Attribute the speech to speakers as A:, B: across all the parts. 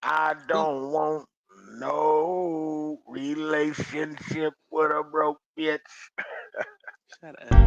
A: I
B: Who?
A: don't want no relationship with a broke bitch.
B: Shut up.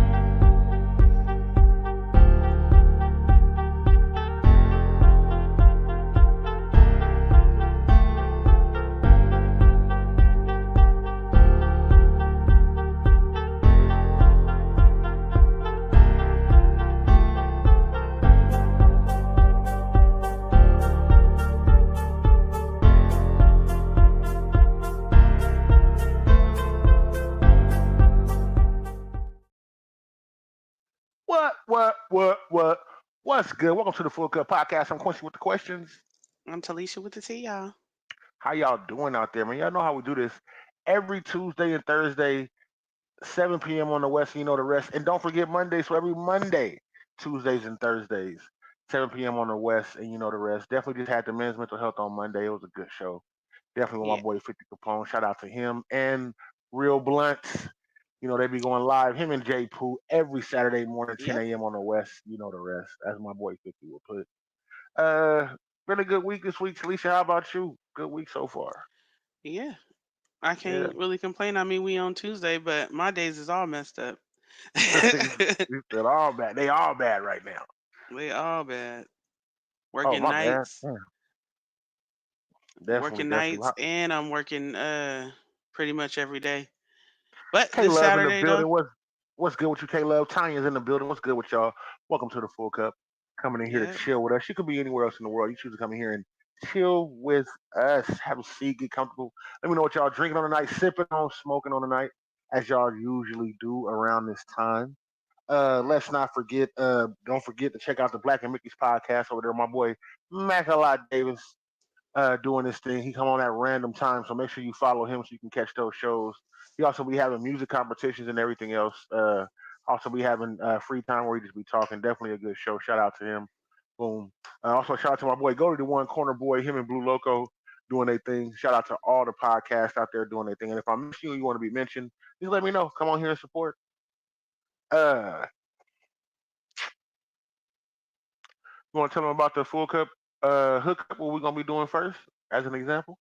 A: What? What's good? Welcome to the Full Cup Podcast. I'm Quincy with the questions.
B: I'm Talisha with the T, y'all.
A: How y'all doing out there, man? Y'all know how we do this every Tuesday and Thursday, 7 p.m. on the West, and you know the rest. And don't forget Monday, so every Monday, Tuesdays and Thursdays, 7 p.m. on the West, and you know the rest. Definitely just had the men's mental health on Monday. It was a good show. Definitely with
B: Yeah.
A: my boy 50 Capone. Shout out to him and Real Blunts. You know, they be going live, him and Jay Poo, every Saturday morning, 10
B: Yep.
A: a.m. on the West. You know the rest, as my boy 50 will put. Been a good week this week. Talisha, how about you? Good week so far.
B: Yeah. I
A: Yeah.
B: can't really complain. I mean, we on Tuesday, but my days is all messed up.
A: You said all bad. They all bad right now.
B: They all bad.
A: Oh,
B: Working
A: my bad.
B: nights,
A: Yeah, definitely, definitely.
B: and I'm working pretty much every day. But
A: K
B: this
A: Love in the
B: Saturday though,
A: building. What's good with you, K Love? Tanya's in the building. What's good with y'all? Welcome to the Full Cup. Coming in here to
B: yeah,
A: chill with us. You could be anywhere else in the world. You choose to come in here and chill with us. Have a seat, get comfortable. Let me know what y'all drinking on the night, sipping on, smoking on the night, as y'all usually do around this time. Let's not forget, don't forget to check out the Black and Mickey's podcast over there. My boy Macalot Davis doing this thing. He come on at random times, so make sure you follow him so you can catch those shows. He also be having music competitions and everything else. Also be having free time where he just be talking. Definitely a good show. Shout out to him. Boom. Also shout out to my boy, go to the one corner boy, him and Blue Loco doing their thing. Shout out to all the podcasts out there doing their thing. And if I miss you and you want to be mentioned, just let me know. Come on here and support. Uh, you want to tell them about the full cup hookup? What we gonna be doing first, as an example?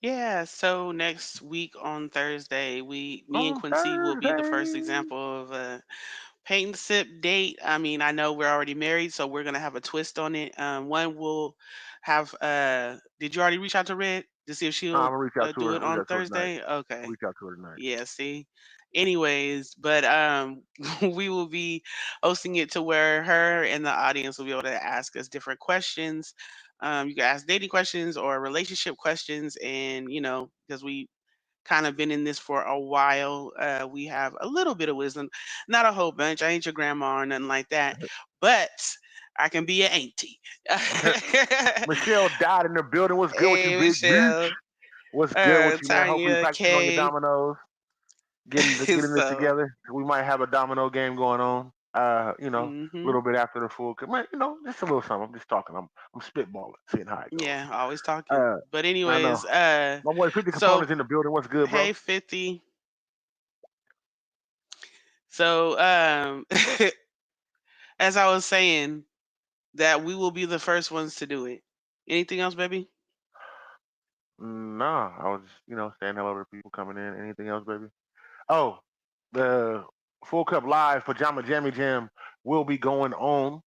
B: yeah. So next week on Thursday, me and
A: On
B: Quincy will be the first
A: Thursday.
B: example of a paint and sip date. I mean, I know we're already married, so we're gonna have a twist on it. One will have. Did you already reach out to Red to see if
A: Nah, I'm
B: she'll
A: gonna reach out to
B: do
A: her.
B: it
A: Reach
B: on
A: out to her tonight.
B: Thursday? Okay.
A: Reach out to her tonight.
B: Yeah, see. Anyways, but we will be hosting it to where her and the audience will be able to ask us different questions. You can ask dating questions or relationship questions, and because we kind of been in this for a while, we have a little bit of wisdom, not a whole bunch. I ain't your grandma or nothing like that, but I can be an auntie.
A: Michelle died in the building. What's good with you,
B: Hey,
A: big bitch?
B: Michelle,
A: What's good with you, man? Hopefully,
B: Tanya,
A: practicing on your
B: Kay.
A: dominoes, getting it
B: So,
A: together. We might have a domino game going on. A
B: hmm
A: little bit after the full. Man, just a little something. I'm just talking. I'm spitballing, seeing how it goes.
B: yeah, always talking.
A: Uh,
B: But
A: I know.
B: anyways,
A: My boy 50
B: so
A: Components in the building. What's good, bro?
B: hey, 50. So, as I was saying, that we will be the first ones to do it. Anything else, baby?
A: Nah, I was just, saying hello to people coming in. Anything else, baby? Oh, the Full Cup Live Pajama Jammy Jam will be going on.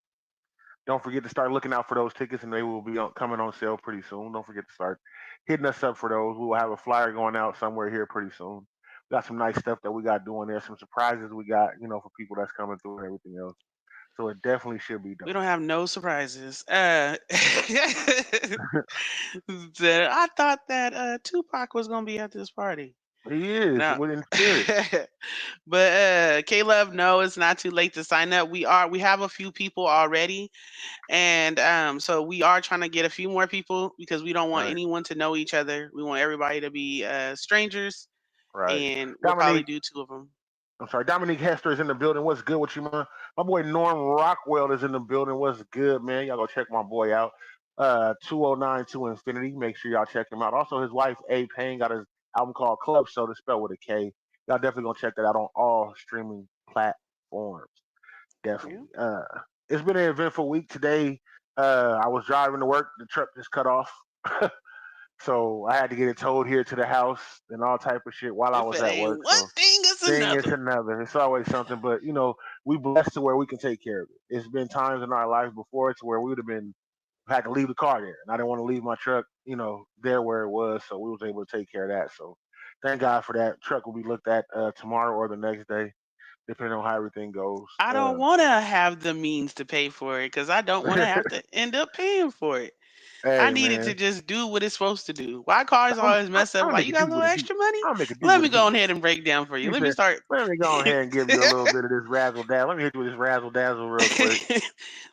A: Don't forget to start looking out for those tickets, and they will be coming on sale pretty soon. Don't forget to start hitting us up for those. We will have a flyer going out somewhere here pretty soon. We got some nice stuff that we got doing there, some surprises we got, for people that's coming through and everything else. So it definitely should be
B: We
A: dope.
B: don't have no surprises. I thought that Tupac was gonna be at this party.
A: He is
B: No.
A: within spirit.
B: But Caleb, no, it's not too late to sign up. We have a few people already, and so we are trying to get a few more people because we don't want
A: Right,
B: anyone to know each other. We want everybody to be strangers,
A: right.
B: and we'll probably
A: Dominique,
B: do two of them.
A: I'm sorry, Dominique Hester is in the building. What's good with you, man? My boy Norm Rockwell is in the building. What's good, man? Y'all go check my boy out. 2092 Infinity. Make sure y'all check him out. Also, his wife, A Payne, got his album called Club Soda, spelled with a K. Y'all definitely gonna check that out on all streaming platforms.
B: Yeah.
A: Definitely. It's been an eventful week today. I was driving to work. The truck just cut off. So I had to get it towed here to the house and all type of shit while I
B: If
A: was
B: it
A: at
B: ain't
A: work.
B: one
A: So
B: thing, it's
A: thing is
B: another.
A: another. It's always something, but we blessed to where we can take care of it. It's been times in our life before to where we would have been had to leave the car there, and I didn't want to leave my truck, there where it was. So we was able to take care of that. So thank God for that. Truck will be looked at tomorrow or the next day, depending on how everything goes.
B: I don't want to have the means to pay for it because I don't want to have to end up paying for it. I
A: Hey
B: need it to
A: man,
B: just do what it's supposed to do. Why cars always
A: I'm
B: mess up?
A: gonna
B: Like,
A: make
B: you
A: it do
B: got a little
A: what it do.
B: extra money?
A: I'll make it do
B: Let
A: what
B: me
A: it
B: go
A: do.
B: ahead and break down for you.
A: He
B: Let me
A: said,
B: start.
A: "Let me go ahead and give you a little bit of this razzle dazzle. Let me hit you with this razzle dazzle real quick."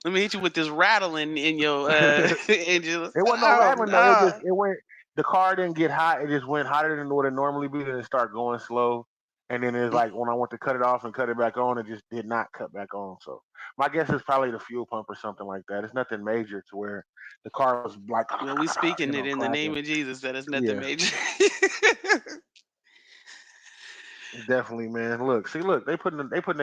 B: Let me hit you with this rattling in your engine.
A: It wasn't no
B: Oh
A: rattling though.
B: God.
A: It went. The car didn't get hot. It just went hotter than what it normally be. Then it started going slow. And then it's like when I went to cut it off and cut it back on, it just did not cut back on. So my guess is probably the fuel pump or something like that. It's nothing major to where the car was like,
B: Well, we speaking it in the
A: clacking.
B: name of Jesus that it's nothing
A: Yeah,
B: major.
A: definitely, man. Look, they putting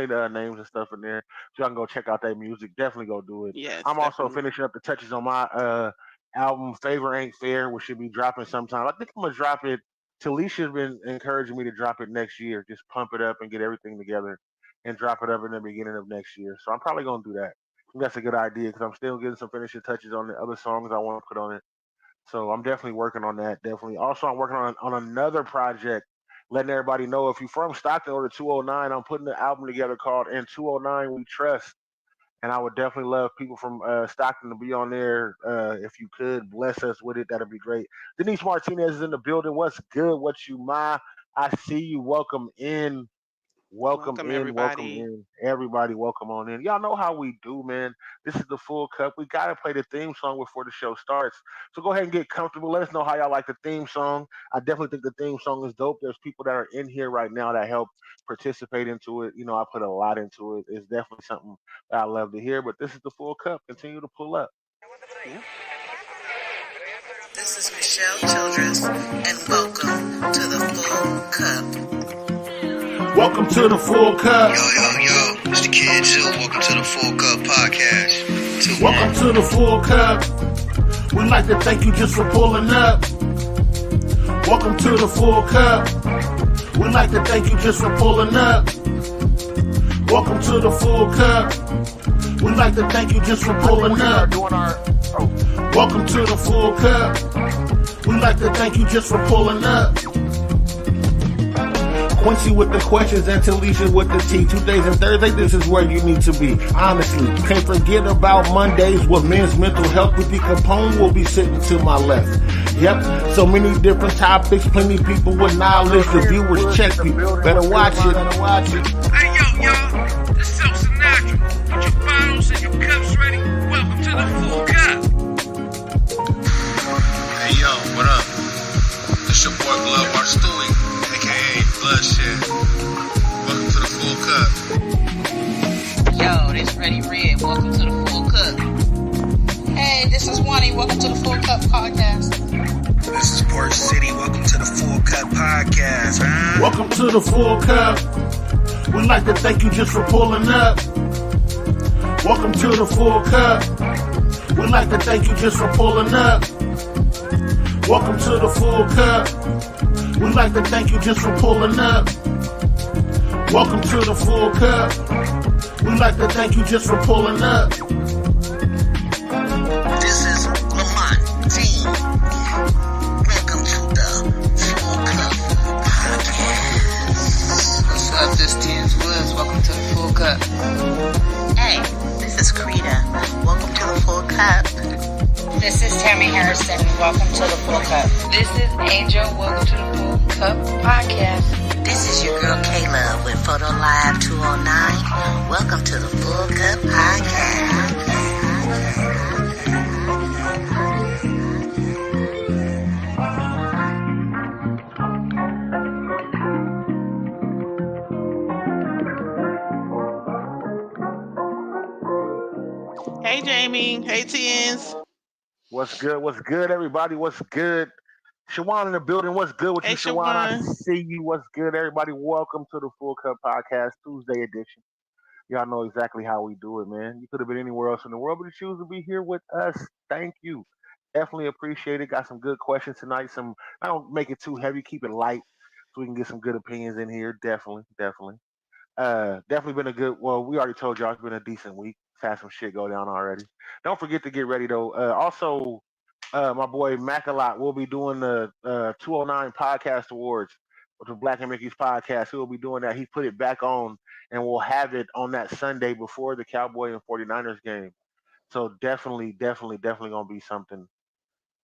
A: their names and stuff in there, so y'all can go check out their music. Definitely go do it.
B: Yes,
A: I'm also
B: definitely.
A: finishing up the touches on my album Favor Ain't Fair, which should be dropping sometime. I think I'm gonna drop it. Talisha's been encouraging me to drop it next year. Just pump it up and get everything together, and drop it up in the beginning of next year. So I'm probably gonna do that. I think that's a good idea because I'm still getting some finishing touches on the other songs I want to put on it. So I'm definitely working on that. Definitely. Also, I'm working on another project, letting everybody know if you're from Stockton or the 209, I'm putting an album together called "In 209 We Trust," and I would definitely love people from Stockton to be on there. If you could bless us with it, that'd be great. Denise Martinez is in the building. What's good? What you my? I see you. Welcome in. Welcome
B: Welcome
A: in, welcome
B: everybody.
A: in. Everybody, welcome on in. Y'all know how we do, man. This is the full cup. We got to play the theme song before the show starts. So go ahead and get comfortable. Let us know how y'all like the theme song. I definitely think the theme song is dope. There's people that are in here right now that help participate into it. I put a lot into it. It's definitely something that I love to hear. But this is the full cup. Continue to pull up.
B: Yep.
C: This is Michelle Childress, and welcome to the Full Cup.
D: Welcome to the Full Cup.
E: Yo, it's the Kid Zoo. Welcome to the Full Cup Podcast.
D: Welcome to the Full Cup. We'd like to thank you just for pulling up. Welcome to the Full Cup. We'd like to thank you just for pulling up. Welcome to the Full Cup. We'd like to thank you just for pulling up. Welcome to the Full Cup. We'd like to thank you just for pulling up. Quincy with the questions and Talisha with the tea. Tuesdays and Thursdays, this is where you need to be. Honestly, can't forget about Mondays with men's mental health. With the Capone will be sitting to my left. Yep, so many different topics, plenty people with knowledge. The viewers check you. Better watch it.
E: Hey, y'all. This is El Sinatra. Get your bottles and your cups ready. Welcome to the Full Cup. Hey, yo, what up? It's your boy Blood Bar Stewie, a.k.a. Bloodshed. Welcome to the Full Cup.
C: Yo, this Ready Red. Welcome to the Full Cup. Hey, this is Wani. Welcome to the Full Cup Podcast.
E: This is Port City. Welcome to the Full Cup Podcast. Huh?
D: Welcome to the Full Cup. We'd like to thank you just for pulling up. Welcome to the Full Cup. We'd like to thank you just for pulling up. Welcome to the Full Cup. We'd like to thank you just for pulling up. Welcome to the Full Cup. We'd like to thank you just for pulling up.
C: This is Lamont T. Welcome to the Full Cup Podcast. What's up, this T's Woods. Welcome to the Full Cup. Hey, this is Krita. Welcome to the Full Cup. This is Tammy Harrison. Welcome to the Full Cup. This is Angel. Welcome to the Full Cup Podcast. This is your girl Kayla with Photo Live 209. Welcome to the Full Cup Podcast.
B: Hey Jamie. Hey Tins.
A: What's good? What's good, everybody? What's good? Shawan in the building. What's good with
B: Hey
A: you, Shawan? I
B: Shawan.
A: see you. What's good, everybody? Welcome to the Full Cup Podcast Tuesday edition. Y'all know exactly how we do it, man. You could have been anywhere else in the world, but you choose to be here with us. Thank you. Definitely appreciate it. Got some good questions tonight. Some I don't make it too heavy, keep it light so we can get some good opinions in here. Definitely, definitely. Definitely been a good. Well, we already told y'all it's been a decent week. Had some shit go down already. Don't forget to get ready though. Also, my boy Macalot will be doing the 209 Podcast Awards with the Black and Mickey's podcast. He will be doing that. He put it back on, and we'll have it on that Sunday before the Cowboy and 49ers game. So definitely, definitely, definitely gonna be something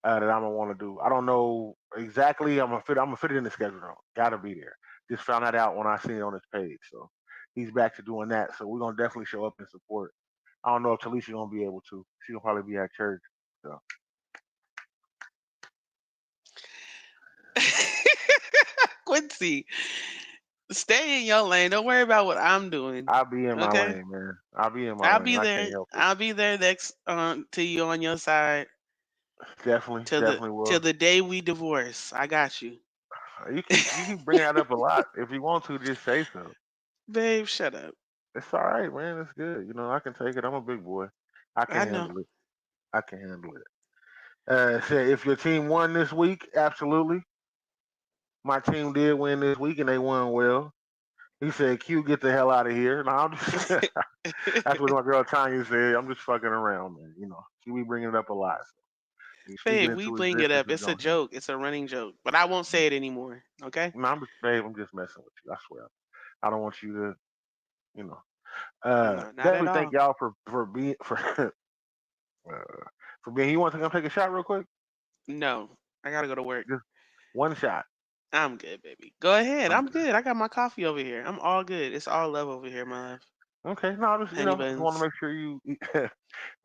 A: that I'm gonna want to do. I don't know exactly. I'm gonna fit it in the schedule. Though. Gotta be there. Just found that out when I seen it on his page. So he's back to doing that. So we're gonna definitely show up and support. I don't know if Talisha gonna be able to. She gonna probably be at church. So
B: Quincy, stay in your lane. Don't worry about what I'm doing.
A: I'll be in my
B: Okay,
A: lane, man. I'll be in my
B: I'll
A: lane.
B: be
A: I
B: there.
A: can't help it.
B: I'll be there next to you on your side
A: Definitely,
B: till the
A: definitely
B: till
A: will.
B: the day we divorce. I got you,
A: You keep bringing that up a lot. If you want to, just say so.
B: babe. Shut up.
A: It's all right, man. It's good. I can take it. I'm a big boy. I can
B: I know.
A: handle it. I can handle it. Say if your team won this week, absolutely. My team did win this week and they won well. He said, "Q, get the hell out of here." No, I'm just, that's what my girl Tanya said. I'm just fucking around, man. She be bringing it up a lot. So he's speaking
B: Babe, we
A: into
B: bring it
A: existence.
B: up.
A: It's
B: It's a
A: gonna happen.
B: joke. It's a running joke. But I won't say it anymore. Okay?
A: No, babe, I'm just messing with you. I swear. I don't want you to, you know.
B: No, not at
A: Definitely thank
B: all.
A: y'all for being for being. You want to come take a shot real quick?
B: No, I gotta go to work.
A: Just one shot.
B: I'm good, baby. Go ahead. I'm
A: Okay.
B: good. I got my coffee over here. I'm all good. It's all love over here, my love.
A: Okay. No, just
B: Honey
A: just want to
B: buns.
A: make sure you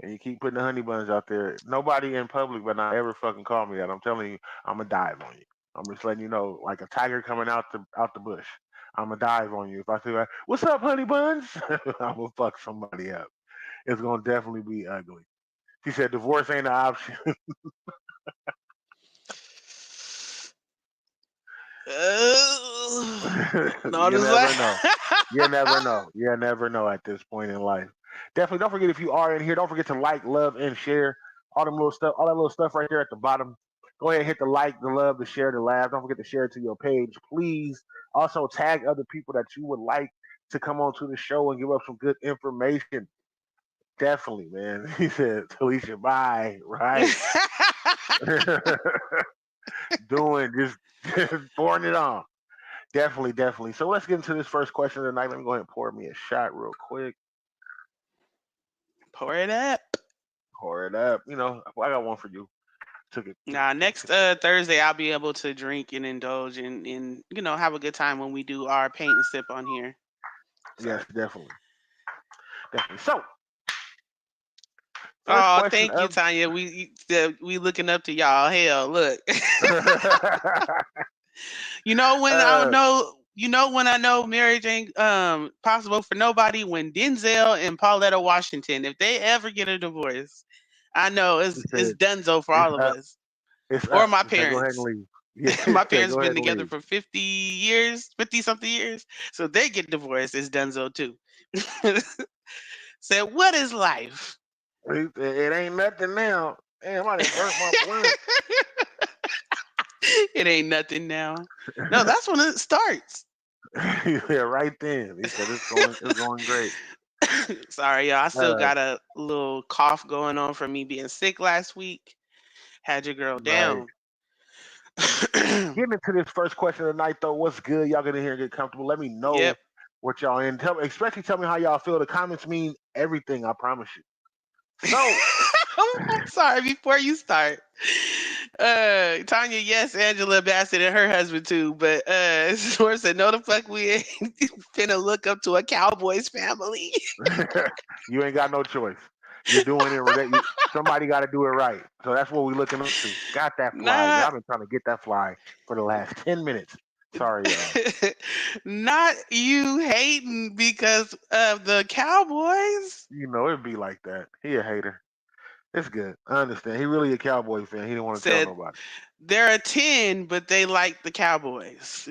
A: and you keep putting the honey buns out there. Nobody in public, but not ever fucking call me that. I'm telling you, I'm gonna dive on you. I'm just letting you know, like a tiger coming out the bush. I'm gonna dive on you. If I say, like, "What's up, honey buns?" I'm gonna fuck somebody up. It's gonna definitely be ugly. She said, "Divorce ain't an option."
B: No,
A: You
B: just
A: never
B: like
A: know. You never know. You never know at this point in life. Definitely don't forget if you are in here, don't forget to like, love, and share all them little stuff, all that little stuff right there at the bottom. Go ahead and hit the like, the love, the share, the laugh. Don't forget to share it to your page, please. Also tag other people that you would like to come onto the show and give up some good information. Definitely, man. He said, Talisha, bye. Right. Doing just pouring it on. Definitely, definitely. So let's get into this first question of the night. Let me go ahead and pour me a shot real quick.
B: pour it up.
A: Pour it up. I got one for you. Took it.
B: Nah, next Thursday I'll be able to drink and indulge and have a good time when we do our paint and sip on here.
A: Yes,
B: So,
A: definitely, definitely. So first
B: oh,
A: question
B: thank you,
A: of.
B: Tanya. We looking up to y'all. Hell, look. When I
A: uh,
B: know, when I know marriage ain't possible for nobody. When Denzel and Pauletta Washington, if they ever get a divorce, I know
A: he
B: it's
A: said
B: donezo for
A: it's
B: all of
A: up.
B: us
A: It's
B: or
A: up.
B: my
A: He said go ahead and
B: parents.
A: leave. Yeah, he
B: My
A: said
B: parents
A: go
B: been
A: ahead and
B: together
A: leave.
B: for 50 years, 50 something years, so they get divorced. It's donezo too. Said, what is life?
A: He said, it ain't nothing now. Damn, I didn't burnt my blunt.
B: It ain't nothing now. No, that's when it starts.
A: Yeah, right then. He said it's going great.
B: Sorry, y'all. I still
A: Uh,
B: got a little cough going on from me being sick last week. Had your girl
A: right.
B: down.
A: Getting into this first question of the night, though, what's good? Y'all get in here and get comfortable. Let me know
B: Yep.
A: what y'all in. Especially tell me how y'all feel. The comments mean everything. I promise you. So,
B: I'm sorry. Before you start, Tanya, yes, Angela Bassett and her husband too, but Sore said, "No, the fuck, we ain't finna look up to a Cowboys family."
A: you ain't got no choice. You're doing it. Somebody got to do it right. So that's what we're looking up to. Got that fly, man.
B: Not,
A: I've been trying to get that fly for the last 10 minutes. Sorry, y'all.
B: not you hating because of the Cowboys.
A: It'd be like that. He a hater. It's good. I understand. He really a Cowboy fan. He didn't want to tell
B: Said
A: nobody.
B: they're a 10, but they like the Cowboys.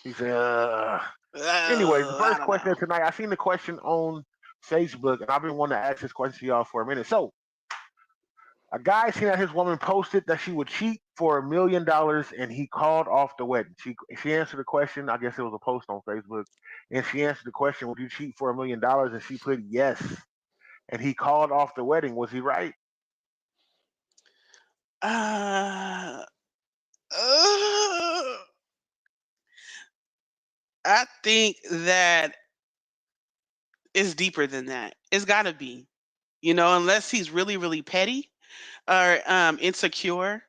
A: He said, Anyways, the
B: I
A: first
B: don't
A: question
B: know.
A: of tonight, I seen the question on Facebook, and I've been wanting to ask this question to y'all for a minute. So, A guy seen that his woman posted that she would cheat for $1 million, and he called off the wedding. She answered the question. I guess it was a post on Facebook, and she answered the question, "Would you cheat for $1 million?" And she put yes, and he called off the wedding. Was he right?
B: Uh, uh, I think that it's deeper than that. It's got to be, unless he's really, really petty or insecure.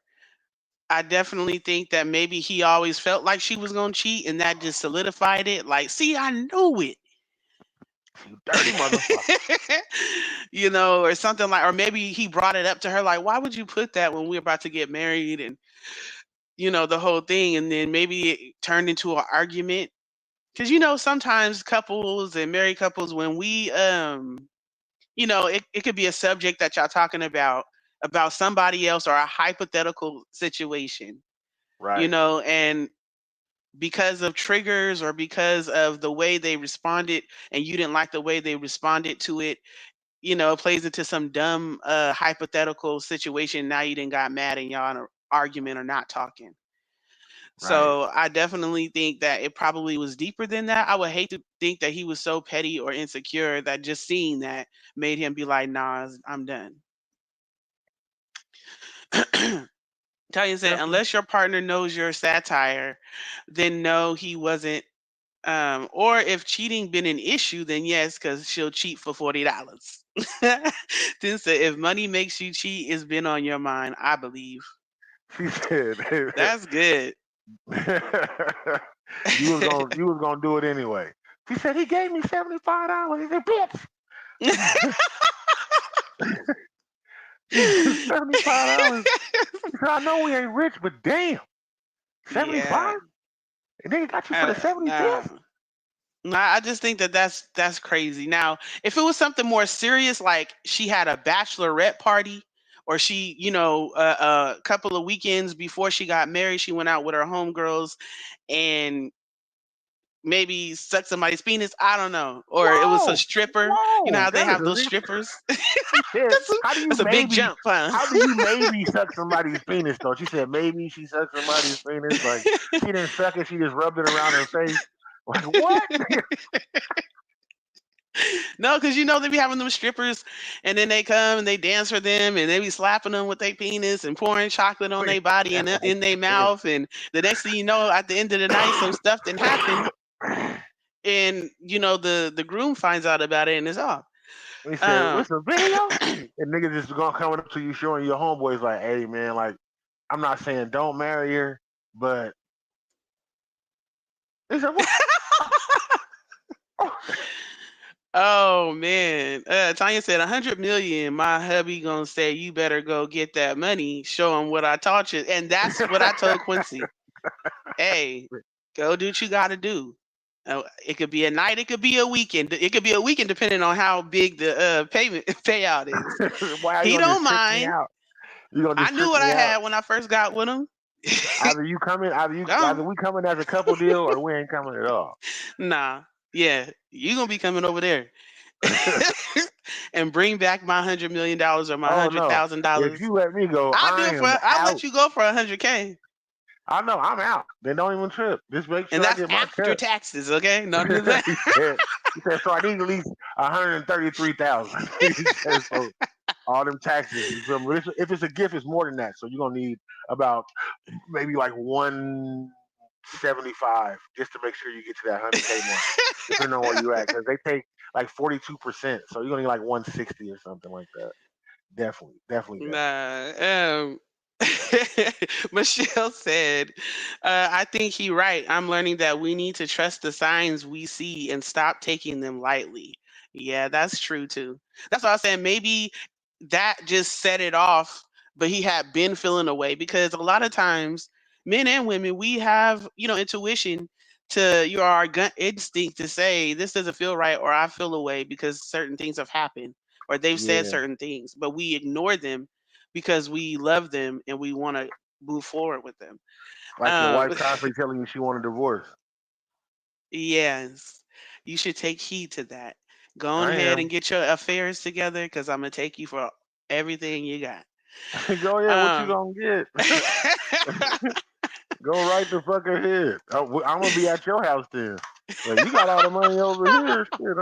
B: I definitely think that maybe he always felt like she was gonna cheat, and that just solidified it. Like, see, I knew it.
A: You dirty motherfucker.
B: Or something like, or maybe he brought it up to her, like, why would you put that when we're about to get married, and the whole thing, and then maybe it turned into an argument. Because sometimes couples and married couples, when we it could be a subject that y'all talking about somebody else or a hypothetical situation,
A: Right,
B: and because of triggers or because of the way they responded, and you didn't like the way they responded to it, it plays into some dumb hypothetical situation. Now you didn't got mad and y'all in an argument or not talking.
A: right.
B: So I definitely think that it probably was deeper than that. I would hate to think that he was so petty or insecure that just seeing that made him be like, nah, I'm done. Talia said,
A: Definitely.
B: unless your partner knows your satire, then no, he wasn't. Or if cheating been an issue, then yes, because she'll cheat for $40. Then said, if money makes you cheat, it's been on your mind, I believe.
A: She said
B: That's good.
A: you was gonna do it anyway. She said he gave me $75. He said, "Bitch, $75." He said, "I know we ain't rich, but damn,
B: Yeah.
A: 75, and then he got you for the 75th."
B: No. No, I just think that that's crazy. Now, if it was something more serious, like she had a bachelorette party, or she, a couple of weekends before she got married, she went out with her homegirls and maybe sucked somebody's penis. I don't know, or it was a
A: Whoa,
B: stripper. You know
A: whoa,
B: how they
A: that is
B: have
A: a
B: those
A: leap.
B: strippers.
A: She said,
B: that's a
A: "How do you
B: that's a big
A: maybe?
B: jump, huh?
A: How do you maybe suck somebody's penis though?" She said, "Maybe she sucked somebody's penis. Like she didn't suck it, she just rubbed it around her face." Like what?
B: No, because they be having them strippers, and then they come and they dance for them, and they be slapping them with their penis and pouring chocolate on their body and in their mouth, and the next thing you know, at the end of the night, some stuff didn't happen, and the groom finds out about it and is off.
A: He said,
B: Um,
A: "What's the video?" And niggas just gonna coming up to you, showing your homeboys like, "Hey man, like I'm not saying don't marry her, but." He said, "What?"
B: oh man, Tanya said 100 million. My hubby gonna say you better go get that money. Show him what I taught you, and that's what I told Quincy. Hey, go do what you got to do. It could be a night, it could be a weekend. It could be a weekend depending on how big the payment payout is.
A: Why are you
B: He
A: gonna
B: don't
A: just trick me
B: mind.
A: out? You gonna
B: I
A: just
B: knew
A: trick
B: what
A: me
B: I
A: out?
B: had when I first got with him.
A: Either
B: Gone.
A: we coming as a couple deal or we ain't coming at all.
B: Nah. Yeah, you gonna be coming over there and bring back my $100 million or my
A: Oh
B: hundred
A: no!
B: thousand
A: If
B: dollars.
A: you let me go,
B: I'll do
A: I
B: it for.
A: am
B: I'll let
A: out.
B: you go for 100K,
A: I know I'm out. Then don't even trip. Just make
B: and
A: sure I
B: that's
A: get my
B: after
A: cut.
B: taxes. Okay, none of that.
A: he said. He said. So I need at least 133,000. He said so. All them taxes. You feel me? If it's a gift, it's more than that. So you're gonna need about maybe like 175 just to make sure you get to that 100K mark, depending on where you at, because they take like 42%. So you're gonna need like 160 or something like that. Definitely, definitely, definitely.
B: Nah. Michelle said, I think he right. I'm learning that we need to trust the signs we see and stop taking them lightly. Yeah, that's true too. That's what I was saying. Maybe that just set it off, but he had been feeling away, because a lot of times, men and women, we have, intuition to our gut instinct to say this doesn't feel right, or I feel away because certain things have happened, or they've said
A: Yeah,
B: certain things, but we ignore them because we love them and we want to move forward with them.
A: like your
B: Um,
A: wife constantly telling you she want a divorce.
B: yes, you should take heed to that. Go on
A: I
B: ahead
A: am.
B: and get your affairs together, because I'm gonna take you for everything you got.
A: Go ahead. What you
B: Um,
A: gonna get? Go right the fuck ahead. I'm gonna be at your house then. Like you got all the money over here. Shit,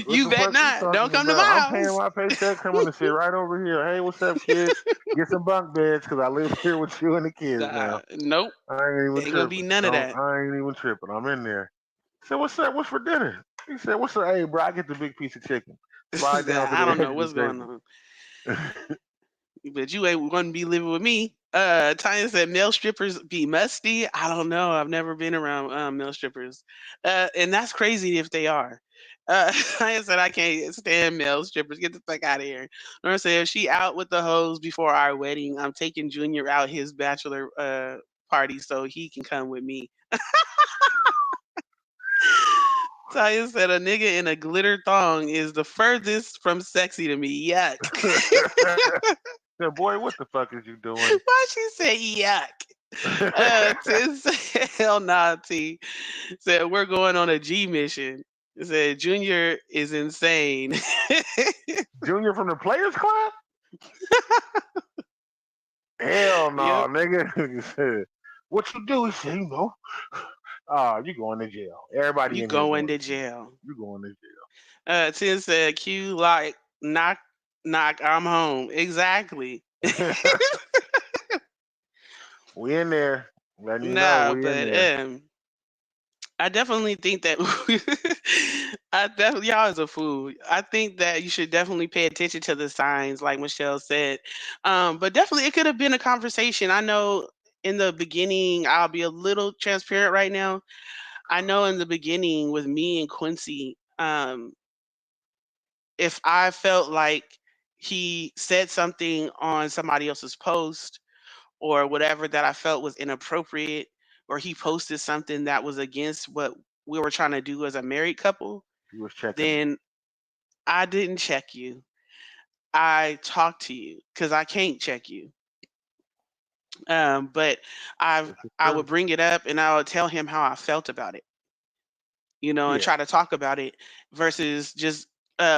A: what
B: you
A: the
B: bet
A: fuck you
B: not. Don't
A: talking
B: come to
A: about?
B: my
A: I'm paying
B: house.
A: my paycheck, coming to sit right over here. Hey, what's up, kids? Get some bunk beds because I live here with you and the kids now.
B: Nope.
A: I ain't even
B: Ain't gonna be
A: tripping.
B: none of
A: Don't.
B: that.
A: I ain't even tripping. I'm in there. I said, what's up? What's for dinner? He said, what's up? Hey, bro, I get the big piece of chicken. Slide down to
B: I
A: the
B: don't
A: edge
B: know
A: of the
B: what's going
A: table.
B: on. But you ain't gonna be living with me. Tanya said male strippers be musty. I don't know. I've never been around male strippers. And that's crazy if they are. Tanya said I can't stand male strippers. Get the fuck out of here. Nora said if she out with the hoes before our wedding, I'm taking Junior out his bachelor party so he can come with me. Taya said a nigga in a glitter thong is the furthest from sexy to me. Yuck.
A: Said, boy, what the fuck is you doing?
B: Why she say yuck? Tim said, hell nah, T. Said, we're going on a G mission. Said, Junior is insane.
A: Junior from the Players Club? Hell no,
B: Yep.
A: nigga. He said, what you do? He said, you going to jail. Everybody
B: You
A: in here
B: going
A: going
B: to
A: to jail.
B: jail.
A: You going to
B: Tim said, Q like knock knock, I'm home. Exactly.
A: jail. We in there. Letting you know
B: Nah,
A: we in
B: but
A: there.
B: I definitely think that I definitely y'all is a fool. I think that you should definitely pay attention to the signs, like Michelle said. But definitely it could have been a conversation. I know in the beginning, I'll be a little transparent right now. I know in the beginning with me and Quincy, if I felt like he said something on somebody else's post or whatever that I felt was inappropriate, or he posted something that was against what we were trying to do as a married couple,
A: He was checking me.
B: then I didn't check you. I talked to you because I can't check you. But
A: This is
B: I would
A: true.
B: bring it up and I would tell him how I felt about it, and
A: Yeah.
B: try to talk about it versus just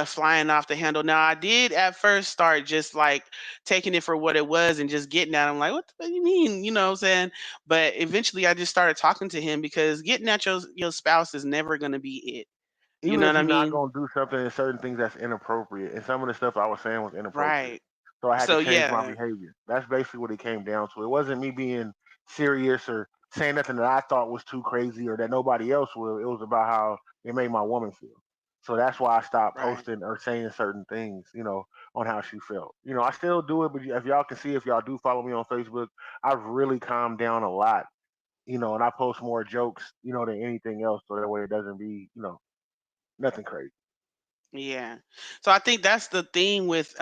B: flying off the handle. Now, I did at first start just like taking it for what it was and just getting at him, like, what do you mean? You know what I'm saying? But eventually I just started talking to him because getting at your spouse is never going to be it. You
A: Even
B: know
A: if
B: what I
A: you're not
B: mean?
A: gonna do something and certain things that's inappropriate, and some of the stuff I was saying was inappropriate,
B: Right.
A: so I had to
B: So,
A: change my
B: yeah,
A: behavior. That's basically what it came down to. It wasn't me being serious or saying nothing that I thought was too crazy or that nobody else would. It was about how it made my woman feel. So that's why I stopped
B: right.
A: posting or saying certain things, on how she felt. I still do it, but if y'all can see, if y'all do follow me on Facebook, I've really calmed down a lot, and I post more jokes, than anything else, so that way it doesn't be, nothing crazy.
B: Yeah. So I think that's the thing with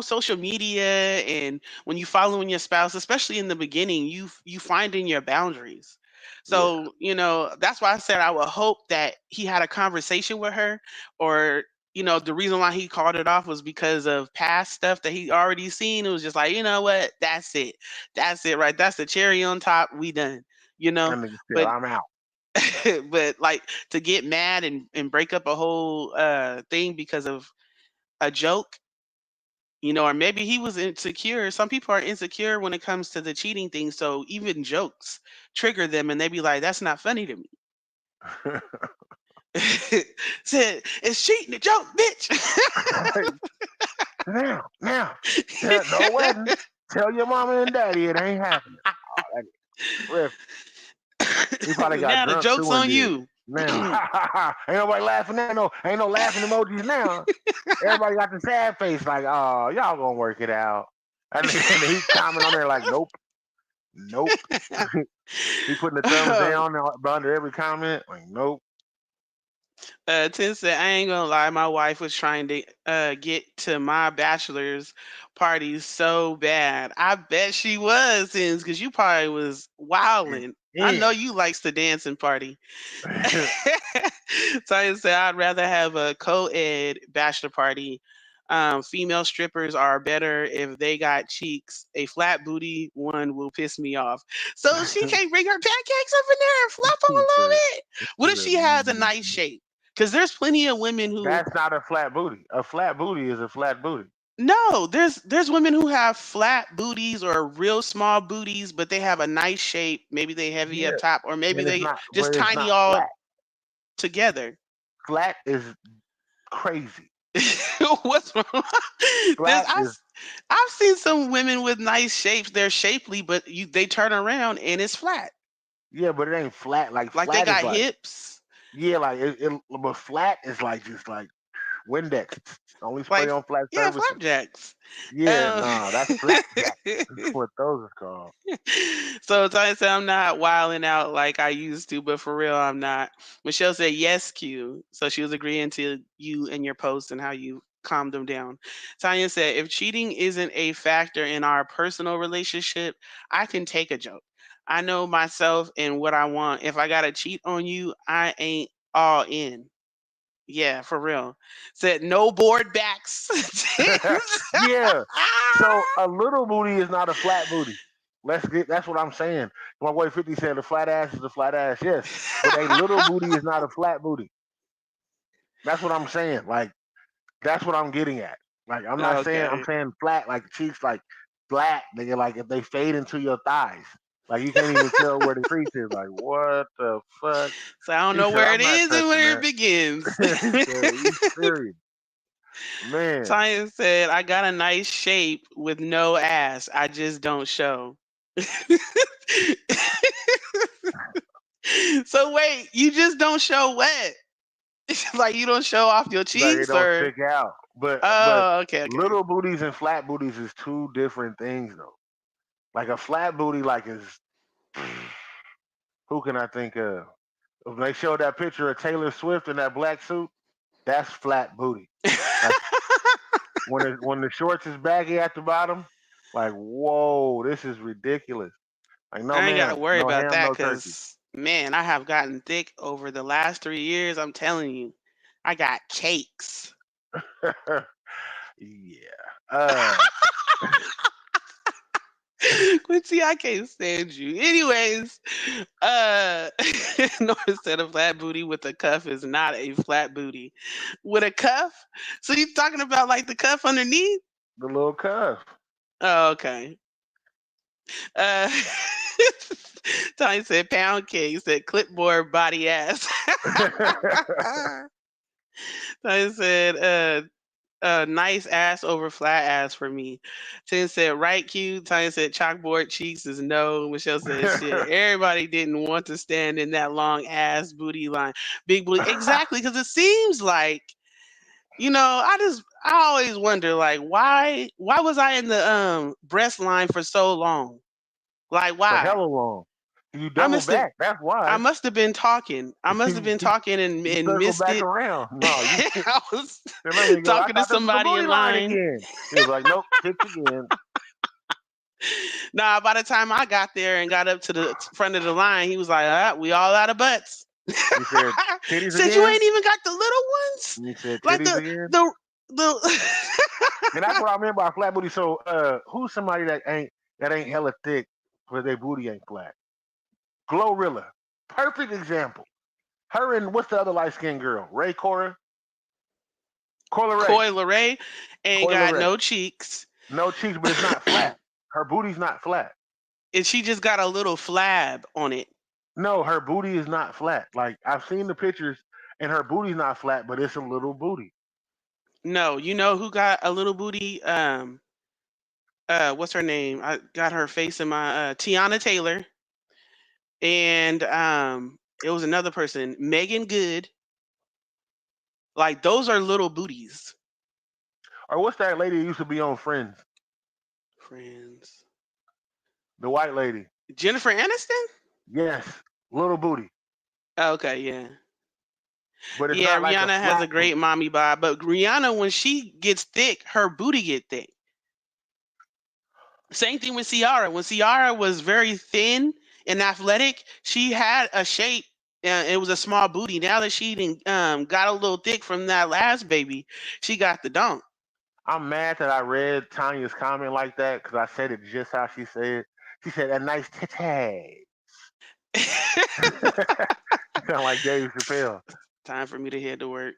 B: social media and when you following your spouse, especially in the beginning, you finding your boundaries.
A: Yeah.
B: So, that's why I said I would hope that he had a conversation with her or the reason why he called it off was because of past stuff that he already seen. It was just like, you know what? That's it. That's it, right? That's the cherry on top. We done. You know?
A: That nigga said,
B: But
A: I'm out.
B: but like to get mad and break up a whole thing because of a joke, or maybe he was insecure. Some people are insecure when it comes to the cheating thing, so even jokes trigger them and they be like, that's not funny to me. Said it's cheating a joke, bitch.
A: now, no wedding. Tell your mama and daddy it ain't happening. Oh, that is he probably got
B: Now the
A: drunk
B: joke's
A: too and
B: on
A: did it.
B: you.
A: Now, ain't nobody laughing now. No, ain't no laughing emojis now. Everybody got the sad face like, oh, y'all gonna work it out. And he comment on there like, nope, nope. He putting the thumbs down under every comment like, nope.
B: Tim said, I ain't gonna lie, my wife was trying to get to my bachelor's party so bad. I bet she was, Tim, because you probably was wilding. I
A: Yeah.
B: know you likes to dance and party. Tanya said, I'd rather have a co-ed bachelor party. Female strippers are better if they got cheeks. A flat booty one will piss me off. So she can't bring her pancakes up in there and flop them a
A: He
B: little
A: said,
B: bit. What if she has a nice shape? Because there's plenty of women who
A: that's not a flat booty. A flat booty is a flat booty.
B: No, there's women who have flat booties or real small booties, but they have a nice shape. Maybe they heavy up
A: Yeah,
B: top, or maybe they just
A: but it's
B: tiny
A: not
B: all
A: flat.
B: together.
A: Flat is crazy.
B: What's wrong? There's
A: Flat is
B: I've seen some women with nice shapes. They're shapely, but they turn around and it's flat.
A: yeah, but it ain't flat. Like
B: Like they
A: flat is
B: got
A: like
B: hips.
A: yeah, like but flat is like just like Windex. Only spray
B: Like
A: on flat
B: yeah,
A: surfaces.
B: flapjacks.
A: Yeah,
B: Um,
A: nah, that's flapjack. That's what those are called.
B: so Tanya said I'm not wilding out like I used to, but for real I'm not. Michelle said yes, Q. So she was agreeing to you and your post and how you calmed them down. Tanya said if cheating isn't a factor in our personal relationship, I can take a joke. I know myself and what I want. If I gotta cheat on you, I ain't all in. Yeah, for real. Said no board backs.
A: Yeah. So a little booty is not a flat booty. That's what I'm saying. My boy 50 said a flat ass is a flat ass, yes. But a little booty is not a flat booty. That's what I'm saying. Like that's what I'm getting at. Like I'm
B: Okay.
A: saying flat, like cheeks like flat, nigga, like if they fade into your thighs. Like you can't even tell where the crease is. Like, what the fuck?
B: So I don't
A: He
B: know
A: said,
B: where
A: I'm
B: it
A: not
B: is and
A: touching
B: where it
A: that.
B: begins.
A: He said, are you serious? Man.
B: Science said, I got a nice shape with no ass. I just don't show. So wait, you just don't show what? Like you don't show off your
A: Like it
B: cheeks
A: don't
B: or
A: stick out. But
B: oh, okay, okay.
A: little booties and flat booties is two different things though. Like a flat booty like is who can I think of? If they showed that picture of Taylor Swift in that black suit, that's flat booty. Like when the shorts is baggy at the bottom, like whoa, this is ridiculous. Like no
B: I ain't gotta
A: ma'am,
B: worry
A: no
B: about
A: ham,
B: that
A: no turkey.
B: because man, I have gotten thick over the last 3 years. I'm telling you, I got cakes.
A: Yeah.
B: Quincy, I can't stand you. Anyways, uh Nora said a flat booty with a cuff is not a flat booty. With a cuff? So you talking about like the cuff underneath?
A: The little cuff.
B: Oh, okay. Uh Tony said pound cake, said clipboard body ass. Tony said nice ass over flat ass for me. Tim said right cute. Tanya said chalkboard cheeks is no. Michelle said shit. Everybody didn't want to stand in that long ass booty line. Big booty. Exactly, because it seems like, I always wonder like why was I in the breast line for so long? Like
A: For
B: why?
A: hella long. You
B: I
A: double
B: must have
A: back. That's
B: I
A: why.
B: must have been talking. I must have been talking
A: You
B: and
A: circle
B: missed
A: back
B: it.
A: around. No, you
B: I was
A: said, let me go. I
B: talking to
A: thought this was the
B: somebody
A: booty
B: in
A: line
B: line.
A: again. He was like, nope, chicks again.
B: Nah, by the time I got there and got up to the front of the line, he was like, we all out of butts.
A: He said, titties
B: Said you
A: again?
B: ain't even got the little ones?
A: And he said,
B: Like
A: titties again?
B: the
A: And that's what I meant by flat booty. So who's somebody that ain't hella thick but their booty ain't flat? Glorilla. Perfect example. Her and what's the other light skinned girl? Ray Cora? Cola Ray.
B: Coy Ray ain't
A: Coila
B: got
A: Ray.
B: no cheeks.
A: No cheeks, but it's not flat. Her booty's not flat.
B: And she just got a little flab on it.
A: No, her booty is not flat. Like I've seen the pictures, and her booty's not flat, but it's a little booty.
B: No, you know who got a little booty? What's her name? I got her face in my Tiana Taylor. And it was another person, Megan Good. Like those are little booties.
A: Or what's that lady who used to be on Friends?
B: Friends.
A: The white lady.
B: Jennifer Aniston?
A: Yes, little booty,
B: Oh, okay, yeah.
A: but it's
B: Yeah,
A: not like a
B: Rihanna has a
A: flat
B: great
A: booty.
B: mommy bod, but Rihanna, when she gets thick, her booty get thick. Same thing with Ciara. When Ciara was very thin and athletic, she had a shape. It was a small booty. Now that she got a little thick from that last baby, she got the dunk.
A: I'm mad that I read Tanya's comment like that because I said it just how she said. She said a nice titty. You sound like Dave Chappelle.
B: Time for me to head to work.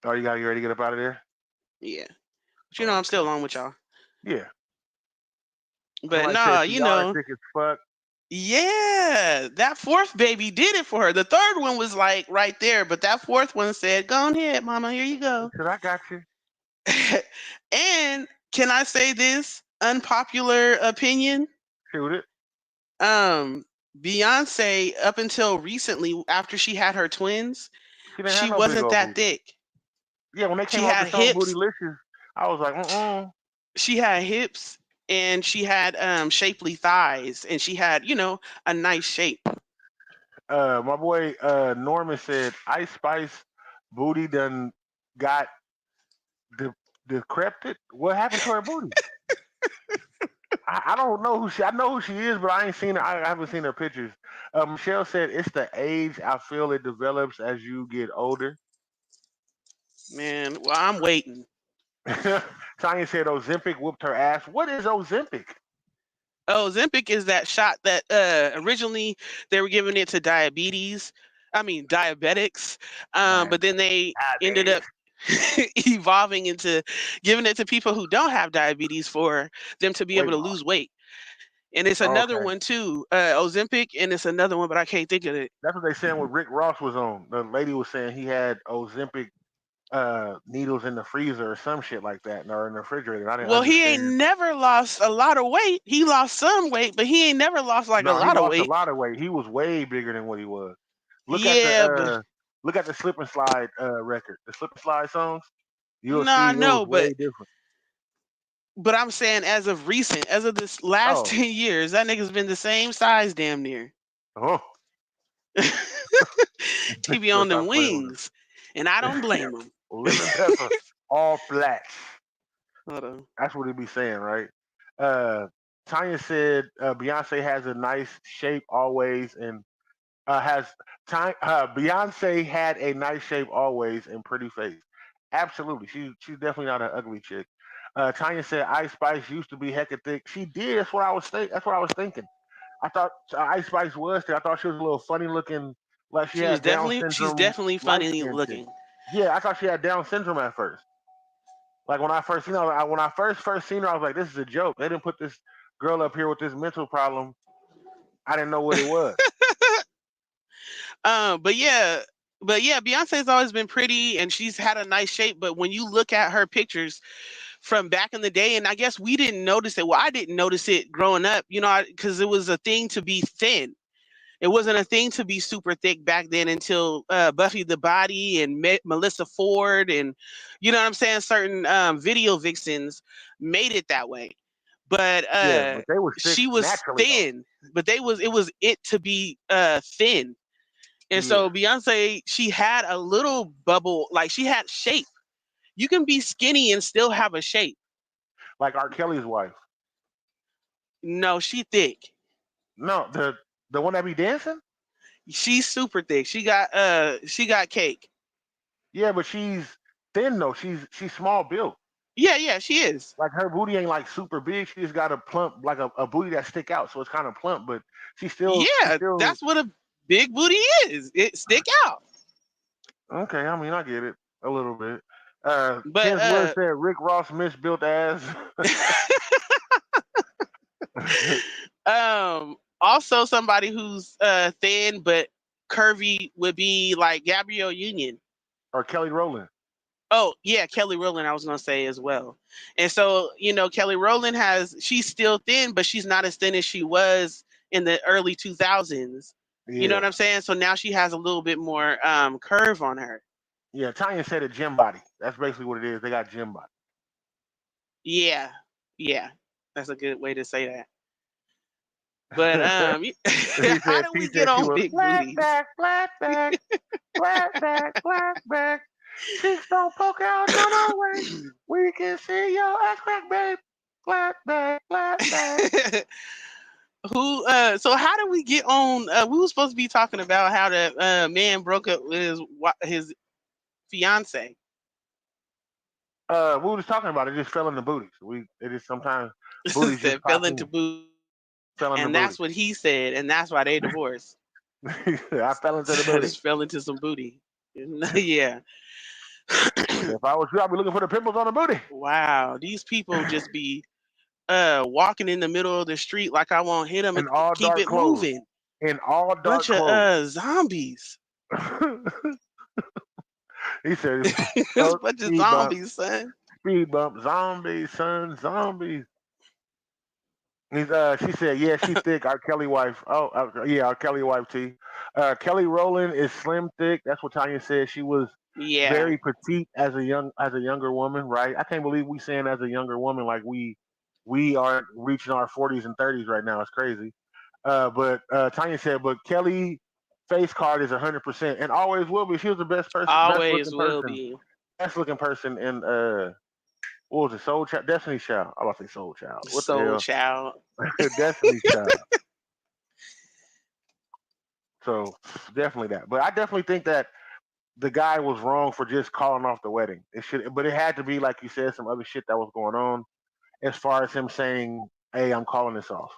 A: Oh, you ready to get up out of there?
B: Yeah. But I'm still on with y'all.
A: Yeah.
B: But
A: Somebody said
B: nah,
A: PR thick as fuck.
B: yeah, that fourth baby did it for her. The third one was like right there, but that fourth one said, "Go on ahead, mama, here you go."
A: Said I got you.
B: And can I say this unpopular opinion?
A: Shoot it.
B: Um, Beyonce, up until recently, after she had her twins,
A: She didn't have
B: she
A: no big
B: wasn't
A: old
B: that
A: booty.
B: thick.
A: Yeah, when they
B: She
A: came out with
B: had
A: the song
B: hips.
A: Bootylicious, I was like,
B: She had hips, and she had shapely thighs, and she had a nice shape.
A: My boy Norman said Ice Spice booty done got de- decrepit. What happened to her booty? I don't know who she. I know who she is, but I ain't seen her. I haven't seen her pictures. Michelle said it's the age. I feel it develops as you get older.
B: Man, well, I'm waiting.
A: Tanya said Ozempic whooped her ass. What is Ozempic?
B: Oh, Ozempic is that shot that originally they were giving it to diabetics, but then they ended
A: Diabetes.
B: up evolving into giving it to people who don't have diabetes for them to be able
A: Weight
B: to
A: loss.
B: lose weight. And it's
A: Oh,
B: another
A: okay.
B: one too, Ozempic, and it's another one, but I can't think of it.
A: That's what they saying when Rick Ross was on. The lady was saying he had Ozempic needles in the freezer or some shit like that, or in the refrigerator. I didn't
B: Well, he ain't
A: understand.
B: never lost a lot of weight. He lost some weight, but he ain't never lost like a
A: No, he
B: lot of
A: lost a
B: weight.
A: lot of weight. He was way bigger than what he was. Look at the
B: Yeah, but
A: look at the slip and slide record. The slip and slide songs. You'll
B: no, I
A: see it was
B: know,
A: way
B: but
A: different.
B: I'm saying as of recent, as of this last
A: Oh,
B: 10 years, that nigga's been the same size damn near.
A: oh,
B: He be
A: so
B: on them
A: stop playing with
B: wings, and I don't blame him.
A: him. Lemon pepper, all flats.
B: Hold on.
A: That's what he be saying, right? Uh, Tanya said Beyonce has a nice shape always, and has time. Beyonce had a nice shape always and pretty face. Absolutely, she's definitely not an ugly chick. Tanya said Ice Spice used to be hecka thick. She did. That's what I was That's what I was thinking. I thought Ice Spice was thick. I thought she was a little funny looking, like she had Down
B: She's
A: syndrome,
B: definitely
A: light
B: funny
A: skinned chick.
B: looking.
A: Yeah, I thought she had Down syndrome at first. Like when I first, when I first seen her, I was like, this is a joke. They didn't put this girl up here with this mental problem. I didn't know what it was.
B: But yeah, Beyonce's always been pretty, and she's had a nice shape. But when you look at her pictures from back in the day, and I guess we didn't notice it. Well, I didn't notice it growing up, because it was a thing to be thin. It wasn't a thing to be super thick back then until Buffy the Body and Melissa Ford and you know what I'm saying. Certain video vixens made it that way, but
A: Yeah, but they was thick
B: she was
A: naturally though.
B: thin. But it was it to be thin, and
A: Yeah,
B: so Beyonce, she had a little bubble, like she had shape. You can be skinny and still have a shape.
A: like R. Kelly's wife.
B: No, she thick.
A: No, the one that be dancing.
B: She's super thick. She got cake.
A: Yeah, but she's thin though. She's small built.
B: Yeah, she is.
A: Like her booty ain't like super big. She just got a plump, like a booty that stick out. So it's kind of plump, but she
B: Yeah,
A: still
B: that's what a big booty is. It stick out.
A: okay. I mean, I get it a little bit.
B: But
A: Ken's Wood said Rick Ross misbuilt ass.
B: also somebody who's thin but curvy would be like Gabrielle Union.
A: Or Kelly Rowland.
B: Oh, yeah, Kelly Rowland, I was gonna say as well. And so, Kelly Rowland she's still thin, but she's not as thin as she was in the early 2000s. You know
A: Yeah,
B: what I'm saying? So now she has a little bit more curve on her.
A: yeah. Tanya said a gym body. That's basically what it is. They got gym body.
B: Yeah, yeah, that's a good way to say that. But
A: He
B: how
A: said
B: do
A: T
B: we get
A: said she
B: on
A: was
B: big
A: flat
B: booties?
A: back, flat back, flat back, flat back. Cheeks don't poke out no more way. We can see your ass crack, babe. Flat back, flat back.
B: Who so how do we get on we were supposed to be talking about how the man broke up with his fiance.
A: We were just talking about it. Just fell in the booties. It is sometimes booties just
B: Said
A: pop
B: fell into
A: in.
B: booty,
A: Fell in the
B: and
A: booty.
B: that's what he said, and that's why they divorced.
A: I fell into the
B: I
A: booty.
B: just fell into some booty. Yeah.
A: He said, if I was you, I'd be looking for the pimples on the booty.
B: Wow, these people just be walking in the middle of the street like I won't hit them and
A: In all
B: keep
A: dark
B: it
A: clothes.
B: moving.
A: In all dark
B: Bunch of
A: clothes.
B: zombies.
A: He said,
B: It's a
A: oh,
B: bunch of
A: speed bump,
B: zombies, son.
A: speed bump, zombies, son, zombies. She said, yeah, she thick. Our Kelly wife. Oh, yeah, our Kelly wife T. Kelly Rowland is slim thick. That's what Tanya said. She was
B: Yeah.
A: very petite as a younger woman, right? I can't believe we saying as a younger woman like we are reaching our 40s and 30s right now. It's crazy. But Tanya said, but Kelly face card is 100% and always will be. She was the
B: Always will be.
A: best looking person in what was it, Soul Child, Destiny's Child. I was about to say Soul Child. What the
B: Soul
A: hell?
B: child.
A: Destiny's Child. So definitely that. But I definitely think that the guy was wrong for just calling off the wedding. But it had to be like you said, some other shit that was going on. As far as him saying, "Hey, I'm calling this off."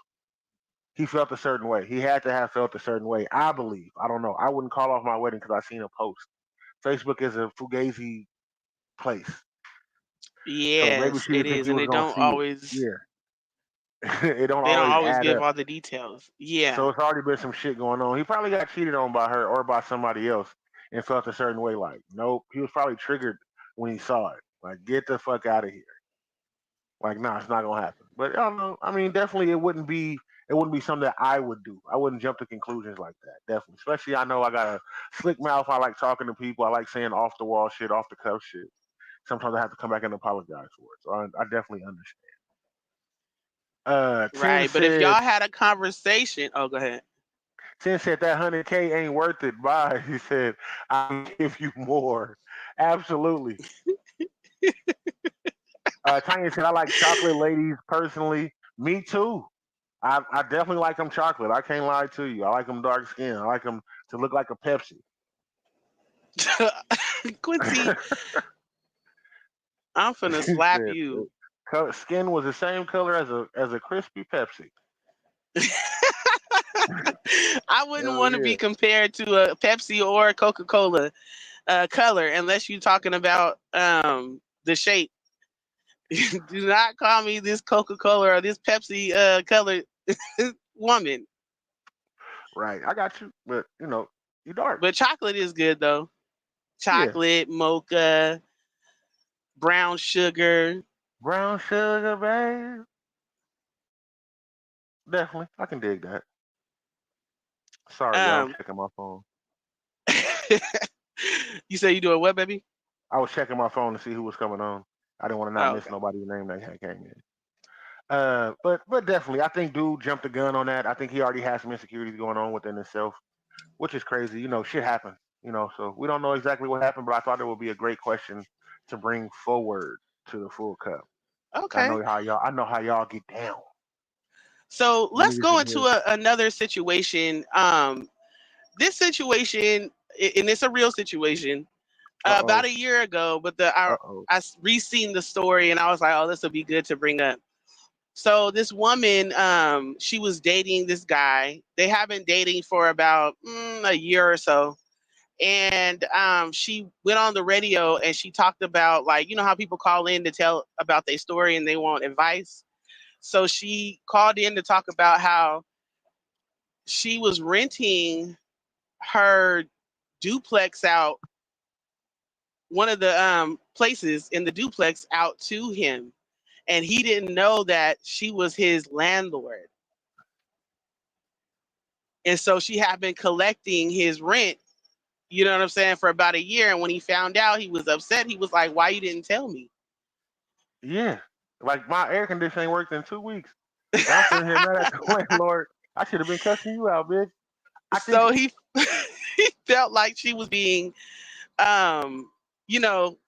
A: He felt a certain way. He had to have felt a certain way. I believe. I don't know. I wouldn't call off my wedding because I seen a post. Facebook is a fugazi place, so maybe
B: Yes,
A: she
B: it
A: didn't think
B: is,
A: he
B: and
A: was
B: they
A: gonna
B: don't
A: see it.
B: always
A: Yeah, it don't
B: they don't
A: always
B: always
A: add
B: give
A: up.
B: all the details. Yeah.
A: So it's already been some shit going on. He probably got cheated on by her or by somebody else and felt a certain way. Like, nope. He was probably triggered when he saw it. Like, get the fuck out of here. Like, nah, it's not gonna happen. But I don't know. I mean, definitely it wouldn't be something that I would do. I wouldn't jump to conclusions like that. Definitely. Especially I know I got a slick mouth. I like talking to people. I like saying off the wall shit, off the cuff shit. Sometimes I have to come back and apologize for it. So I definitely understand. 10
B: Right. But if
A: said
B: y'all had a conversation, oh, go ahead.
A: 10 said that 100K ain't worth it. Bye. He said, I'll give you more. Absolutely. Tanya said, I like chocolate ladies personally. Me too. I definitely like them chocolate. I can't lie to you. I like them dark skin. I like them to look like a Pepsi.
B: Quincy, I'm finna
A: She
B: slap
A: said,
B: you.
A: skin was the same color as a crispy Pepsi.
B: I wouldn't
A: Hell
B: want to be
A: yeah.
B: compared to a Pepsi or a Coca Cola color unless you're talking about the shape. Do not call me this Coca Cola or this Pepsi color woman.
A: Right. I got you. But, you dark.
B: But chocolate is good though.
A: Yeah.
B: Chocolate, mocha, brown sugar.
A: Brown sugar, babe. Definitely. I can dig that. Sorry, y'all. I'm
B: Um,
A: checking my phone.
B: you say you doing what, baby?
A: I was checking my phone to see who was coming on. I didn't want to not
B: Oh,
A: miss
B: okay.
A: nobody's name that had came in. But definitely, I think dude jumped the gun on that. I think he already has some insecurities going on within himself, which is crazy. Shit happens. So we don't know exactly what happened, but I thought it would be a great question to bring forward to the full cup. I
B: Okay.
A: know how y'all. I know how y'all get down.
B: So
A: You
B: let's
A: niggas
B: go
A: in
B: into
A: here.
B: another situation. This situation, and it's a real situation.
A: Uh
B: About
A: oh.
B: a year ago, but
A: Uh oh.
B: I re-seen the story and I was like, oh, this will be good to bring up. So this woman, she was dating this guy. They have been dating for about a year or so. And she went on the radio and she talked about, like, you know how people call in to tell about their story and they want advice. So she called in to talk about how she was renting her duplex out, one of the places in the duplex out to him, and he didn't know that she was his landlord. And so she had been collecting his rent, you know what I'm saying, for about a year. And when he found out, he was upset. He was like, why you didn't tell me?
A: Yeah. Like my air conditioning worked in 2 weeks, and I'm sitting here mad at the landlord. I should have been cussing you out, bitch. I think.
B: So he he felt like she was being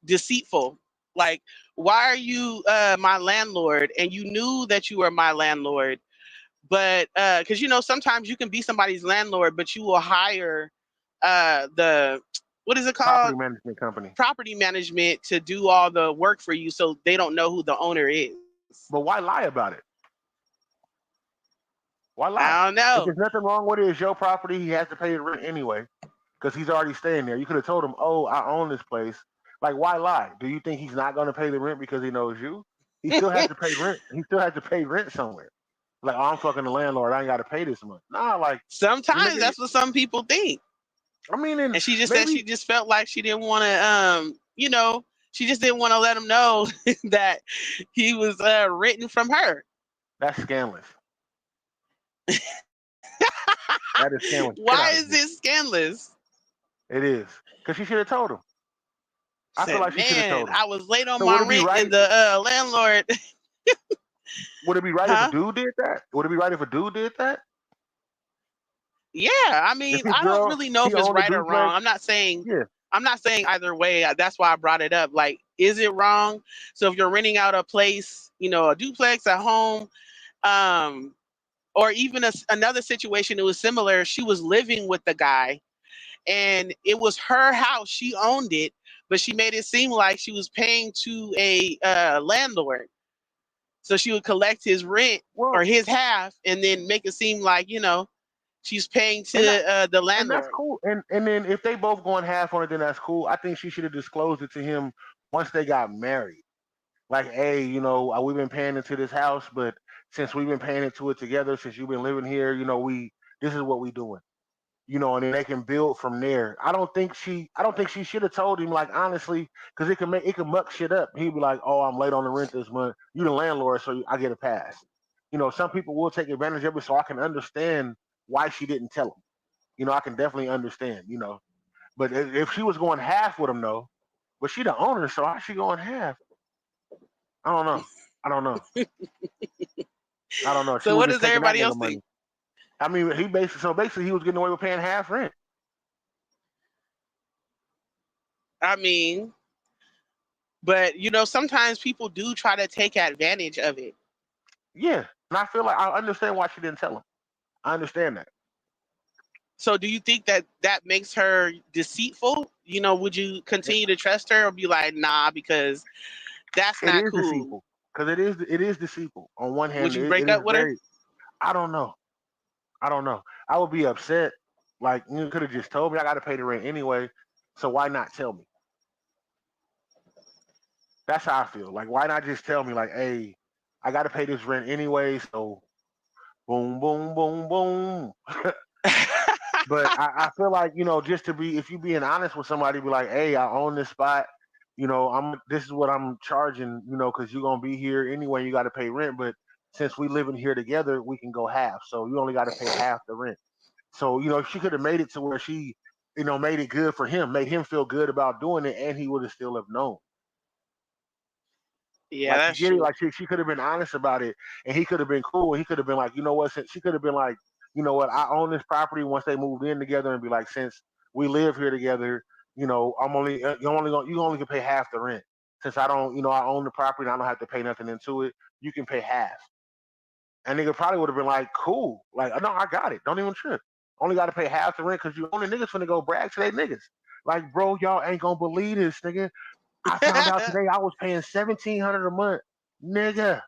B: deceitful. Like, why are you my landlord? And you knew that you were my landlord, but because sometimes you can be somebody's landlord, but you will hire the what is it
A: Property
B: called,
A: management company.
B: property management, to do all the work for you, so they don't know who the owner is.
A: But why lie about it? Why lie?
B: I don't
A: If
B: know.
A: there's nothing wrong with it, it's your property. He has to pay the rent anyway because he's already staying there. You could have told him, "Oh, I own this place. Like, why lie? Do you think he's not going to pay the rent because he knows you? He still has to pay rent. He still has to pay rent somewhere. Like, oh, I'm fucking the landlord. I ain't got to pay this month. Nah, like,
B: Sometimes
A: nigga.
B: that's what some people think.
A: I mean, and
B: And she just said
A: maybe
B: she just felt like she didn't want to, she just didn't want to let him know that he was written from her.
A: that's scandalous. That is scamming shit
B: Why
A: out of
B: is
A: shit.
B: it scandalous?
A: It is because she should have told him. I feel
B: Said,
A: like she should have
B: man,
A: told him.
B: I was late on
A: So would
B: my
A: it be
B: rent,
A: right?
B: and the landlord,
A: Would it be right if a
B: huh?
A: dude did that? Would it be right if a dude did that?
B: Yeah, I
A: If
B: mean,
A: his
B: I don't
A: girl,
B: really know
A: he
B: if it's
A: owned a
B: right or wrong.
A: duplex, yeah,
B: I'm not saying either way. That's why I brought it up. Like, is it wrong? So if you're renting out a place, a duplex, a home, um, or even another situation, it was similar. She was living with the guy, and it was her house. She owned it, but she made it seem like she was paying to a landlord. So she would collect his rent or
A: well,
B: his half, and then make it seem like she's paying
A: and
B: to the
A: and that's
B: landlord.
A: cool. And then if they both going half on it, then that's cool. I think she should have disclosed it to him once they got married. Like, hey, we've been paying into this house, but since we've been paying into it together, since you've been living here, we this is what we doing. And then they can build from there. I don't think she should have told him, like, honestly, because it can muck shit up. He'd be like, oh, I'm late on the rent this month. You the landlord, so I get a pass. Some people will take advantage of it, so I can understand why she didn't tell him. I can definitely understand. But if she was going half with him though, but she the owner, so how's she going half? I don't know. I don't know. I don't know. She
B: So
A: was
B: what
A: just
B: does
A: taking that
B: everybody
A: nigga
B: else
A: money.
B: think?
A: I mean, he was getting away with paying half rent.
B: I mean, but sometimes people do try to take advantage of it.
A: Yeah, and I feel like I understand why she didn't tell him. I understand that.
B: So do you think that that makes her deceitful? Would you continue to trust her or be like, nah, because that's
A: It
B: not
A: is
B: cool?
A: deceitful because it is deceitful. On one
B: Would
A: hand,
B: you
A: it
B: break
A: is
B: up with her?
A: very. I don't know. I don't know. I would be upset. Like, you could have just told me I got to pay the rent anyway. So why not tell me? That's how I feel. Like, why not just tell me, like, hey, I got to pay this rent anyway. So boom, boom, boom, boom. But I feel like, just to be, if you being honest with somebody, be like, hey, I own this spot. This is what I'm charging, because you're going to be here anyway. You got to pay rent. But since we living here together, we can go half. So you only got to pay half the rent. So, she could have made it to where she, made it good for him, made him feel good about doing it, and he would have still have known.
B: Yeah,
A: Like, you
B: that's
A: get it?
B: true.
A: Like, she could have been honest about it, and he could have been cool. He could have been like, you know what? She could have been like, you know what? I own this property once they moved in together, and be like, since we live here together, you only can pay half the rent. Since I don't, I own the property and I don't have to pay nothing into it, you can pay half. And nigga probably would have been like, cool. Like, no, I got it. Don't even trip. Only got to pay half the rent because you only niggas finna go brag to they niggas. Like, bro, y'all ain't gonna believe this, nigga. I found out today I was paying 1,700 a month. Nigga,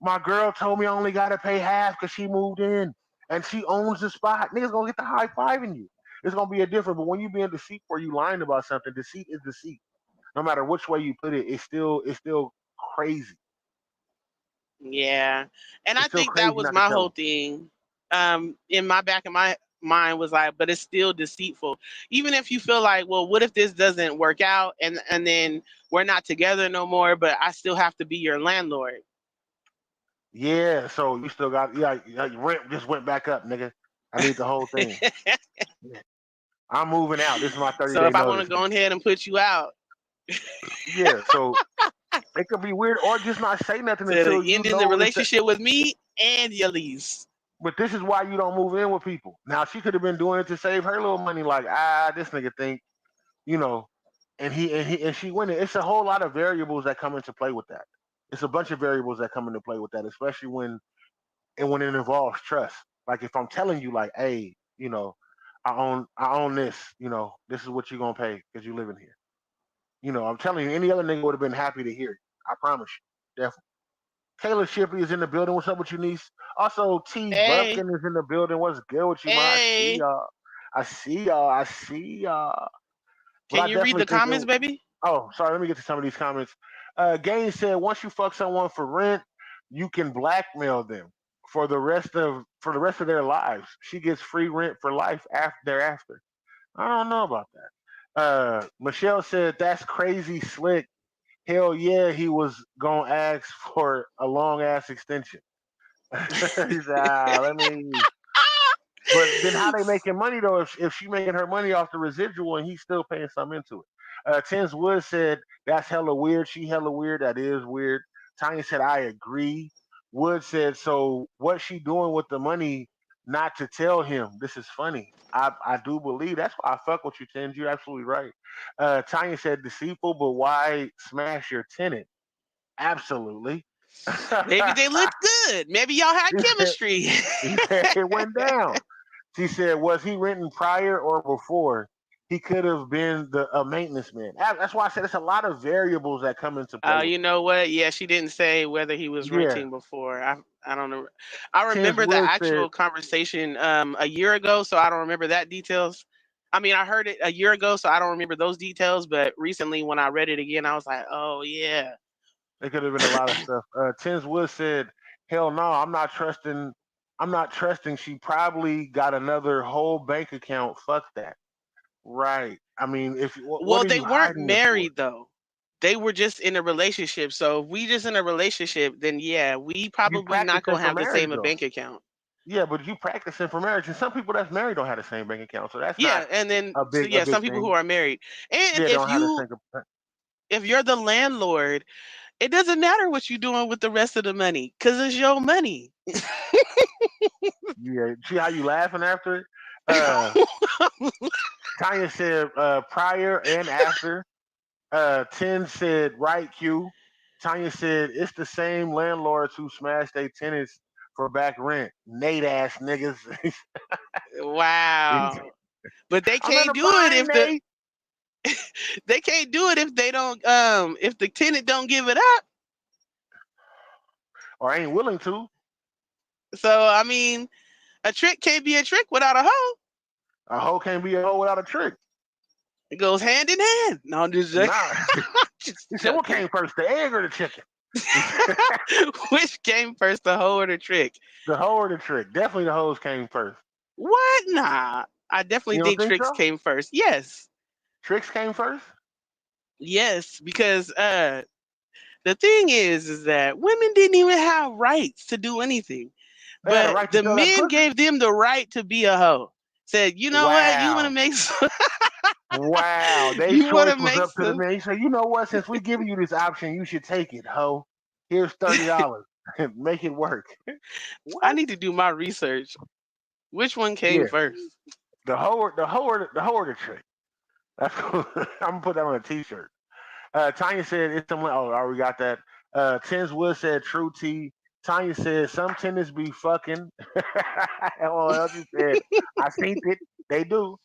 A: my girl told me I only gotta pay half because she moved in and she owns the spot. Niggas gonna get the high fiving you. It's gonna be a different, but when you being deceit or you lying about something, deceit is deceit. No matter which way you put it, it's still crazy.
B: Yeah. And
A: It's
B: I
A: still
B: think that
A: crazy
B: was
A: not to
B: my
A: tell
B: whole
A: them.
B: thing. In my back of my mind was like, but it's still deceitful. Even if you feel like, well, what if this doesn't work out and then we're not together no more, but I still have to be your landlord.
A: Yeah, so you still got, yeah, your rent just went back up, nigga. I need the whole thing. Yeah. I'm moving out. This is my 30
B: So
A: day
B: if I want to
A: notice.
B: go ahead and put you out
A: Yeah, so it could be weird or just not say nothing
B: to
A: until you
B: end in the
A: know it's
B: relationship with me and your lease.
A: but this is why you don't move in with people. Now she could have been doing it to save her little money, like, this nigga think, you know, and she went in. It's a whole lot of variables that come into play with that. It's a bunch of variables that come into play with that, especially when it involves trust. Like, if I'm telling you, like, hey, I own this, this is what you're gonna pay because you living here. I'm telling you, any other nigga would have been happy to hear it. I promise you. Definitely. Taylor Shipley is in the building. What's up with you, niece? Also, T
B: Hey,
A: Bumpkin is in the building. What's good with you, man? I see
B: hey,
A: y'all. I see y'all. I see y'all. But
B: can
A: I
B: you read
A: definitely
B: the
A: think
B: comments, baby?
A: Oh, sorry. Let me get to some of these comments. Gaines said, once you fuck someone for rent, you can blackmail them for the rest of their lives. She gets free rent for life after thereafter. I don't know about that. Michelle said, that's crazy slick. Hell yeah, he was gonna ask for a long ass extension. He said, let me. But then how they making money though? If she making her money off the residual and he's still paying something into it. Tens Wood said that's hella weird. She hella weird. That is weird. Tanya said I agree. Wood said so. What's she doing with the money? Not to tell him. This is funny. I do believe that's why I fuck with you, Tens. You're absolutely right. Tanya said deceitful, but why smash your tenant? Absolutely.
B: Maybe they looked good. Maybe y'all had
A: he said,
B: chemistry.
A: he said it went down. She said, was he renting prior or before? He could have been a maintenance man. That's why I said it's a lot of variables that come into play with
B: You know what? Yeah, she didn't say whether he
A: it.
B: was
A: Yeah.
B: renting before. I don't know. I
A: Tens
B: remember the
A: Wood said
B: actual conversation a year ago, so I don't remember that details. I mean, I heard it a year ago, so I don't remember those details. But recently, when I read it again, I was like, oh yeah.
A: it could have been a lot of stuff. Tens Wood said, hell no, I'm not trusting. I'm not trusting. She probably got another whole bank account. Fuck that. Right. I mean, if what
B: Well,
A: are
B: they
A: you
B: weren't
A: hiding it for?
B: married though. They were just in a relationship. So if we just in a relationship, then yeah, we
A: You
B: probably not
A: practicing
B: gonna
A: for
B: have the
A: marriage
B: same
A: though.
B: bank account.
A: Yeah, but you practicing for marriage, and some people that's married don't have the same bank account, so that's not
B: Yeah, and then so
A: a
B: yeah,
A: big
B: some people who
A: thing.
B: are married, and
A: Yeah, they don't have the same.
B: if you're the landlord, it doesn't matter what you're doing with the rest of the money because it's your money.
A: Yeah, see how you laughing after it? Uh, Tanya said prior and after. Ten said right Q. Tanya said it's the same landlords who smashed their tenants for back rent. Nate ass niggas.
B: Wow. But they
A: I'm in
B: can't
A: a
B: do it
A: bind,
B: if the
A: Nate.
B: they can't do it if they don't if the tenant don't give it up.
A: Or ain't willing to.
B: So I mean, a trick can't be a trick without a hoe.
A: A hoe can't be a hoe without a trick.
B: It goes hand in hand. No, I'm just joking.
A: Nah.
B: Just
A: He said, what
B: joking.
A: came first, the egg or the chicken?
B: Which came first, the hoe or the trick?
A: The hoe or the trick? Definitely the hoes came first.
B: What? Nah. I definitely
A: You don't
B: think
A: think
B: tricks
A: so?
B: came first. Yes.
A: Tricks came first?
B: Yes, because the thing is that women didn't even have rights to do anything,
A: They had a
B: but
A: right to
B: the
A: sell that
B: men
A: pussy?
B: gave them the right to be a hoe. Said, you know what? You want to
A: Wow.
B: make some,
A: Wow. Their
B: you want
A: choice
B: to
A: was
B: make
A: up to the
B: some.
A: man. He said, you know what? Since we giving you this option, you should take it, hoe. Here's $30. Make it work.
B: I
A: What?
B: need to do my research. Which one came
A: Yeah.
B: first?
A: The hoe or the trick. That's I'm gonna put that on a t-shirt. Tanya said it's someone. Oh, I already got that. Tens Wood said true T. Tanya said some tenants be fucking. LOL, she said I seen it. They do.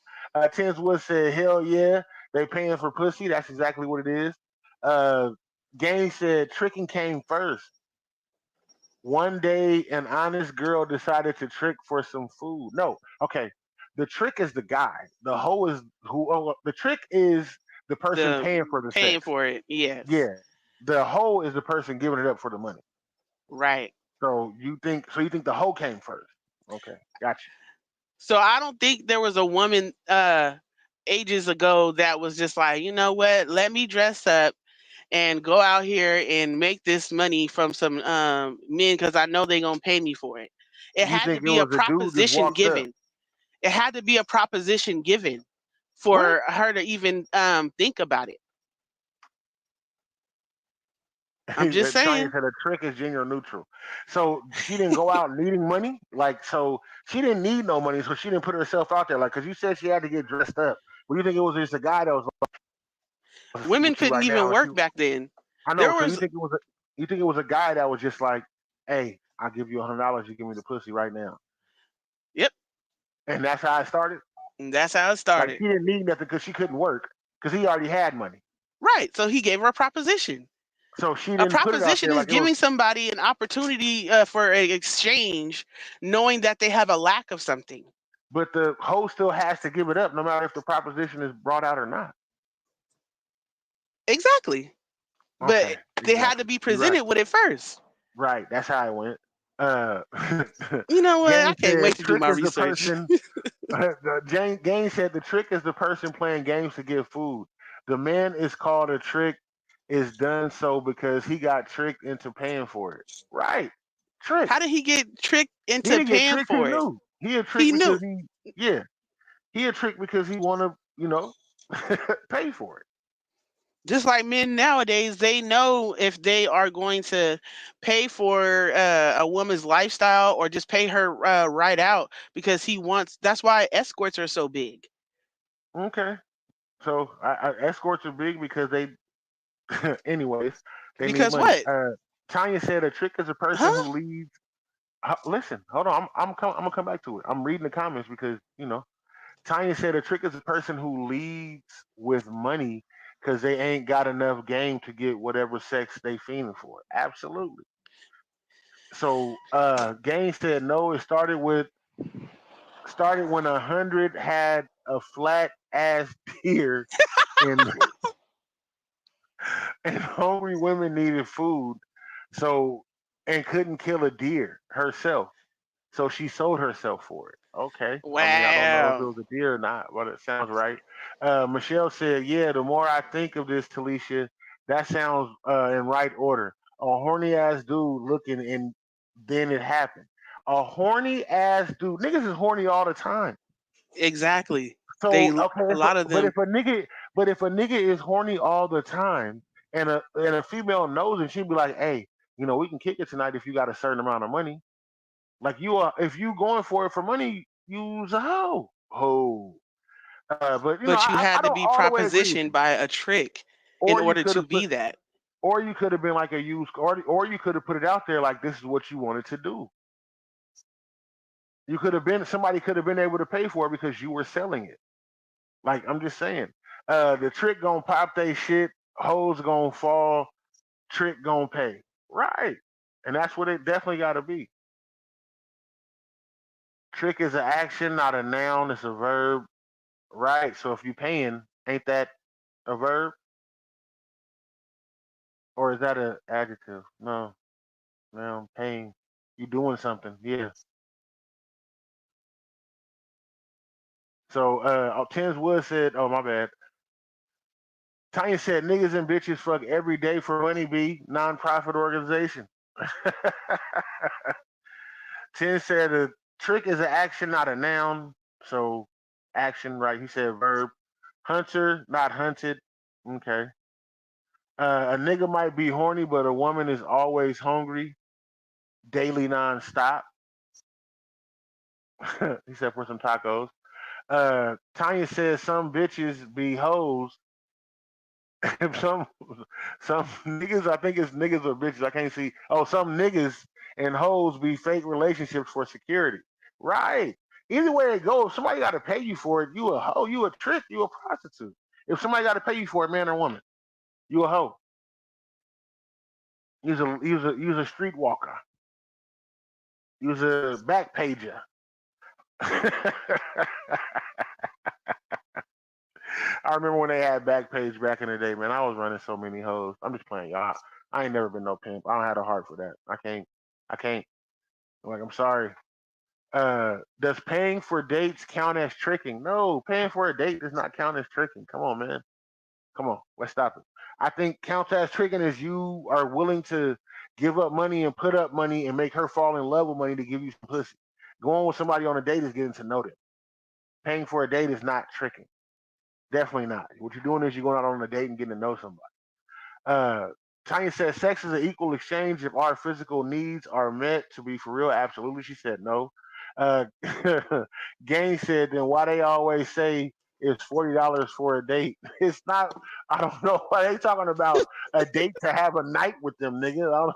A: Tens Wood said hell yeah, they paying for pussy. That's exactly what it is. Uh, Gang said tricking came first. One day, an honest girl decided to trick for some food. No, okay. The trick is the guy. The hoe is who. Oh, the trick is the person
B: The
A: paying for the
B: paying
A: sex.
B: for it. Yes.
A: Yeah, the hoe is the person giving it up for the money.
B: Right.
A: So you think the hoe came first? Okay, gotcha.
B: So I don't think there was a woman ages ago that was just like, you know what, let me dress up and go out here and make this money from some men because I know they're gonna pay me for it. It
A: You
B: had to
A: think it
B: be a
A: was a dude just
B: proposition
A: walked up?
B: given. It had to be a proposition given
A: What?
B: for her to even think about it. I'm just
A: Tanya
B: saying.
A: said a trick is gender neutral. So she didn't go out needing money. Like so, she didn't need no money, so she didn't put herself out there. Like, cause you said she had to get dressed up. But you think it was just a guy that was
B: Women
A: with you
B: couldn't
A: right
B: even
A: now?
B: work back then.
A: I know.
B: There
A: So you
B: was
A: think it was a guy that was just like, hey, I'll give you $100. You give me the pussy right now,
B: yep,
A: and that's how it started.
B: and that's how it
A: Like
B: started.
A: she didn't need nothing because she couldn't work because he already had money.
B: Right. So he gave her a proposition.
A: So she
B: A
A: didn't put it out
B: proposition
A: there
B: is
A: like it was.
B: giving somebody an opportunity for an exchange, knowing that they have a lack of something.
A: But the hoe still has to give it up, no matter if the proposition is brought out or not.
B: Exactly. But
A: Okay,
B: they had to
A: exactly.
B: be
A: You're right.
B: presented with it first.
A: Right. That's how it went. Uh,
B: You know what? I
A: Gang
B: can't
A: said
B: wait to do
A: trick
B: my
A: is the
B: research.
A: person. Gang said the trick is the person playing games to get food. The man is called a trick. Is done so because he got tricked into paying for it. Right.
B: How
A: Tricked.
B: did he get tricked
A: He
B: into
A: didn't get
B: paying
A: tricked. He
B: for it?
A: knew. He a trick
B: He
A: because
B: knew.
A: he. Yeah. He a trick because he want to. Pay for it.
B: Just like men nowadays, they know if they are going to pay for a woman's lifestyle or just pay her right out because he wants. That's why escorts are so big.
A: Okay. So escorts are big because they. Anyways, they need
B: Because
A: money.
B: what?
A: Tanya said a trick is a person
B: Huh?
A: who leads. Listen, hold on. I'm gonna come back to it. I'm reading the comments because Tanya said a trick is a person who leads with money because they ain't got enough game to get whatever sex they fiending for. Absolutely. So Gaines said no. It started when 100 had a flat ass beard and and hungry women needed food, so and couldn't kill a deer herself. So she sold herself for it. Okay. I mean, I don't know if it
B: Wow.
A: was a deer or not, but it sounds right. Michelle said, yeah, the more I think of this, Talisha, that sounds in right order. A horny ass dude looking, and then it happened. A horny ass dude. Niggas is horny all the time.
B: Exactly. They
A: So okay,
B: a lot of
A: but
B: them.
A: if a nigga is horny all the time, and a female knows, and she'd be like, hey, we can kick it tonight if you got a certain amount of money. Like you are, if you going for it for money, use a hoe. Ho. But
B: But you
A: I
B: had to
A: don't
B: be
A: all the way agree with
B: propositioned
A: you.
B: by a trick in
A: Or you
B: order
A: could
B: to
A: have put,
B: be that.
A: or you could have been like a used, or you could have put it out there like this is what you wanted to do. You could have been somebody could have been able to pay for it because you were selling it. Like I'm just saying, the trick gonna pop they shit, hoes gonna fall, trick gonna pay. Right, and that's what it definitely got to be. Trick is an action, not a noun. It's a verb. Right. So if you paying, ain't that a verb or is that an adjective? No, no, paying. You doing something? Yeah. So Tens Wood said, "Oh my bad." Tanya said, "Niggas and bitches fuck every day for money. Be non-profit organization." Ten said, "A trick is an action, not a noun." So action, right? He said verb. Hunter, not hunted. Okay. A nigga might be horny, but a woman is always hungry, daily nonstop. He said for some tacos. Tanya says some bitches be hoes. some some niggas, I think it's niggas or bitches. I can't see. Oh, some niggas and hoes be fake relationships for security. Right. Either way it goes, if somebody got to pay you for it. You a hoe. You a trick. You a prostitute. If somebody got to pay you for it, man or woman, you a hoe. Use a streetwalker. Use a back pager. I remember when they had Backpage back in the day, man. I was running so many hoes. I'm just playing, y'all. I ain't never been no pimp. I don't have a heart for that. I can't. I can't. Like, I'm sorry. Does paying for dates count as tricking? No, paying for a date does not count as tricking. Come on, man. Come on. Let's stop it. I think counts as tricking is you are willing to give up money and put up money and make her fall in love with money to give you some pussy. Going with somebody on a date is getting to know them. Paying for a date is not tricking. Definitely not. What you're doing is you're going out on a date and getting to know somebody. Uh, Tanya said sex is an equal exchange if our physical needs are met. To be for real, absolutely. She said no. Uh, Gang said then why they always say it's $40 for a date. It's not. I don't know why they talking about a date to have a night with them, nigga.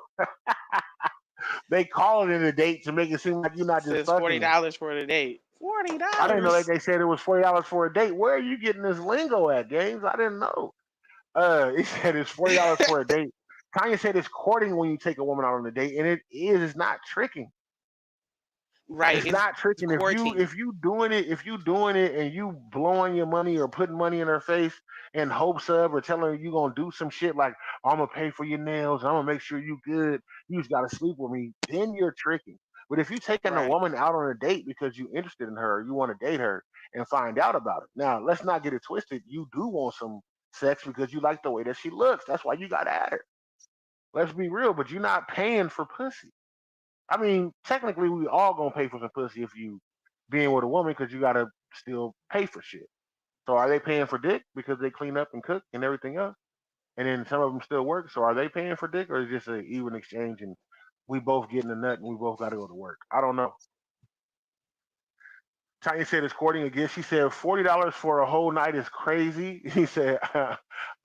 A: They call it a date to make it seem like you're not just
B: Says
A: fucking them.
B: $40 for the date. Forty
A: I didn't know that
B: dollars.
A: they said it was $40 for a date. Where are you getting this lingo at, Games? I didn't know. He said it's $40 for a date. Kanye said it's courting when you take a woman out on a date, and it is. It's not tricking.
B: Right.
A: It's
B: It's
A: not tricking.
B: courting.
A: If you doing it and you blowing your money or putting money in her face in hopes of or telling her you gonna do some shit like I'm gonna pay for your nails, I'm gonna make sure you good, you just gotta sleep with me, then you're tricking. But if you taking a
B: Right.
A: woman out on a date because you interested in her, or you want to date her and find out about it. Now let's not get it twisted. You do want some sex because you like the way that she looks. That's why you gotta at her. Let's be real, but you're not paying for pussy. I mean, technically, we all gonna pay for some pussy if you being with a woman because you gotta still pay for shit. So are they paying for dick because they clean up and cook and everything else? And then some of them still work. So are they paying for dick or is it just an even exchange and we both getting a nut and we both got to go to work? I don't know. Tanya said it's courting again. She said $40 for a whole night is crazy. He said,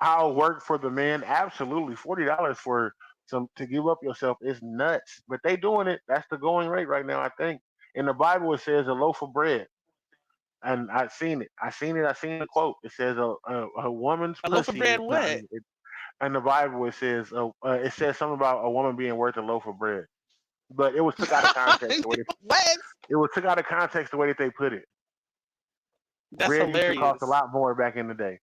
A: "I'll work for the man." Absolutely, $40 for some to give up yourself is nuts. But they doing it. That's the going rate right now. I think in the Bible it says a loaf of bread, and I've seen it. I seen it. I seen the quote. It says a woman's
B: A loaf of
A: pussy
B: bread.
A: is not.
B: What?
A: In the Bible it says something about a woman being worth a loaf of bread, but it was took out of context the way
B: What?
A: it was took out of context the way that they put it.
B: That's
A: Bread used to cost a
B: hilarious.
A: lot more back in the day.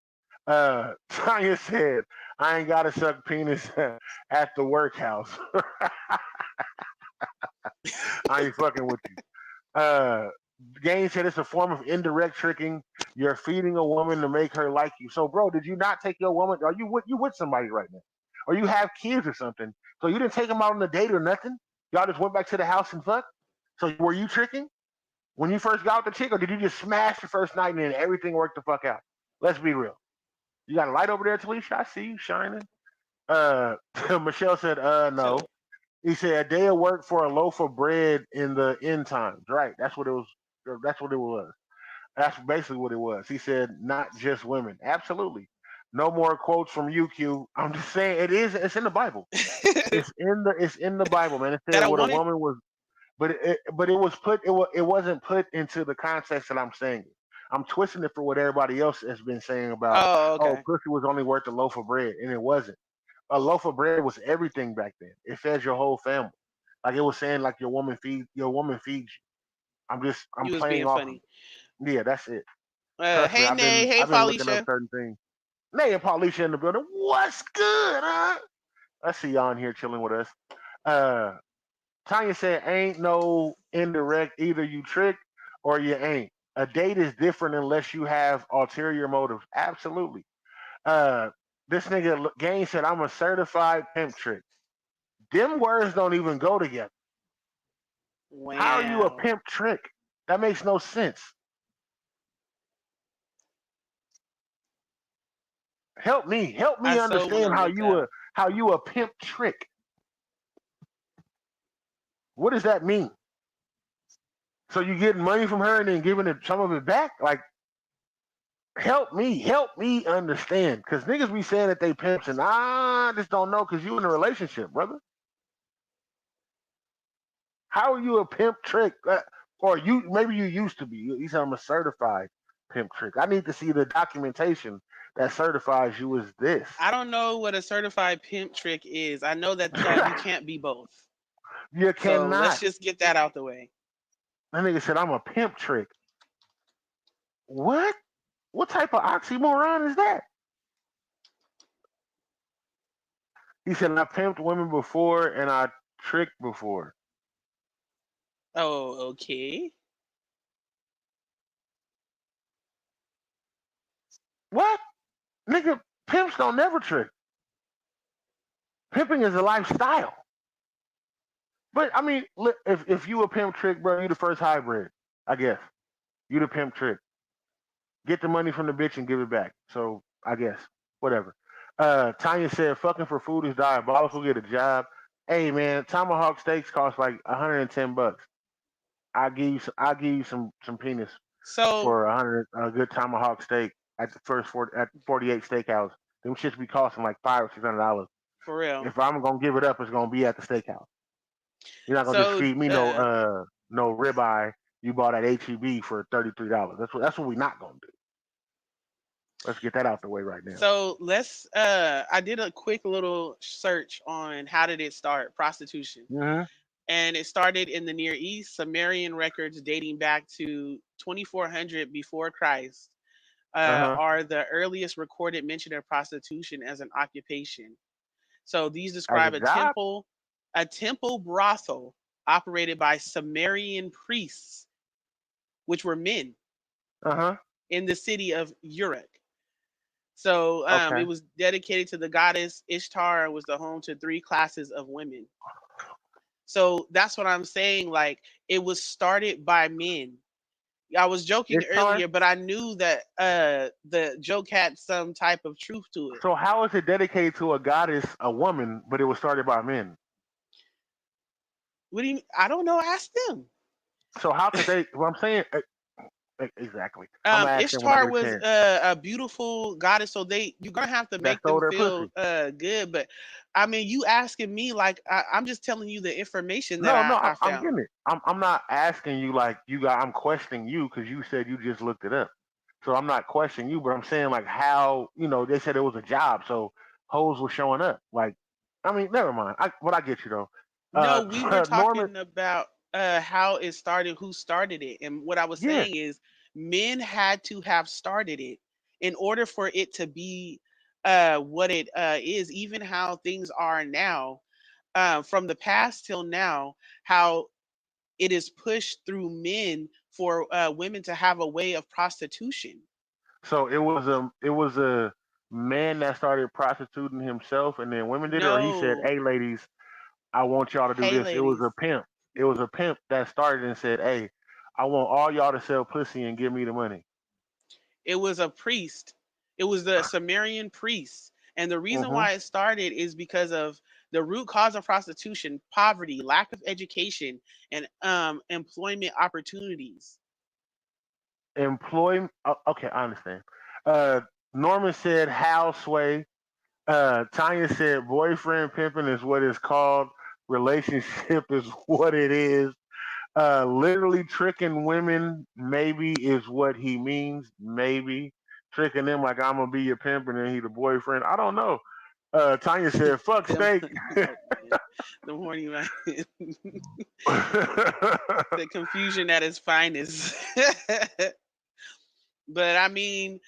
A: Tanya said, I ain't got to suck penis at the workhouse. I ain't fucking with you. Gaines said it's a form of indirect tricking. You're feeding a woman to make her like you. So, bro, did you not take your woman? Are you with somebody right now? Or you have kids or something? So you didn't take them out on a date or nothing? Y'all just went back to the house and fucked? So were you tricking? When you first got with the chick, or did you just smash the first night and then everything worked the fuck out? Let's be real. You got a light over there, Talisha? I see you shining. Uh, Michelle said, no.
B: So
A: He said a day of work for a loaf of bread in the end times. Right. That's what it was. That's what it was. That's basically what it was. He said, not just women. Absolutely. No more quotes from UQ. I'm just saying it is. It's in the Bible. It's in the Bible, man. It said
B: that I
A: what a
B: wanted.
A: woman was, but it was put it wasn't put into the context that I'm saying it. I'm twisting it for what everybody else has been saying about,
B: Oh,
A: oh,
B: okay.
A: pussy was only worth a loaf of bread, and it wasn't. A loaf of bread was everything back then. It fed your whole family. Like it was saying, like your woman feeds you. I'm
B: You was
A: playing
B: being
A: off of
B: funny.
A: it. Yeah, that's it. Trust me,
B: Hey
A: I've
B: Nay.
A: been
B: Hey
A: I've been looking up
B: Felicia.
A: certain things. Nay and Paulisha in the building. What's good, huh? I see y'all in here chilling with us. Uh, Tanya said, "Ain't no indirect. Either you trick or you ain't. A date is different unless you have ulterior motives. Absolutely. Uh, this nigga Gaines said, I'm a certified pimp trick. Them words don't even go together. How are you a
B: Wow.
A: pimp trick? That makes no sense. Help
B: I
A: me
B: so want to
A: understand
B: look up.
A: how you a pimp trick. What does that mean? So you getting money from her and then giving it some of it back? Like help me understand. Cause niggas be saying that they pimps and I just don't know cause you in a relationship, brother. How are you a pimp trick? Or you maybe you used to be. You said I'm a certified pimp trick. I need to see the documentation that certifies you as this.
B: I don't know what a certified pimp trick is. I know that you can't be both.
A: You
B: So let's
A: cannot.
B: just get that out the way.
A: That nigga said I'm a pimp trick. What? What type of oxymoron is that? He said I pimped women before and I tricked before.
B: Oh, okay.
A: What? Nigga, pimps don't never trick. Pimping is a lifestyle. But I mean, if you a pimp trick, bro, you the first hybrid, I guess. You the pimp trick. Get the money from the bitch and give it back. So I guess whatever. Tanya said, "Fucking for food is diabolical. Get a job." Hey man, tomahawk steaks cost like $110. I give you some penis
B: So
A: for a good tomahawk steak at the at 48 Steakhouse. Them shits be costing like $500 or $600.
B: for real.
A: If I'm gonna give it up, it's gonna be at the steakhouse. You're not gonna just
B: So
A: feed me no ribeye you bought at HEB for $33. That's what we not gonna do. Let's get that out the way right now.
B: let's I did a quick little search on how did it start prostitution.
A: Mm-hmm.
B: and it started in the Near East. Sumerian records dating back to 2400 before Christ
A: Uh-huh.
B: are the earliest recorded mention of prostitution as an occupation. So these
A: As a
B: describe
A: job?
B: a temple brothel operated by Sumerian priests, which were men
A: Uh-huh.
B: in the city of Uruk. So it
A: Okay.
B: was dedicated to the goddess Ishtar and was the home to three classes of women. So that's what I'm saying. Like it was started by men. I was joking
A: It's hard.
B: earlier, but I knew that the joke had some type of truth to it.
A: So how is it dedicated to a goddess, a woman, but it was started by men?
B: What do you mean? I don't know. Ask them.
A: So how could they? What I'm saying exactly. I'm asking when I
B: Ishtar
A: get a
B: was
A: chance.
B: a beautiful goddess, so you're gonna have to
A: That
B: make them
A: stole their
B: feel
A: pussy.
B: good. But I mean, you asking me like I'm just telling you the information that
A: No, no,
B: I
A: I'm
B: found.
A: getting it. I'm not asking you like you got. I'm questioning you because you said you just looked it up. So I'm not questioning you, but I'm saying like how they said it was a job, so hoes were showing up. Like, I mean, never mind. I get you though.
B: No, we were
A: Norman,
B: talking about how it started, who started it, and what I was
A: yeah.
B: saying is men had to have started it in order for it to be what it is. Even how things are now, from the past till now, how it is pushed through men for women to have a way of prostitution.
A: So it was a man that started prostituting himself, and then women did it, or he said,
B: No,
A: "Hey, ladies, I want y'all to do
B: hey
A: this." It was
B: ladies,
A: a pimp. It was a pimp that started and said, "Hey, I want all y'all to sell pussy and give me the money."
B: it was a priest. It was the Sumerian priest. And the reason
A: Hmm.
B: why it started is because of the root cause of prostitution, poverty, lack of education, and employment opportunities.
A: Okay, I understand. Uh, Norman said houseway. Tanya said boyfriend pimping is what it's called. Relationship is what it is. Literally tricking women, maybe is what he means. Maybe tricking them like I'm gonna be your pimp and then he the boyfriend. I don't know. Tanya said, "Fuck
B: The
A: steak."
B: money man. The horny man. The confusion at its finest. But I mean,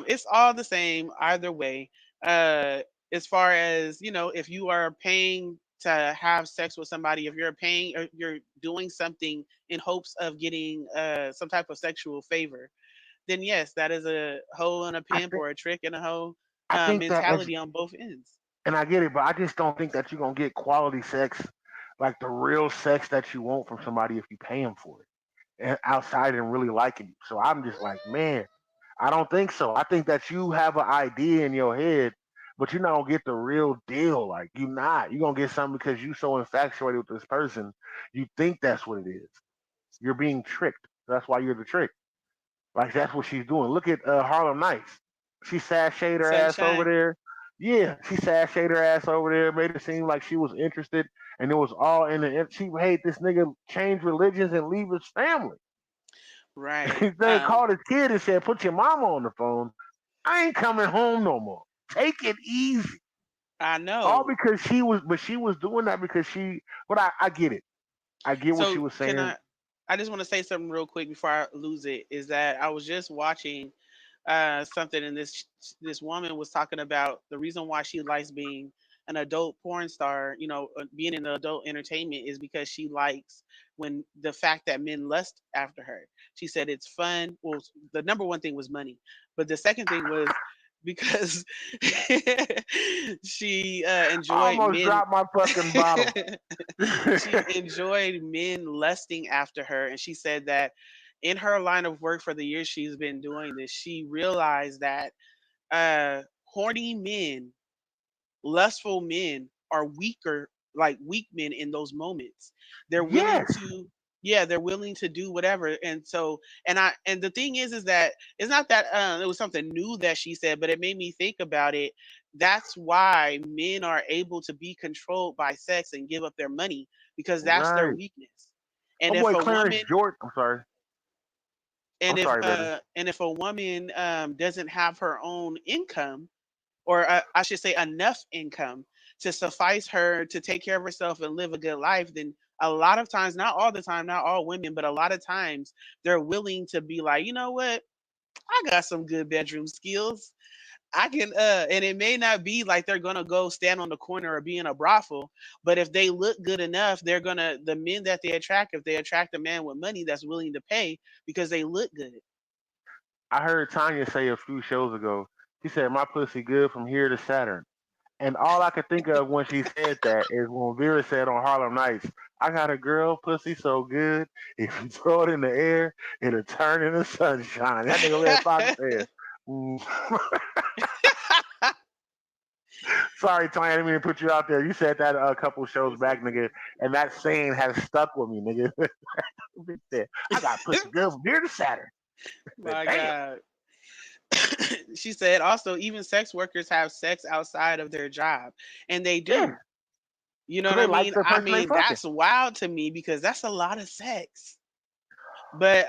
B: it's all the same either way. Uh, as far as if you are paying to have sex with somebody, if you're paying or you're doing something in hopes of getting some type of sexual favor, then yes, that is a hoe and a
A: I
B: pimp
A: think
B: or a trick and a hoe
A: I think that as
B: mentality on both ends.
A: and I get it, but I just don't think that you're gonna get quality sex, like the real sex that you want from somebody if you pay them for it, and outside and really liking you. So I'm just like, man, I don't think so. I think that you have an idea in your head, but you're not gonna get the real deal. Like you're not. You're gonna get something because you so infatuated with this person. You think that's what it is. You're being tricked. That's why you're the trick. Like that's what she's doing. Look at Harlem Nights. She sashayed her ass over
B: Sunshine,
A: there. Yeah, she sashayed her ass over there, made it seem like she was interested, and it was all in the. She hate this nigga change religions and leave his family.
B: right?
A: They called his kid and said, "Put your mama on the phone. I ain't coming home no more. Take it easy."
B: I
A: All
B: know.
A: because she was doing that because she. But I get it. I get what she
B: So
A: was
B: can
A: saying.
B: I just want to say something real quick before I lose it. Is that I was just watching something, and this woman was talking about the reason why she likes being an adult porn star. Being in the adult entertainment is because she likes when the fact that men lust after her. She said it's fun. Well, the number one thing was money, but the second thing was because she
A: I
B: enjoyed
A: almost
B: men.
A: dropped my fucking bottle.
B: She enjoyed men lusting after her, and she said that in her line of work for the years she's been doing this, she realized that horny men, lustful men are weaker, like weak men in those moments. They're willing
A: Yes,
B: to, yeah, they're willing to do whatever. And so, and the thing is that it's not that it was something new that she said, but it made me think about it. That's why men are able to be controlled by sex and give up their money because that's their
A: right.
B: weakness.
A: My
B: And if
A: boy
B: a
A: Clarence
B: woman
A: Jordan. I'm sorry. I'm sorry, baby.
B: and if a woman doesn't have her own income, or I should say enough income to suffice her to take care of herself and live a good life, then a lot of times, not all the time, not all women, but a lot of times they're willing to be like, you know what? I got some good bedroom skills. I can and it may not be like they're gonna go stand on the corner or be in a brothel, but if they look good enough, they're gonna the men that they attract, if they attract a man with money that's willing to pay because they look good.
A: I heard Tanya say a few shows ago. She said my pussy good from here to Saturn. And all I could think of when she said that is when Vera said on Harlem Nights, I got a girl pussy so good, if you throw it in the air, it'll turn into sunshine. That nigga Red Fox said. Mm. Sorry, Tony, I didn't mean to put you out there. You said that a couple shows
B: It's
A: back, nigga,
B: okay.
A: and that saying has stuck with me, nigga. Bitch said, I got pussy good from here to Saturn. I said,
B: My
A: damn.
B: God. She said also even sex workers have sex outside of their job. And they
A: Yeah,
B: do. You know
A: because
B: what
A: they
B: I
A: like
B: mean?
A: the
B: I
A: person they
B: mean,
A: fucking.
B: that's wild to me because that's a lot of sex. But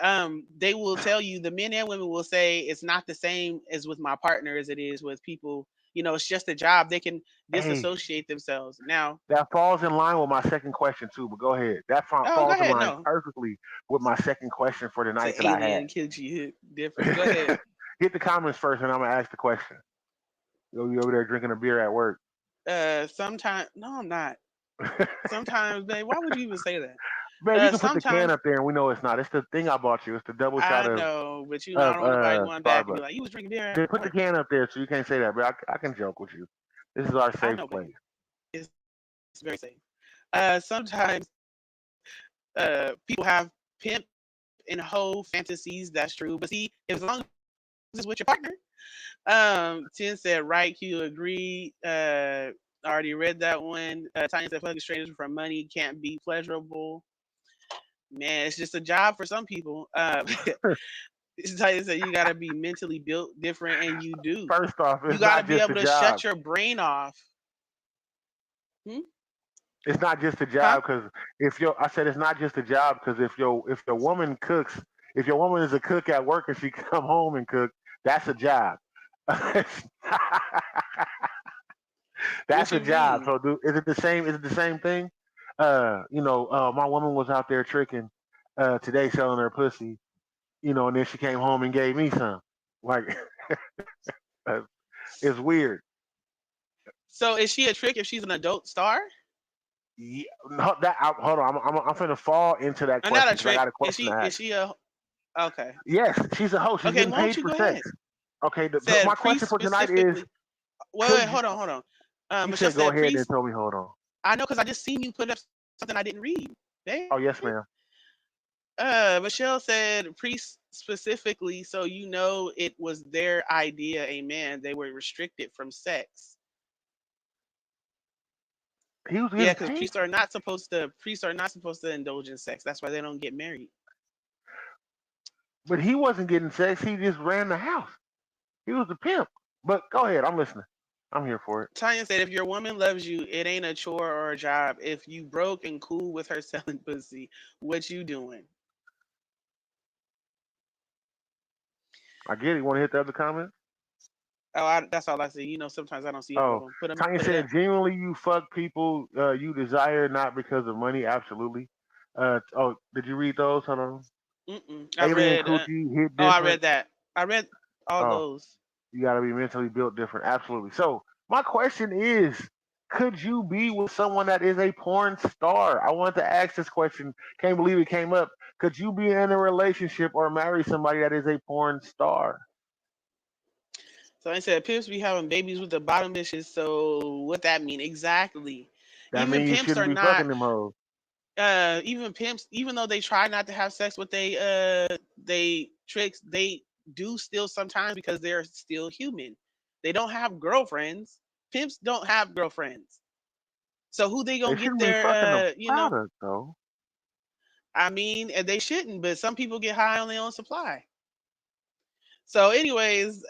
B: they will tell you the men and women will say it's not the same as with my partner as it is with people. You know, it's just a job. They can
A: Hey,
B: disassociate themselves. Now,
A: that falls in line with my second question too. But go ahead. That
B: oh, go
A: falls in
B: ahead.
A: line
B: No,
A: perfectly with my second question for the
B: it's an
A: night that I
B: alien kid you hit different. Go
A: had.
B: ahead.
A: Hit the comments first, and I'm gonna ask the question. You over there drinking a beer at work?
B: Sometimes no, I'm not. Sometimes, babe, why would you even say that?
A: Man, you can put the can
B: Sometimes
A: up there, and we know it's not. It's the thing I bought you. It's the double shot
B: I
A: of
B: know, but you know, I don't want nobody going back and be
A: Starbucks.
B: like, "You was drinking beer at
A: Then
B: work."
A: put the can up there, so you can't say that. But I can joke with you. This is our
B: I know,
A: safe
B: babe.
A: place.
B: It's very safe. Sometimes people have pimp and hoe fantasies. That's true, but see, as long as it's with your partner. 10 said right. Q agreed. I already read that one. Tanya said fucking strangers for money can't be pleasurable. Man, it's just a job for some people. Tanya said you gotta be mentally built different, and you do.
A: First off,
B: You
A: it's
B: gotta
A: not
B: be
A: just a
B: able to
A: job.
B: shut your brain off. Hmm?
A: It's not just a
B: Huh?
A: job because I said it's not just a job because if your woman cooks, if your woman is a cook at work and she come home and cook, that's a job.
B: What
A: That's a
B: you
A: job.
B: mean?
A: So is it the same? Is it the same thing? My woman was out there tricking today, selling her pussy. And then she came home and gave me some. Like uh, it's weird.
B: So is she a trick if she's an adult star?
A: Yeah, no, hold on. I'm finna fall into that
B: Or not
A: question
B: a
A: because I
B: trick?
A: got a
B: Is
A: question
B: she
A: to
B: is
A: ask.
B: she a okay?
A: Yes, she's a host. She's
B: Okay,
A: getting
B: why don't
A: paid
B: you
A: for
B: go
A: sex.
B: ahead?
A: Okay. My
B: Said pre
A: question for tonight is:
B: specifically. Wait,
A: Could
B: wait,
A: you?
B: hold on.
A: You
B: Michelle
A: said go
B: said
A: ahead,
B: pre.
A: then tell me hold on.
B: I know because I just seen you put up something I didn't read, babe.
A: Oh yes, ma'am.
B: Michelle said pre specifically, so you know it was their idea. Amen. They were restricted from sex.
A: He was
B: Yeah,
A: getting
B: because
A: paid,
B: priests are not supposed to indulge in sex. That's why they don't get married.
A: but he wasn't getting sex. He just ran the house. He was the pimp. But go ahead, I'm listening. I'm here for it.
B: Tanya said, if your woman loves you, it ain't a chore or a job. If you broke and cool with her selling pussy, what you doing?
A: I get it. Want to hit the other comment?
B: Oh, that's all I see. You know, sometimes I don't see all of
A: Oh,
B: them.
A: Tanya
B: Put it
A: said,
B: up.
A: genuinely, you fuck people you desire, not because of money. Absolutely. Did you read those? Hold on.
B: Mm-mm.
A: Alien coochie hit
B: I
A: different.
B: read that. I read all
A: Oh,
B: those.
A: you got to be mentally built different. Absolutely. So my question is, could you be with someone that is a porn star? I wanted to ask this question. Can't believe it came up. Could you be in a relationship or marry somebody that is a porn star?
B: So I said, pimps be having babies with the bottom bitches. So what that mean exactly?
A: That
B: Even
A: means you
B: pimps
A: shouldn't
B: are
A: be
B: not.
A: fucking them hoes.
B: Even pimps, even though they try not to have sex with they tricks, they do still sometimes because they're still human. They don't have girlfriends. Pimps don't have girlfriends. So who they
A: They
B: gonna get
A: shouldn't be fucking the
B: you know?
A: product though.
B: I mean, and they shouldn't, but some people get high on their own supply. So, anyways,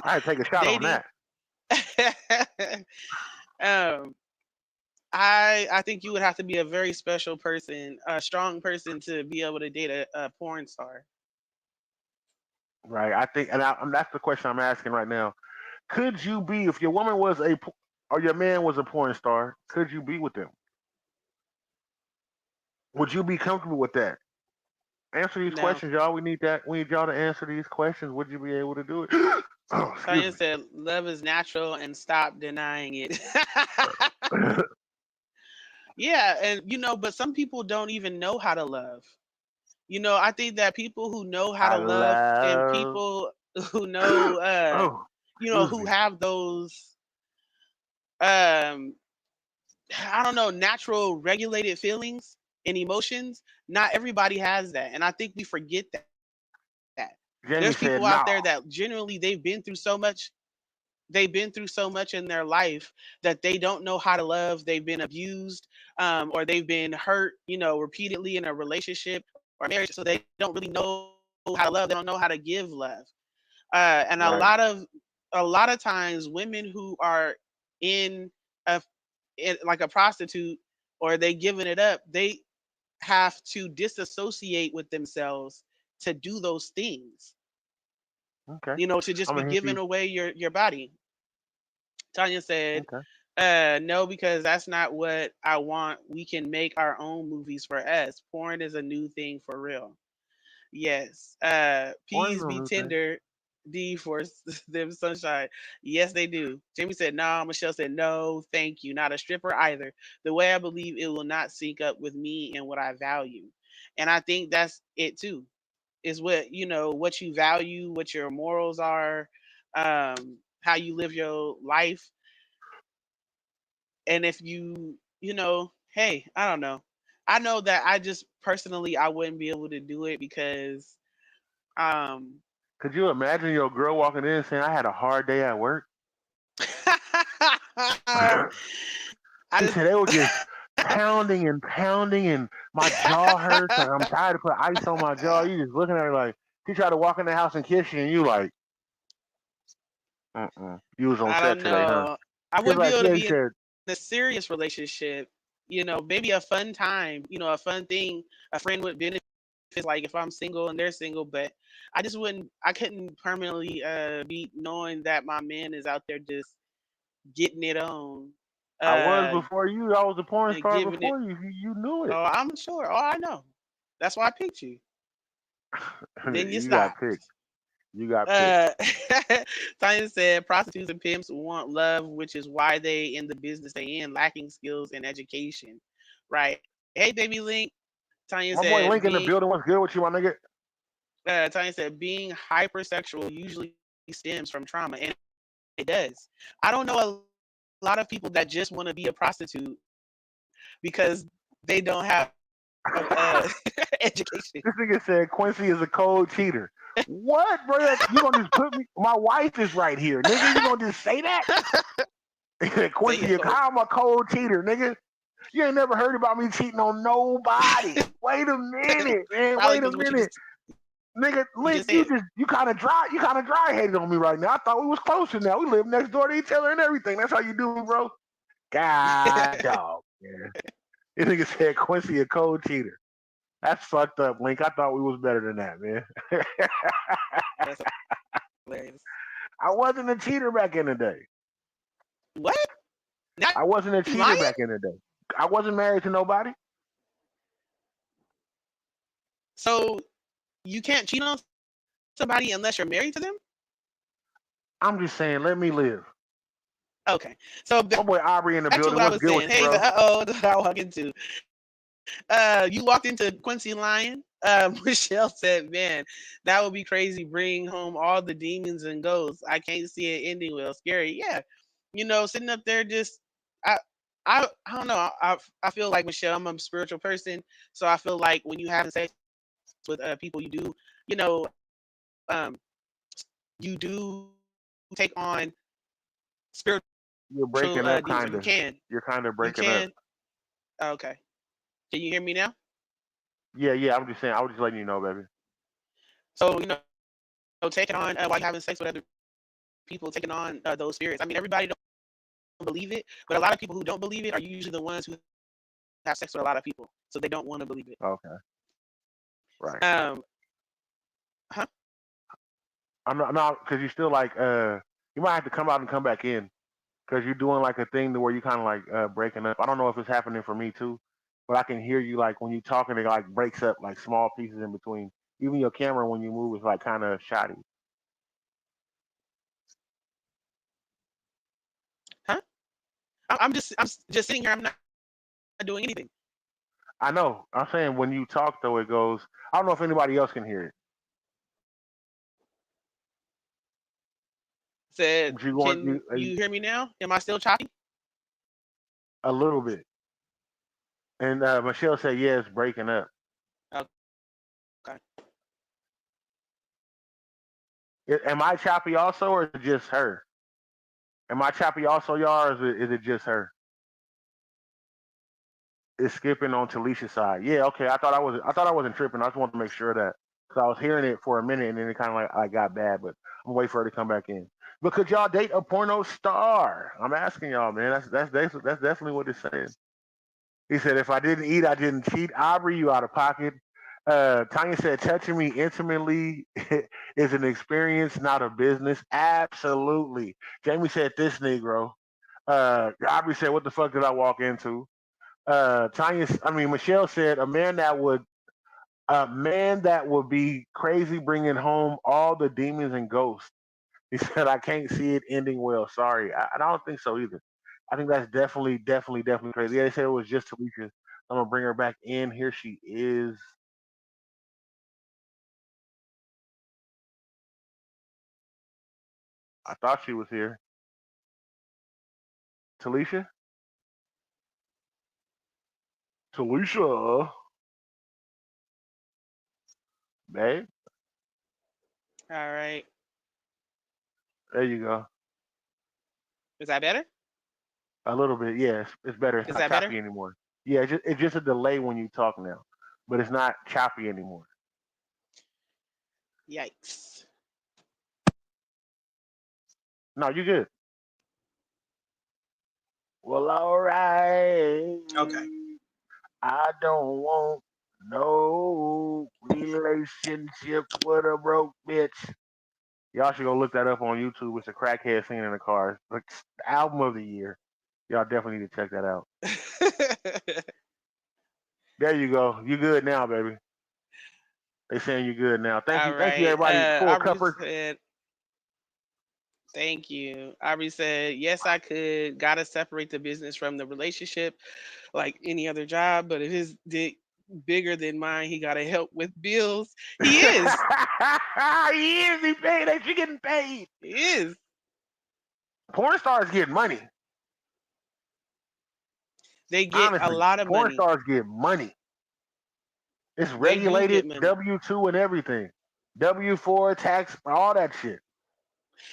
A: I had to take a shot on
B: dating.
A: that.
B: um, I think you would have to be a very special person, a strong person to be able to date a porn star.
A: Right. I think, and that's the question I'm asking right now. Could you be if your woman was or your man was a porn star? Could you be with them? Would you be comfortable with that? Answer these
B: No.
A: questions, y'all. We need that. We need y'all to answer these questions. Would you be able to do it? Oh, excuse
B: Tanya said, "Love is natural and stop denying it."
A: me.
B: Yeah, and but some people don't even know how to love. I think that people who know how
A: I
B: to love and
A: love.
B: people who know,
A: Oh, excuse
B: who
A: me.
B: have those, um, I don't know, natural regulated feelings and emotions. Not everybody has that, and I think we forget that. There's people out there
A: Jamie
B: that
A: said, "No."
B: generally they've been through so much in their life that they don't know how to love. They've been abused, or they've been hurt, repeatedly in a relationship or marriage. So they don't really know how to love. They don't know how to give love. And
A: Right.
B: a lot of times, women who are in a like a prostitute or they giving it up, they have to disassociate with themselves to do those things.
A: Okay.
B: To just
A: I'm
B: be
A: gonna hit
B: giving
A: these.
B: away your body. Tanya said,
A: Okay.
B: no, because that's not what I want. We can make our own movies for us. Porn is a new thing for real. Yes.
A: Or
B: Peas
A: no
B: be
A: new thing.
B: tender. D for them sunshine. Yes, they do. Jamie said, no. Michelle said, no, thank you. Not a stripper either. The way I believe it will not sync up with me and what I value. And I think that's it too. Is what you value, what your morals are, how you live your life. And if hey, I don't know. I know that I just personally I wouldn't be able to do it because um
A: Could you imagine your girl walking in saying, "I had a hard day at work"?
B: I
A: She
B: just
A: said they were just pounding and pounding, and my jaw hurts. Like I'm tired to put ice on my jaw. You just looking at her like she tried to walk in the house and kiss you, and you like, You was on
B: I
A: set
B: don't
A: today, huh?
B: know. I
A: She was
B: wouldn't be
A: like,
B: able to
A: yeah. He
B: be in
A: said,
B: a serious relationship. Maybe a fun time, a fun thing a friend would benefit, like if I'm single and they're single, but I couldn't permanently be knowing that my man is out there just getting it on,
A: I was
B: uh
A: before you. I was a porn
B: and
A: star
B: giving it.
A: before you. You knew it.
B: Oh, I'm sure. Oh, I know. That's why I picked you. Then you
A: You got
B: stopped.
A: picked. You got picked.
B: Uh, Tanya said prostitutes and pimps want love, which is why they in the business they in, lacking skills and education. Right. Hey, baby Link. Tanya
A: My
B: said
A: boy
B: being
A: Link in the building. What's good with you, my nigga?
B: Tanya said being hypersexual usually stems from trauma, and it does. I don't know a lot of people that just want to be a prostitute because they don't have education.
A: This nigga said Quincy is a cold cheater. What, bro? You gonna just put me? My wife is right here, nigga. You gonna just say that?
B: Say
A: Quincy,
B: it,
A: you
B: cold.
A: call him a cold cheater, nigga. You ain't never heard about me cheating on nobody. Wait a minute, man.
B: Probably
A: Wait a
B: because what
A: minute, nigga.
B: you just
A: Link,
B: said.
A: you kind of dry headed on me right now. I thought we was closer now. We live next door to each other and everything. That's how you do me, bro. God dog, man. This nigga said Quincy a cold cheater. That's fucked up, Link. I thought we was better than that, man.
B: That's hilarious.
A: I wasn't a cheater back in the day.
B: What? Now
A: I wasn't a
B: you
A: cheater
B: lying?
A: back in the day. I wasn't married to nobody.
B: So you can't cheat on somebody unless you're married to them?
A: I'm just saying, let me live.
B: Okay. So back
A: My
B: to
A: boy
B: what I was
A: Aubrey in
B: saying.
A: the
B: Hey,
A: building. What's good with you,
B: I
A: bro?
B: walk into. You walked into Quincy lying. Michelle said, "Man, that would be crazy. Bring home all the demons and ghosts. I can't see it ending well. Scary. Yeah, sitting up there just I I don't know. I feel like Michelle. I'm a spiritual person, so I feel like when you having sex with people, you know, you do take on
A: You're
B: spiritual
A: breaking
B: demons,
A: up,
B: or you
A: kind of.
B: can.
A: You're kind of
B: You
A: breaking up.
B: can. Okay. Can you hear me now?
A: Yeah, yeah. I'm just saying. I was just letting you know, baby.
B: So, taking on while you're having sex with other people, taking on those spirits. I mean, everybody don't believe it, but a lot of people who don't believe it are usually the ones who have sex with a lot of people, so they don't want to believe it.
A: Okay, right.
B: Um, huh?
A: I'm not no, because you still like you might have to come out and come back in because you're doing like a thing to where you kind of like breaking up. I don't know if it's happening for me too. but I can hear you like when you talking. It like breaks up like small pieces in between. Even your camera when you move is like kind of shoddy.
B: Huh? I'm just sitting here. I'm not doing anything.
A: I know. I'm saying when you talk though, it goes. I don't know if anybody else can hear it.
B: Said,
A: But you want
B: can you hear me now? Am I still choppy?
A: a little bit. And Michelle said, "Yeah, it's breaking up."
B: Okay.
A: Am I choppy also, or is it just her? Am I choppy also, y'all, or is it just her? It's skipping on Talicia's side. Yeah, okay. I thought I wasn't tripping. I just wanted to make sure that because I was hearing it for a minute and then it kind of like I got bad, but I'm waiting for her to come back in. But could y'all date a porno star? I'm asking y'all, man. That's definitely what it's saying. He said, if I didn't eat, I didn't cheat. Aubrey, you out of pocket. Tanya said, touching me intimately is an experience, not a business. Absolutely. Jamie said, this Negro. Aubrey said, what the fuck did I walk into? Michelle said, a man that would be crazy bringing home all the demons and ghosts. He said, I can't see it ending well. Sorry. I don't think so either. I think that's definitely crazy. Yeah, they said it was just Talisha. I'm gonna bring her back in. Here she is. I thought she was here. Talisha? Talisha. Babe.
B: All right.
A: There you go.
B: Is that better?
A: A little bit, yes. It's better. It's
B: Is
A: not
B: that better?
A: choppy anymore. Yeah, it's just a delay when you talk now. But it's not choppy anymore.
B: Yikes.
A: No, you good. Well, all right.
B: Okay.
A: I don't want no relationship with a broke bitch. Y'all should go look that up on YouTube. It's a crackhead singing in the car. It's the album of the year. Y'all definitely need to check that out. There you go. You good now, baby. They saying you good now.
B: All
A: Thank you,
B: right.
A: everybody. Full
B: Aubrey
A: cuppers.
B: said, thank you. Aubrey said, yes, I could. Gotta separate the business from the relationship like any other job, but if his dick bigger than mine, he gotta help with bills. He is.
A: He is. He paid. They should getting paid.
B: He is.
A: Porn stars get money.
B: They get a
A: Honestly,
B: lot of
A: porn
B: money.
A: stars get money. It's
B: They do get
A: regulated
B: money.
A: W-2 and everything. W-4 tax, all that shit.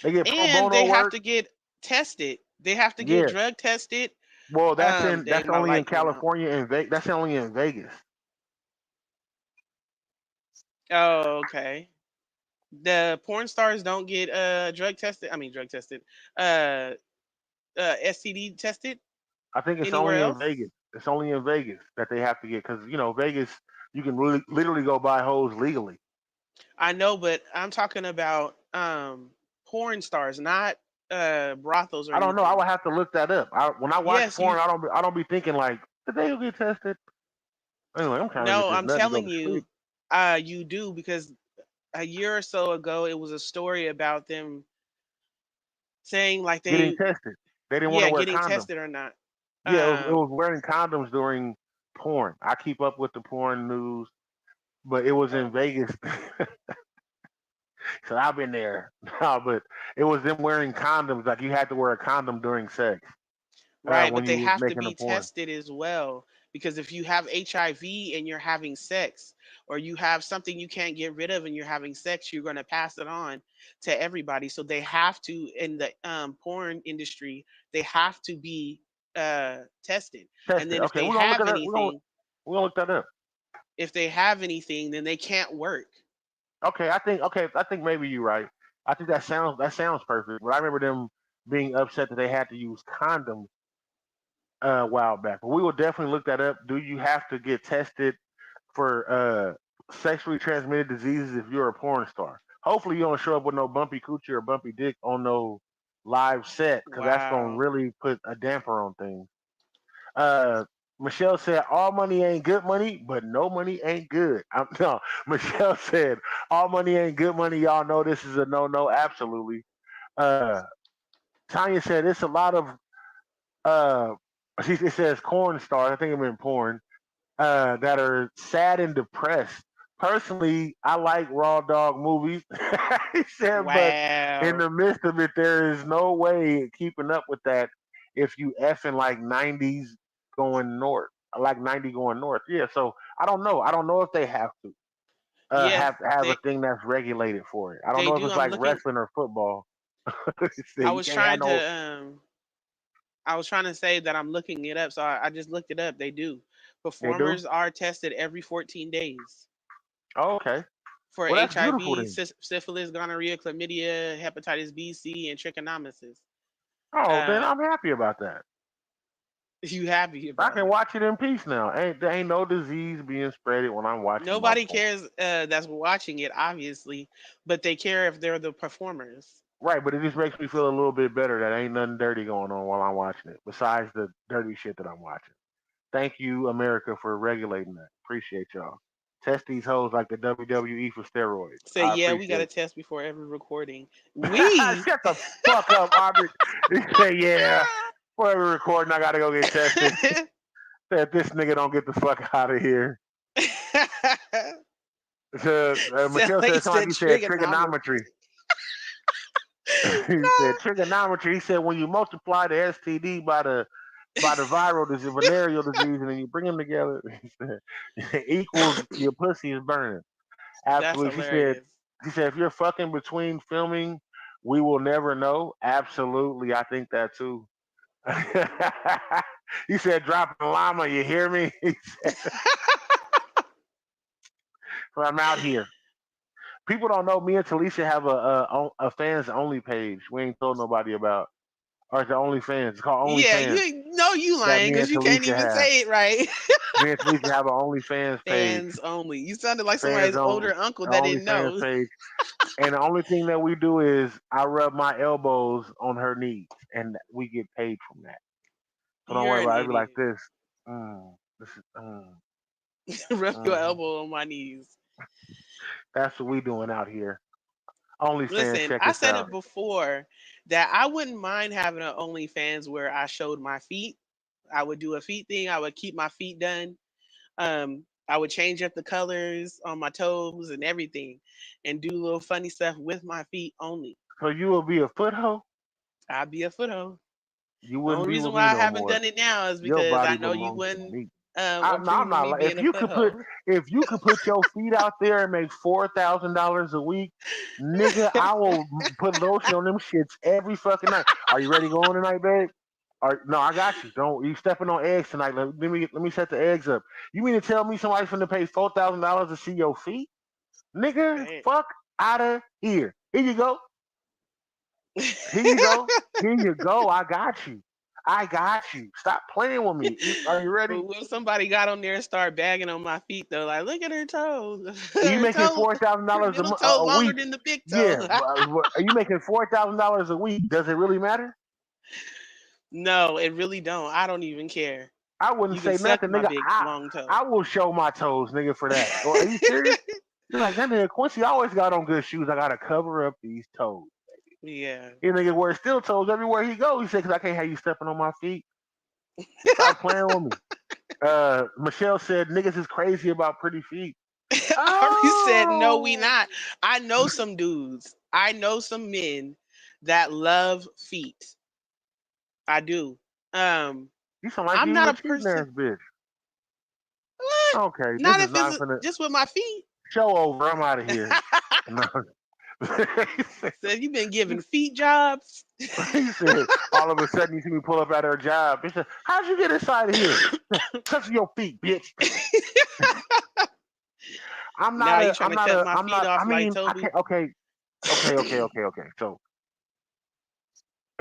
A: They get pro
B: And
A: bono
B: they have
A: work.
B: to get tested. They have to get
A: Yeah.
B: drug tested.
A: Well,
B: Dang,
A: that's
B: my
A: only in
B: light went out.
A: California and Vegas. That's only in Vegas.
B: Oh, okay. The porn stars don't get drug tested. Uh STD tested
A: I think it's
B: anywhere
A: only in
B: else.
A: Vegas. It's only in Vegas that they have to get because Vegas you can really literally go buy hoes legally.
B: I know, but I'm talking about porn stars, not brothels or
A: I don't know. I
B: anything.
A: would have to look that up. When I watch
B: Yes,
A: porn,
B: you
A: I don't be thinking like did they get tested? Anyway, I'm trying to get
B: no,
A: this
B: I'm
A: nut to go
B: telling
A: to
B: you,
A: sleep.
B: you do because a year or so ago it was a story about them saying like
A: Getting
B: they
A: tested. They didn't want to
B: yeah,
A: wear
B: getting
A: condoms.
B: tested or not.
A: Yeah, it
B: Um
A: was wearing condoms during porn. I keep up with the porn news, but it was in
B: oh,
A: Vegas. So I've been there. No, but it was them wearing condoms. Like you had to wear a condom during sex
B: right,
A: when
B: but
A: you
B: they
A: was
B: have to
A: making the
B: be
A: porn.
B: tested as well because if you have HIV and you're having sex, or you have something you can't get rid of and you're having sex, you're going to pass it on to everybody. So they have to, in the porn industry, they have to be tested. And
A: Tested.
B: then
A: Okay, we're gonna look at that. We're gonna look that up.
B: if they have anything, then they can't work.
A: Okay, I think maybe you're right. I think that sounds perfect. But I remember them being upset that they had to use condoms a while back. But we will definitely look that up. Do you have to get tested for sexually transmitted diseases if you're a porn star? Hopefully you don't show up with no bumpy coochie or bumpy dick on no live set because that's gonna
B: Wow.
A: really put a damper on things. Uh, Michelle said, "All money ain't good money, but no money ain't good." No, Michelle said, "All money ain't good money." Y'all know this is a no no. Absolutely. Uh, Tanya said, "It's a lot of uh." It says corn stars. I think it meant porn. That are sad and depressed. Personally, I like raw dog movies. He said, but in
B: Wow.
A: the midst of it, there is no way keeping up with that if you effing like 90s going north. I like 90 going north. Yeah, so I don't know. I don't know if they have to
B: Yeah,
A: have a
B: they
A: thing that's regulated for it. I don't
B: they
A: know if
B: do.
A: it's
B: I'm
A: like
B: looking.
A: wrestling or football.
B: I
A: You
B: was
A: can't have
B: trying
A: no.
B: to I was trying to say that I'm looking it up, so I just looked it up. They do.
A: They do.
B: Performers are tested every 14 days
A: Oh, okay.
B: for
A: Well, that's beautiful
B: HIV,
A: then.
B: syphilis, gonorrhea, chlamydia, hepatitis B, C, and trichomoniasis.
A: Oh, then
B: Uh,
A: I'm happy about that.
B: you happy
A: I
B: about
A: can
B: it?
A: watch it in peace now. There ain't no disease being spreaded when I'm watching my
B: Nobody
A: porn.
B: cares that's watching it, obviously, but they care if they're the performers.
A: Right, but it just makes me feel a little bit better that ain't nothing dirty going on while I'm watching it, besides the dirty shit that I'm watching. Thank you, America, for regulating that. Appreciate y'all. Test these hoes like the WWE for steroids.
B: Say,
A: I
B: yeah, we got
A: appreciate
B: to
A: it.
B: test before every recording. We?
A: Shut the fuck up, Aubrey. He said, yeah, for every recording, I gotta go get tested. Said this nigga don't get the fuck out of here. Michelle said,
B: He
A: it sounded like
B: said
A: you said
B: trigonometry.
A: trigonometry. He said trigonometry. He said when you multiply the STD by the viral disease, venereal disease, and then you bring them together, he said, equals your pussy is burning.
B: That's
A: Absolutely.
B: hilarious.
A: She said if you're fucking between filming, we will never know. Absolutely, I think that too. He said dropping llama. You hear me? He said, I'm out here. People don't know me and Talisha have a fans only page. We ain't told nobody about. Or it's the OnlyFans. It's called
B: Yeah,
A: OnlyFans
B: you know you
A: that
B: lying
A: me and
B: because you can't
A: Talisha
B: even
A: have.
B: say it right.
A: Me and Talisha have an OnlyFans page.
B: Fans only. You sounded like
A: Fans
B: somebody's
A: on
B: older uncle that didn't
A: OnlyFans
B: know.
A: page. And the only thing that we do is I rub my elbows on her knees, and we get paid from that. So don't
B: You're
A: worry
B: an
A: about it. It'd be like
B: idiot.
A: this. This is,
B: Rub your
A: mm.
B: elbow on my knees.
A: That's what we doing out here. OnlyFans,
B: Listen,
A: check
B: I
A: us
B: said
A: out.
B: it before that I wouldn't mind having an OnlyFans where I showed my feet. I would do a feet thing. I would keep my feet done. I would change up the colors on my toes and everything, and do little funny stuff with my feet only.
A: So you will be a footho?
B: I'd be a footho.
A: You
B: The
A: wouldn't
B: only
A: be
B: reason
A: with
B: why
A: me
B: I
A: no
B: haven't
A: more.
B: done it now is
A: Your
B: because I
A: body
B: know you
A: belongs to
B: wouldn't
A: me. No, I'm
B: approve of
A: not.
B: me
A: If
B: being a
A: you could put,
B: footho.
A: if you could put your feet out there and make $4,000 a week, nigga, I will put lotion on them shits every fucking night. Are you ready to go on tonight, babe? No, I got you. Don't you stepping on eggs tonight? Let me set the eggs up. You mean to tell me somebody's finna pay $4,000 to see your feet, nigga?
B: Right.
A: Fuck out of here. Here you go. Here you go. Here you go. I got you. I got you. Stop playing with me. Are you
B: But
A: ready?
B: what if somebody got on there and started bagging on my feet though? Like, look at her toes.
A: You
B: Her
A: making
B: toe, her
A: $4,000
B: middle toe
A: a
B: longer
A: week?
B: than the big
A: Yeah.
B: toe.
A: Are you making $4,000 a week? Does it really matter?
B: No, it really don't. I don't even care.
A: I wouldn't
B: You can
A: say
B: suck
A: nothing,
B: my
A: nigga.
B: big long
A: I
B: toe.
A: will show my toes, nigga, for that. Or are you serious? You're like that nigga Quincy always got on good shoes. I gotta cover up these toes.
B: Yeah.
A: He nigga wears steel toes everywhere he goes. He said, "Cause I can't have you stepping on my feet. Stop playing with me." Michelle said, "Niggas is crazy about pretty feet."
B: Ari said, no, we
A: Oh,
B: not. I know some dudes. I know some men that love feet. I do. Um,
A: you sound like
B: I'm
A: you
B: not
A: a
B: a
A: cheating
B: person.
A: ass bitch.
B: What?
A: Okay, this
B: Not
A: is
B: if it's
A: not gonna
B: just with my feet.
A: show over. I'm out of here. No.
B: Said you been giving feet jobs.
A: He said, all of a sudden you see me pull up at her job. He said, how'd you get inside of here? Because of your feet, bitch.
B: Now you trying to cut my
A: I'm
B: feet
A: not, I
B: off like
A: mean, I
B: Toby?
A: can't, okay. So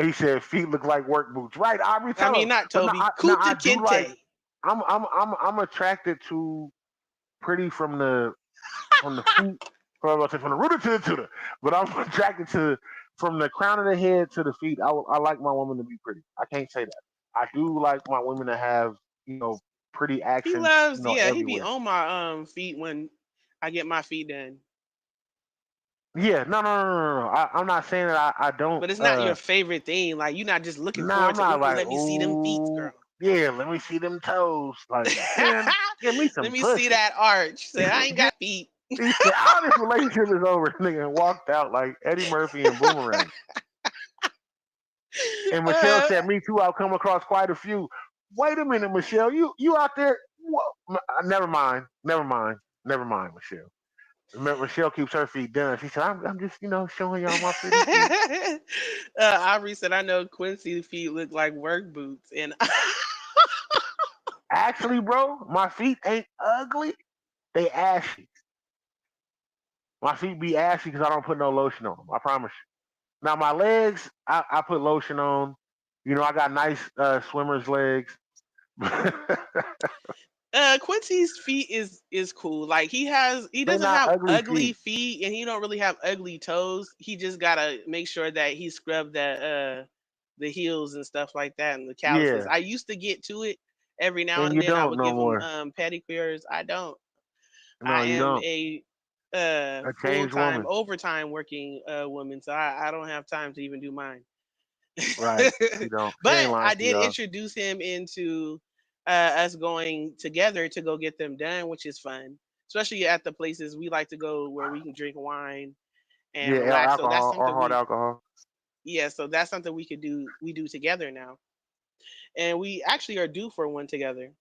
A: he said, feet look like work boots. Right, Aubrey,
B: I
A: tell him.
B: mean, not
A: But
B: Toby.
A: now
B: Kuta
A: I do like,
B: Kinte.
A: I'm attracted to pretty from the feet, from the rooter to the tutor. But I'm attracted to from the crown of the head to the feet. I like my woman to be pretty. I can't say that. I do like my women to have pretty
B: He
A: accents,
B: loves, yeah, he be
A: everywhere.
B: on my feet when I get my feet done.
A: Yeah, no, no, no, no, no. I'm not saying that I don't.
B: But it's not your favorite thing. Like you're not just looking
A: Nah,
B: forward
A: I'm
B: to,
A: not
B: ooh,
A: like,
B: let me see them feet,
A: oh,
B: girl.
A: yeah, let me see them toes. Like, man, give me
B: Let
A: some
B: me see
A: pussy.
B: that arch. Say, I ain't got feet.
A: He said, "Oh, this relationship is over," nigga, and walked out like Eddie Murphy and Boomerang. And Michelle
B: Uh,
A: said, "Me too. I've come across quite a few." Wait a minute, Michelle. You out there? Never mind. Never mind. Never mind, Michelle. Remember, Michelle keeps her feet done. She said, "I'm just showing y'all my pretty feet."
B: Aubrey said, I know Quincy's feet look like work boots. And
A: Actually, bro, my feet ain't ugly. They ashy. My feet be ashy because I don't put no lotion on them. I promise you. Now my legs, I put lotion on. I got nice swimmer's legs. They're
B: Quincy's feet is cool. Like he doesn't
A: not
B: have
A: ugly
B: ugly
A: feet.
B: feet and he don't really have ugly toes. He just gotta make sure that he scrub the heels and stuff like that and the calluses.
A: Yeah,
B: I used to get to it every now
A: and
B: and
A: you
B: then. I
A: don't
B: would
A: no
B: give him
A: more.
B: pedicures. I don't.
A: No,
B: I
A: you
B: am
A: don't.
B: a
A: A
B: full
A: changed
B: time
A: woman,
B: overtime working woman, so I don't have time to even do mine.
A: right? You don't. She ain't
B: But
A: lying
B: I
A: to
B: did
A: y'all.
B: introduce him into us going together to go get them done, which is fun, especially at the places we like to go where we can drink wine and
A: Yeah,
B: relax. So that's
A: alcohol or
B: something
A: hard alcohol.
B: yeah, so that's something we could do. We do together now, and we actually are due for one together.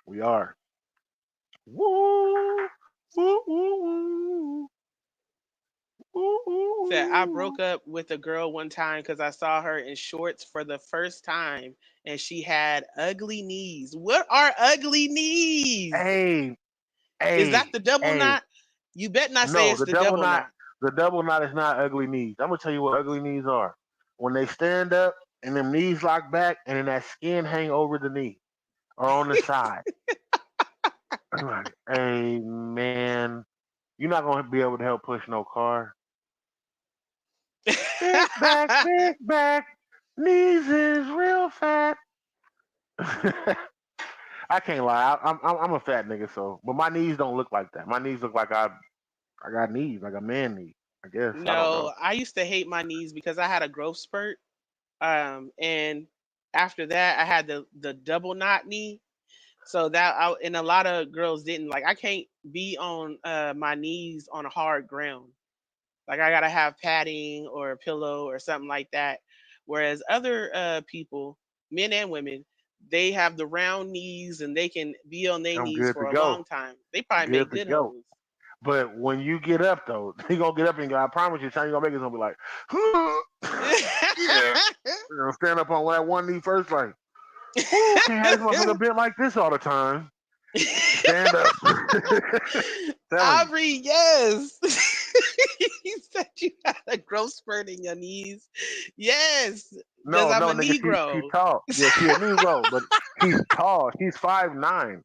A: We are. Woo, woo, woo, woo, woo,
B: Said I
A: woo.
B: broke up with a girl one time because I saw her in shorts for the first time, and she had ugly knees. What are ugly knees?
A: Hey,
B: Is that
A: hey,
B: the double
A: hey.
B: knot? You bet not say
A: No,
B: it's the double knot.
A: the double knot is not ugly knees. I'm gonna tell you what ugly knees are. When they stand up and them knees lock back and then that skin hang over the knee or on the side. I'm like, hey man, you're not gonna be able to help push no car. Big back, knees is real fat. I can't lie. I'm a fat nigga, so but my knees don't look like that. My knees look like I got knees, like a man knee. I guess I don't
B: No,
A: know.
B: I used to hate my knees because I had a growth spurt. And after that, I had the double knot knee. So and a lot of girls didn't like. I can't be on my knees on a hard ground. Like I gotta have padding or a pillow or something like that. Whereas other people, men and women, they have the round knees and they can be on their
A: I'm
B: knees
A: good to
B: for a
A: go.
B: long time. They probably
A: Good
B: make
A: to
B: good
A: go.
B: hoes.
A: But when you get up though, you gonna get up and I promise you, the time you gonna make it's gonna be like, yeah. You're gonna stand up on that one knee first, like, whoo, can't have this motherfucker bent like this all the time. Stand up. Telling you.
B: Aubrey, yes. You said you had a growth spurt in your knees. Yes, because
A: No,
B: I'm
A: no,
B: a
A: nigga, she's
B: Negro.
A: tall. Yeah, she a Negro, but she's tall. She's 5'9",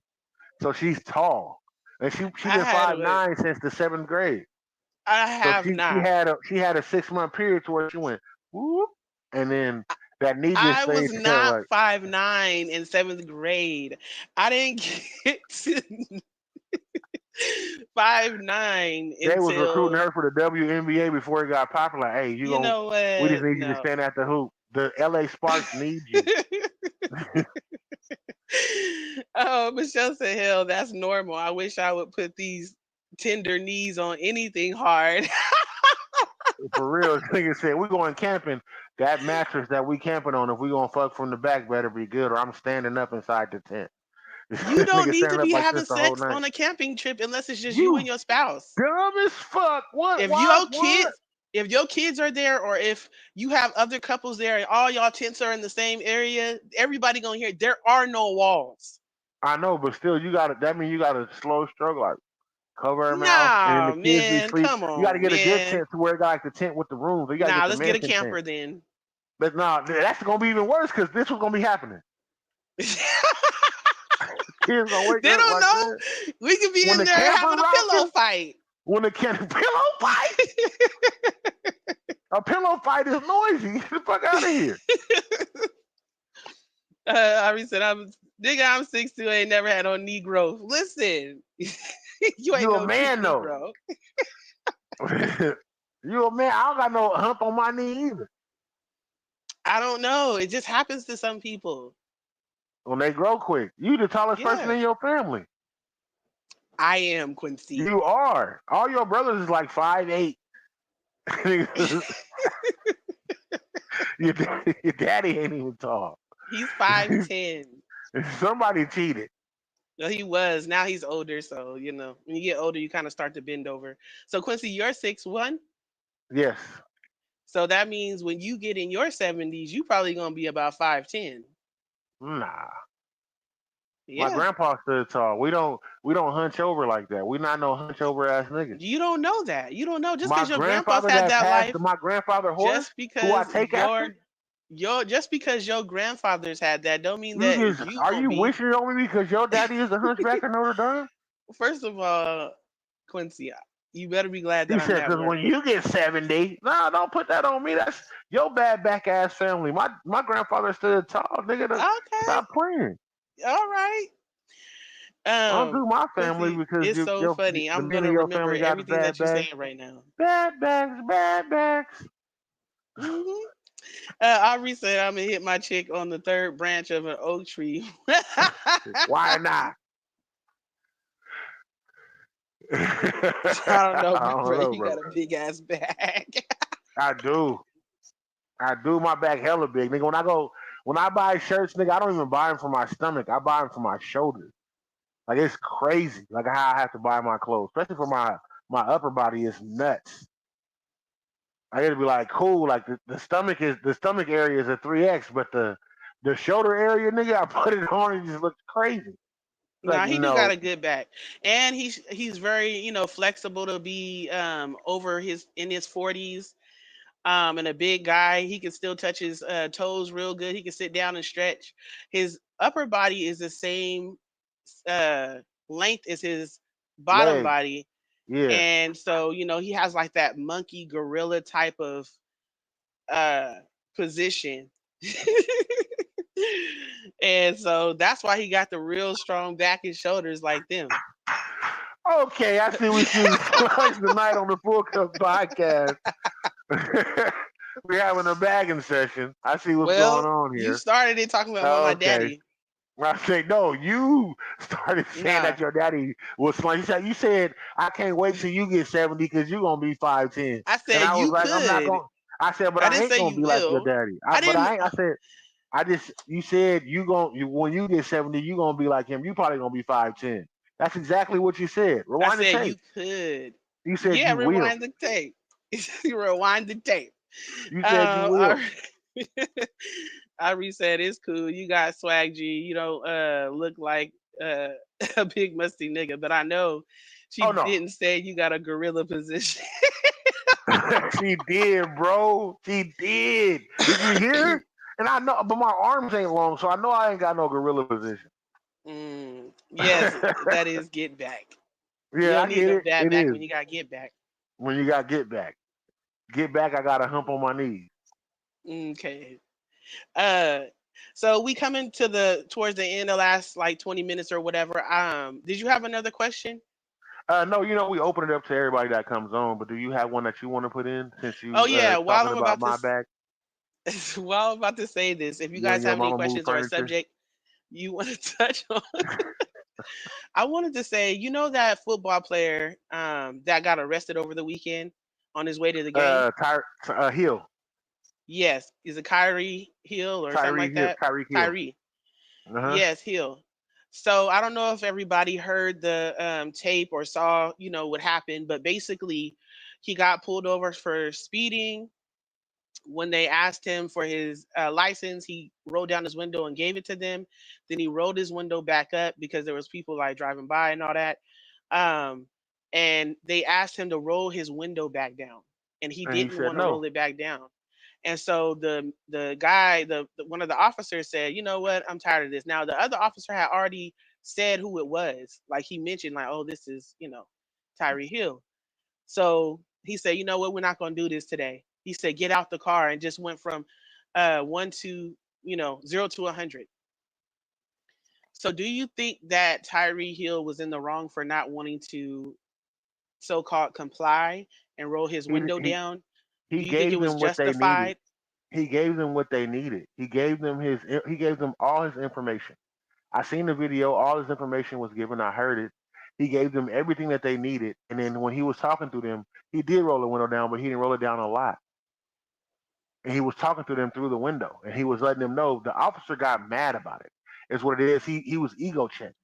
A: so she's tall, and she
B: I
A: been
B: had
A: five
B: a,
A: nine since the seventh grade.
B: I
A: So
B: have
A: she
B: not.
A: had a 6 month period to where she went whoop, and then that knee just
B: I
A: stayed.
B: was
A: She kind of
B: not
A: like
B: 5'9" in seventh grade. I didn't get to 5'9"
A: they was recruiting
B: until
A: her for the WNBA before it got popular. Like, hey,
B: you know
A: we just
B: what?
A: need you to
B: No.
A: stand at the hoop. The LA Sparks need you.
B: Oh, Michelle said, "Hell, that's normal. I wish I would put these tender knees on anything hard."
A: For real, nigga said we going camping. That mattress that we camping on, if we gonna fuck from the back, better be good, or I'm standing up inside the tent.
B: You don't
A: Nigga
B: need to
A: standing up
B: be
A: like this
B: having
A: the whole
B: sex
A: night.
B: on a camping trip unless it's just you and
A: You
B: your spouse.
A: dumb as fuck. What?
B: If
A: Why?
B: your
A: What?
B: kids, if your kids are there, or if you have other couples there, and all y'all tents are in the same area, everybody gonna hear. There are no walls.
A: I know, but still, you gotta. That means you gotta slow struggle, like cover her mouth, and then
B: Nah,
A: the kids be
B: man,
A: asleep.
B: come
A: You got to
B: on,
A: get a good
B: man.
A: tent to where it got like the tent with the rooms. You got to get
B: Nah,
A: the
B: let's get a
A: mansion tent.
B: camper then.
A: But nah, that's gonna be even worse because this was gonna be happening.
B: They
A: Kids gonna wake up
B: don't
A: like
B: know.
A: that.
B: We could be
A: When
B: in
A: the
B: there
A: camper
B: having a pillow
A: rocking,
B: fight.
A: when the pillow fight, a pillow fight is noisy. Get the fuck out of here.
B: I already said Nigga, I'm 6'2", ain't never had no knee growth. Listen, you ain't
A: You a
B: no cute
A: man though.
B: Negro.
A: You a man. I don't got no hump on my knee either.
B: I don't know. It just happens to some people.
A: When they grow quick, you the tallest person
B: Yeah,
A: in your family.
B: I am Quincy.
A: You are. All your brothers is like 5'8". Your daddy ain't even tall.
B: He's 5'10".
A: Somebody cheated.
B: Well, he was. Now he's older, so when you get older, you kind of start to bend over. So Quincy, you're 6'1".
A: Yes.
B: So that means when you get in your 70s, you probably gonna be about 5'10".
A: Nah. My
B: Yeah.
A: grandpa stood tall. We don't hunch over like that. We not no hunch over ass niggas.
B: You don't know that. You don't know just
A: My
B: because your grandpa's
A: grandfather
B: had
A: that
B: that
A: passed
B: life,
A: my grandfather horse,
B: just
A: who I
B: because
A: take after,
B: your grandfathers had that, don't mean
A: you
B: that
A: just
B: you
A: are
B: gonna
A: you
B: be.
A: wishing on me because your daddy is the hunchback of Notre Dame?
B: First of all, Quincy, you better be glad
A: He
B: that I'm
A: said,
B: at
A: because
B: work.
A: when you get 70, nah, don't put that on me. That's your bad back ass family. My grandfather stood tall, nigga.
B: Okay.
A: Stop playing.
B: All right.
A: Don't do my family
B: Quincy,
A: because
B: it's so funny.
A: the
B: I'm
A: men
B: gonna
A: of your
B: remember
A: family got the
B: everything
A: bad
B: that you're
A: bags.
B: saying right now.
A: Bad bags, bad bags.
B: hmm Aubrey said I'm gonna hit my chick on the third branch of an oak tree.
A: Why not?
B: I don't know,
A: I don't
B: bro.
A: know,
B: You got
A: bro.
B: a big ass bag.
A: I do. I do my back hella big, nigga. When I buy shirts, nigga, I don't even buy them for my stomach. I buy them for my shoulders. Like it's crazy, like how I have to buy my clothes, especially for my upper body is nuts. I gotta be like cool, like the stomach area is a 3X, but the shoulder area, nigga, I put it on and it just looks crazy. Like
B: Nah, he do got
A: no,
B: a good back, and he's very flexible to be over his in his 40s. And a big guy, he can still touch his toes real good. He can sit down and stretch. His upper body is the same uh, length as his bottom
A: legs,
B: body,
A: yeah,
B: and so he has like that monkey gorilla type of uh, position. And so that's why he got the real strong back and shoulders like them.
A: Okay, I see we shooting slugs tonight on the Full Cup podcast. We're having a bagging session. I see what's going
B: Well,
A: on
B: you
A: here.
B: started it talking about my
A: Okay.
B: daddy.
A: I say no. You started saying
B: Nah,
A: that your daddy was smart. You said I can't wait till you get 70 because you're gonna be 5'10",
B: I
A: and
B: said
A: I was
B: you
A: like, I'm not
B: could.
A: gonna. I said, but
B: I
A: I
B: didn't
A: ain't
B: say
A: gonna
B: you
A: be like your
B: will.
A: daddy.
B: I
A: But
B: didn't.
A: I ain't. I said I just. You said when you get 70, you gonna be like him. You probably gonna be 5'10". That's exactly what you said.
B: I
A: Rewind the
B: said you
A: tape.
B: could.
A: You said
B: Yeah,
A: you will.
B: rewind the tape. Rewind the tape.
A: You said you will.
B: I, I said it's cool. You got swag G. You don't look like uh, a big musty nigga, but I know she
A: Oh no,
B: didn't say you got a gorilla position.
A: she did, bro. She did. Did you hear? And I know, but my arms ain't long, so I know I ain't got no gorilla position.
B: Yes, that is get back. You
A: Yeah,
B: don't
A: I
B: need
A: get
B: no
A: it.
B: dad
A: It
B: back
A: is
B: when you got get back.
A: when you got get back. I got a hump on my knees.
B: Okay. Uh, so we coming to the towards the end, the last like 20 minutes or whatever. Did you have another question?
A: No, we open it up to everybody that comes on. But do you have one that you want to put in since
B: Oh
A: you
B: yeah,
A: talking about my back?
B: while I'm about to say this, if you
A: You
B: guys
A: and your
B: have any
A: mama move
B: questions or a
A: furniture.
B: subject you want to touch on, I wanted to say, that football player that got arrested over the weekend on his way to the game.
A: Hill,
B: Yes, is it Kyrie Hill or something like that?
A: Tyreek Hill.
B: Kyrie.
A: Uh huh.
B: Yes, Hill. So I don't know if everybody heard the tape or saw, what happened, but basically, he got pulled over for speeding. When they asked him for his license, he rolled down his window and gave it to them. Then he rolled his window back up because there was people like driving by and all that. Um, and they asked him to roll his window back down, and he
A: And he
B: didn't
A: said
B: want to roll
A: no.
B: it back down. And so the guy, one of the officers said, "You know what? I'm tired of this." Now the other officer had already said who it was. Like he mentioned, like, "Oh, this is Tyree Hill." So he said, "You know what? We're not going to do this today." He said, "Get out the car," and just went from one to 0 to 100. So do you think that Tyree Hill was in the wrong for not wanting to so-called comply and roll his
A: He
B: window
A: he
B: down?
A: he
B: Do you think it
A: gave
B: was
A: them what they needed.
B: justified?
A: He gave them what they needed. He gave them all his information. I seen the video. All his information was given. I heard it. He gave them everything that they needed. And then when he was talking to them, he did roll the window down, but he didn't roll it down a lot. And he was talking to them through the window, and he was letting them know. The officer got mad about it. Is what it is. He was ego checked.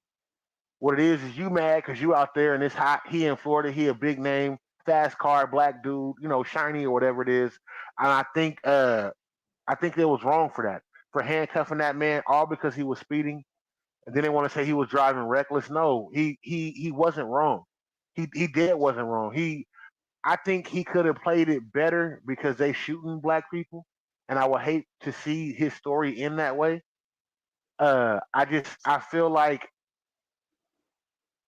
A: What it is you mad because you out there and it's hot. He in Florida. He a big name, fast car, black dude, shiny or whatever it is. And I think it was wrong for that, for handcuffing that man all because he was speeding. And then they want to say he was driving reckless. No, he wasn't wrong. He dead wasn't wrong. I think he could have played it better because they shooting black people, and I would hate to see his story in that way. I feel like,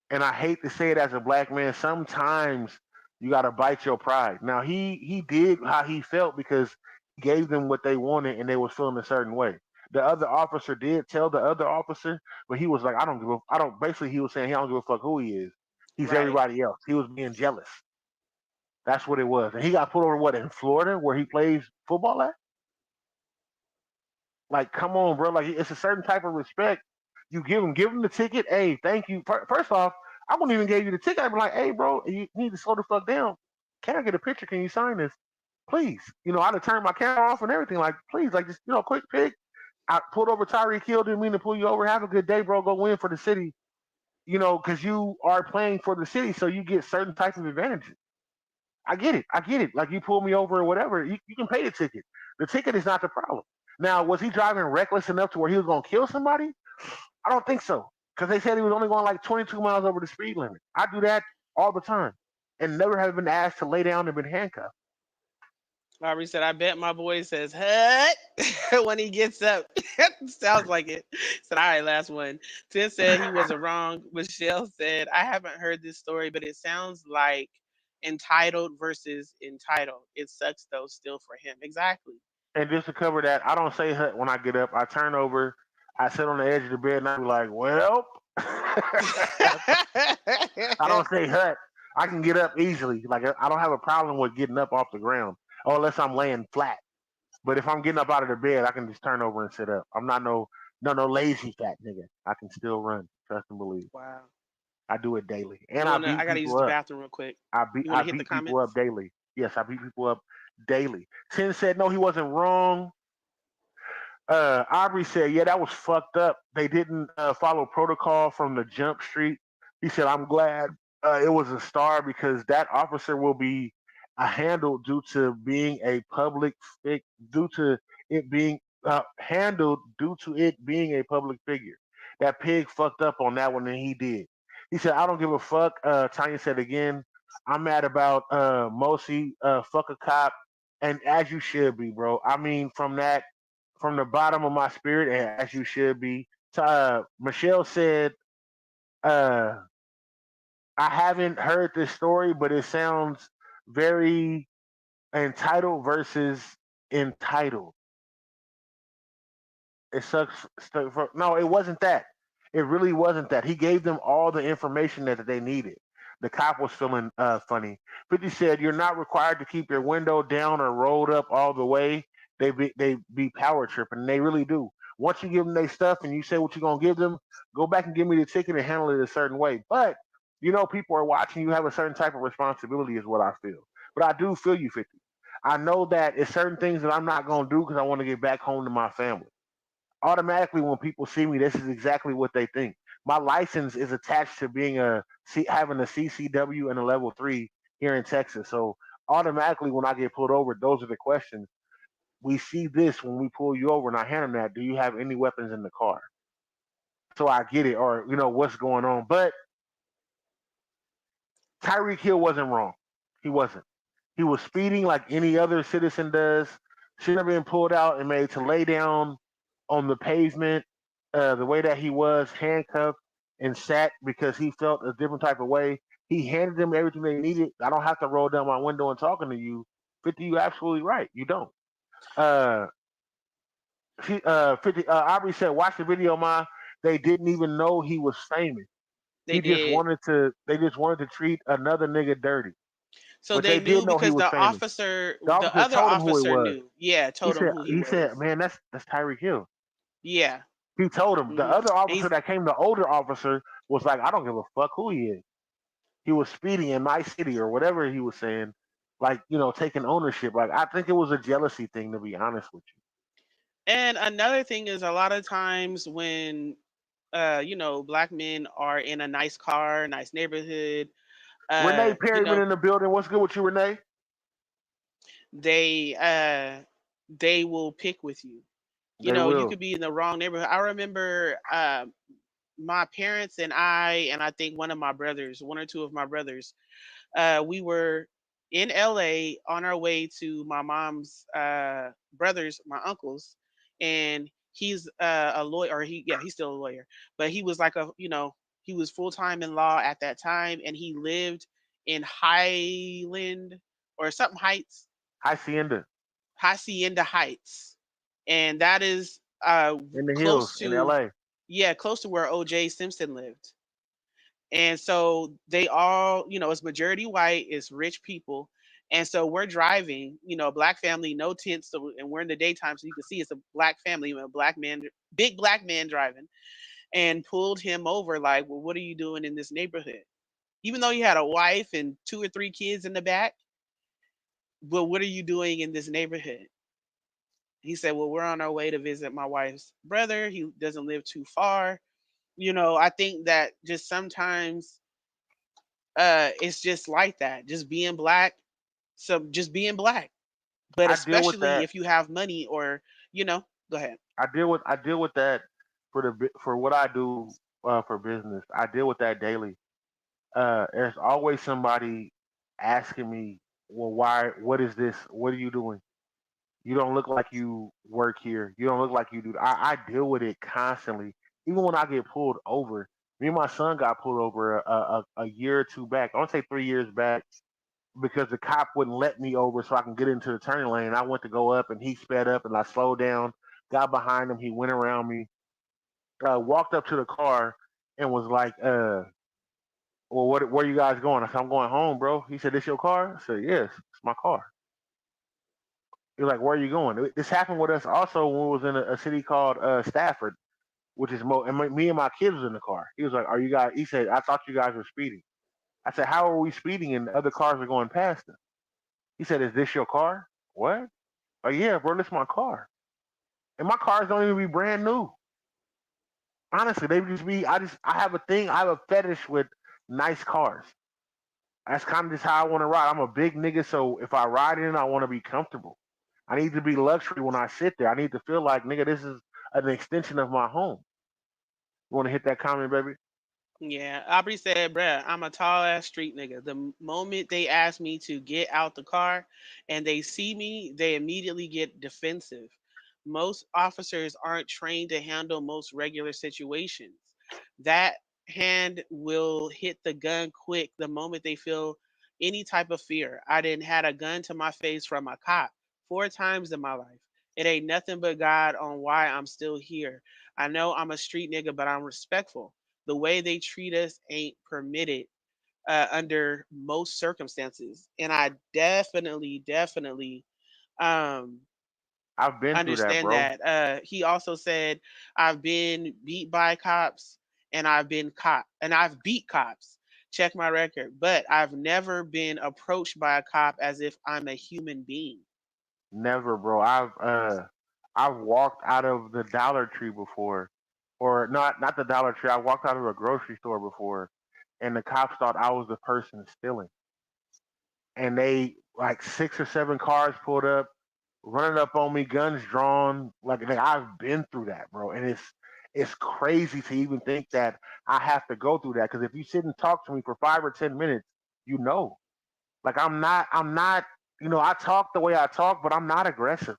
A: and I hate to say it as a black man, sometimes you got to bite your pride. Now he did how he felt because he gave them what they wanted and they was feeling a certain way. The other officer did tell the other officer, but he was like, I don't. Basically, he was saying he don't give a fuck who he is. He's
B: Right.
A: everybody else. He was being jealous. That's what it was. And he got pulled over what in Florida where he plays football at. Like, come on, bro. Like, it's a certain type of respect you give him the ticket. Hey, thank you. First off, I wouldn't even give you the ticket. I'd be like, hey, bro, you need to slow the fuck down. Can I get a picture? Can you sign this, please? I'd have turned my camera off and everything. Like, please, like, just quick pick. I pulled over Tyreek Hill. Didn't mean to pull you over. Have a good day, bro. Go win for the city. Because you are playing for the city, so you get certain type of advantages. I get it. I get it. Like you pull me over or whatever, you can pay the ticket. The ticket is not the problem. Now, was he driving reckless enough to where he was going to kill somebody? I don't think so. Because they said he was only going like 22 miles over the speed limit. I do that all the time and never have been asked to lay down and been handcuffed.
B: Aubrey said, I bet my boy says hut when he gets up. Sounds like it. Said, all right, last one. Tim said he wasn't wrong. Michelle said, I haven't heard this story, but it sounds like entitled versus entitled. It sucks though, still for him. Exactly.
A: And just to cover that, I don't say hut when I get up. I turn over, I sit on the edge of the bed, and I be like, well, I don't say hut. I can get up easily. Like I don't have a problem with getting up off the ground, or unless I'm laying flat. But if I'm getting up out of the bed, I can just turn over and sit up. I'm not no lazy fat nigga. I can still run. Trust and believe.
B: Wow.
A: I do it daily, and
B: You
A: I
B: wanna
A: beat
B: I gotta use
A: people
B: the
A: up.
B: bathroom real quick.
A: I beat
B: You
A: I
B: wanna hit the
A: beat people up
B: comments?
A: daily. Yes, I beat people up daily. Tin said no, he wasn't wrong. Aubrey said, yeah, that was fucked up. They didn't follow protocol from the jump street. He said, I'm glad it was a star because that officer will be handled due to being a due to it being handled due to it being a public figure. That pig fucked up on that one, and he did. He said, I don't give a fuck. Tanya said again, I'm mad about Mosi, fuck a cop, and as you should be, bro. I mean, from the bottom of my spirit, and as you should be. Michelle said, uh, I haven't heard this story, but it sounds very entitled versus entitled. It sucks. No, it wasn't that. It really wasn't that. He gave them all the information that they needed. The cop was feeling funny. 50 said, "You're not required to keep your window down or rolled up all the way. They be power tripping. And they really do. Once you give them their stuff and you say what you're gonna give them, go back and give me the ticket and handle it a certain way. But people are watching. You have a certain type of responsibility, is what I feel. But I do feel you, 50. I know that it's certain things that I'm not gonna do because I want to get back home to my family. Automatically when people see me, this is exactly what they think. My license is attached to being having a CCW and a level 3 here in Texas. So automatically when I get pulled over, those are the questions. We see this when we pull you over and I hand them that. Do you have any weapons in the car? So I get it, or what's going on. But Tyreek Hill wasn't wrong. He wasn't. He was speeding like any other citizen does. Should have been pulled out and made to lay down on the pavement the way that he was, handcuffed and sat because he felt a different type of way. He handed them everything they needed. I don't have to roll down my window and talking to you. 50, you absolutely right. You don't. Uh, 50, Aubrey said, watch the video, Ma. they didn't even know he was famous.
B: They did.
A: They just wanted to treat another nigga dirty,
B: So
A: but
B: they
A: they did
B: knew
A: know he
B: because
A: was famous. The
B: the
A: officer
B: other
A: told him who he
B: officer
A: was.
B: knew. Yeah, told him who he
A: He said,
B: was.
A: man, that's Tyreek Hill.
B: Yeah.
A: He told him. The
B: Hmm.
A: other
B: And
A: officer
B: he's
A: that came, the older officer, was like, I don't give a fuck who he is. He was speeding in my city or whatever he was saying, like, taking ownership. Like, I think it was a jealousy thing, to be honest with you.
B: and another thing is a lot of times when black men are in a nice car, nice neighborhood,
A: Renee
B: uh, you
A: Perry been
B: know,
A: in the building. What's good with you, Renee?
B: they uh they will pick with you.
A: They
B: You
A: will.
B: could be in the wrong neighborhood. I remember my parents and I think one of my brothers, one or two of my brothers, we were in LA on our way to my mom's brothers, my uncles, and he's a lawyer, or he's still a lawyer, but he was like he was full time in law at that time, and he lived in Highland or something Heights,
A: Hacienda
B: Hacienda Heights, and that is
A: in the hills
B: close
A: in
B: to
A: LA.
B: close to where OJ Simpson lived. And so they all, it's majority white, it's rich people. And so we're driving, black family, no tents, and we're in the daytime, so you can see it's a black family, a black man, big black man driving, and pulled him over like, well, what are you doing in this neighborhood? Even though he had a wife and two or three kids in the back, but what are you doing in this neighborhood? He said, well, we're on our way to visit my wife's brother. He doesn't live too far. I think that just sometimes it's just like that, just being black, so just being black, but
A: I deal with
B: especially
A: that.
B: if you have money, or go ahead.
A: I deal with that for what I do for business. I deal with that daily. There's always somebody asking me, "Well, why? What is this? What are you doing? You don't look like you work here. You don't look like you do." I deal with it constantly. Even when I get pulled over, me and my son got pulled over a year or two back. I want to say 3 years back because the cop wouldn't let me over so I can get into the turning lane. I went to go up and he sped up and I slowed down, got behind him. He went around me, walked up to the car and was like, well, where you guys going? I said, I'm going home, bro. He said, this your car? I said, yes, it's my car. He was like, where are you going? This happened with us also when we was in a city called Stafford, which is and me and my kids was in the car. He was like, are you guys? He said, I thought you guys were speeding. I said, how are we speeding and other cars are going past us? He said, is this your car? What? Oh yeah, bro, this is my car. And my cars don't even be brand new. Honestly, they just be. I have a thing. I have a fetish with nice cars. That's kind of just how I want to ride. I'm a big nigga, so if I ride in, I want to be comfortable. I need to be luxury when I sit there. I need to feel like, nigga, this is an extension of my home. You want to hit that comment, baby?
B: Yeah, Aubrey said, bruh, I'm a tall ass street nigga. The moment they ask me to get out the car and they see me, they immediately get defensive. Most officers aren't trained to handle most regular situations. That hand will hit the gun quick the moment they feel any type of fear. I didn't had a gun to my face from a cop 4 times in my life. It ain't nothing but God on why I'm still here. I know I'm a street nigga, but I'm respectful. The way they treat us ain't permitted under most circumstances, and I definitely um
A: I've been through that,
B: understand
A: bro.
B: that. He also said, I've been beat by cops, and I've beat cops, check my record, but I've never been approached by a cop as if I'm a human being.
A: Never, bro. I've walked out of the Dollar Tree before, or not the Dollar Tree. I walked out of a grocery store before, and the cops thought I was the person stealing. And they like 6 or 7 cars pulled up, running up on me, guns drawn. Like I've been through that, bro, and it's crazy to even think that I have to go through that. Because if you sit and talk to me for 5 or 10 minutes, you know, like I'm not. I talk the way I talk, but I'm not aggressive.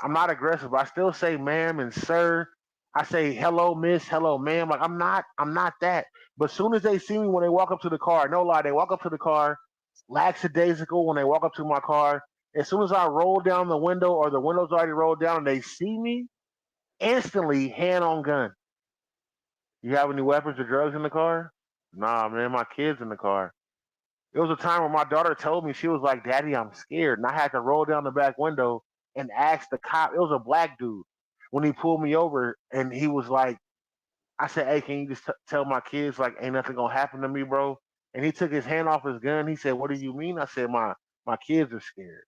A: I'm not aggressive. I still say ma'am and sir. I say hello, miss, hello, ma'am. Like I'm not that. But as soon as they see me when they walk up to the car, no lie, they walk up to the car, lackadaisical when they walk up to my car. As soon as I roll down the window or the window's already rolled down and they see me, instantly hand on gun. You have any weapons or drugs in the car? Nah, man, my kids in the car. It was a time where my daughter told me, she was like, "Daddy, I'm scared," and I had to roll down the back window and ask the cop. It was a black dude when he pulled me over, and he was like, I said, "Hey, can you just tell my kids like ain't nothing gonna happen to me, bro?" And he took his hand off his gun. He said, "What do you mean?" I said, "My kids are scared.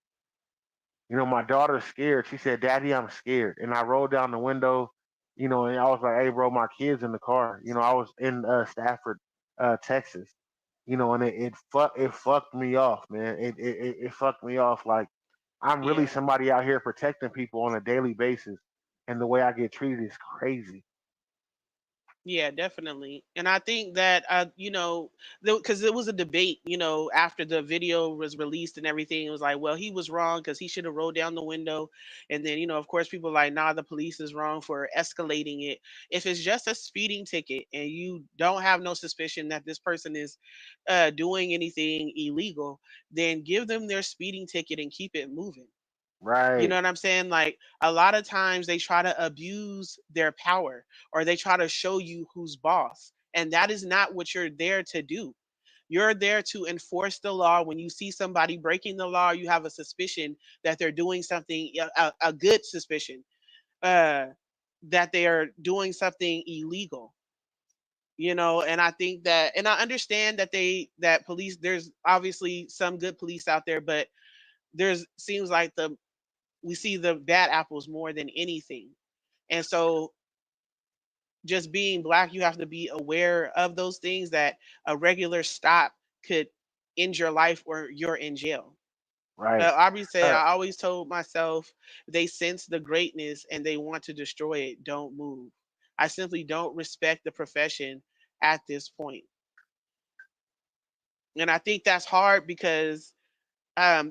A: My daughter's scared." She said, "Daddy, I'm scared." And I rolled down the window, and I was like, "Hey, bro, my kids in the car." I was in Stafford, Texas. And it fucked me off, man. It fucked me off. Like I'm really
B: Yeah.
A: somebody out here protecting people on a daily basis, and the way I get treated is crazy.
B: Yeah, definitely. And I think that because there was a debate, after the video was released and everything, it was like, well, he was wrong because he should have rolled down the window. And then, of course, people were like, nah, the police is wrong for escalating it. If it's just a speeding ticket and you don't have no suspicion that this person is doing anything illegal, then give them their speeding ticket and keep it moving. You know
A: Right,
B: what I'm saying? Like a lot of times they try to abuse their power or they try to show you who's boss. And that is not what you're there to do. You're there to enforce the law. When you see somebody breaking the law, you have a suspicion that they're doing something, a good suspicion, uh, that they are doing something illegal. And I think that, and I understand that that police, there's obviously some good police out there, but there's seems like we see the bad apples more than anything. And so just being black, you have to be aware of those things that a regular stop could end your life or you're in jail.
A: right.
B: Aubrey said,
A: Uh,
B: I always told myself they sense the greatness and they want to destroy it. Don't move. I simply don't respect the profession at this point. And I think that's hard because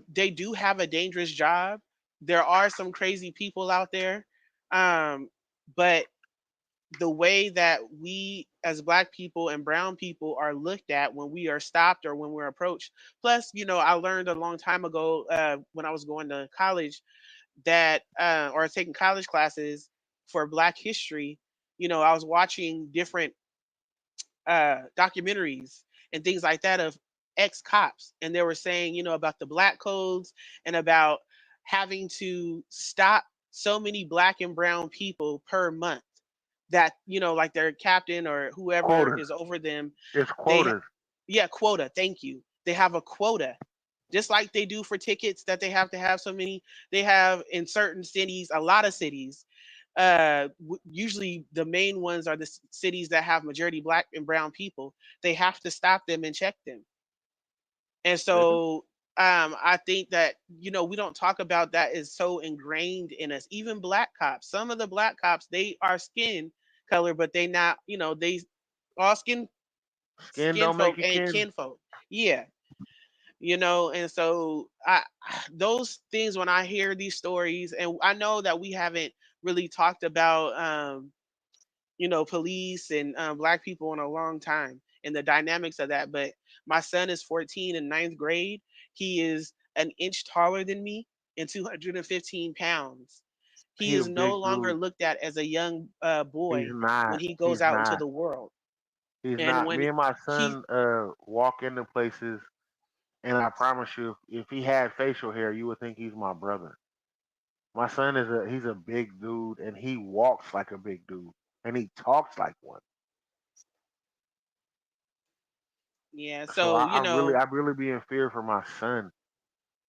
B: they do have a dangerous job. There are some crazy people out there. But the way that we as black people and brown people are looked at when we are stopped or when we're approached. Plus, I learned a long time ago when I was going to college that or taking college classes for black history. I was watching different documentaries and things like that of ex cops, and they were saying, about the black codes and about having to stop so many black and brown people per month that like their captain or whoever
A: Quotas.
B: is over them,
A: It's
B: they
A: quotas.
B: yeah, quota, thank you, they have a quota, just like they do for tickets that they have to have so many. They have in certain cities, a lot of cities, usually the main ones are the cities that have majority black and brown people. They have to stop them and check them. And
A: Mhm.
B: so I think that we don't talk about that is so ingrained in us. Even black cops, some of the black cops, they are skin color, but they not, they all
A: Skin
B: skin
A: don't make
B: folk
A: you
B: and
A: kin.
B: kinfolk. Yeah. And so those things, when I hear these stories, and I know that we haven't really talked about police and black people in a long time and the dynamics of that. But my son is 14 in ninth grade. He is an inch taller than me and 215 pounds. He
A: He a
B: is no
A: big
B: longer
A: dude.
B: looked at as a young
A: He's
B: boy when
A: not.
B: he goes
A: He's
B: out into
A: not.
B: the world.
A: He's
B: And
A: not.
B: when
A: Me and my
B: he,
A: son walk into places, and I promise you, if he had facial hair, you would think he's my brother. My son he's a big dude, and he walks like a big dude, and he talks like one.
B: yeah,
A: So
B: so,
A: I really be in fear for my son.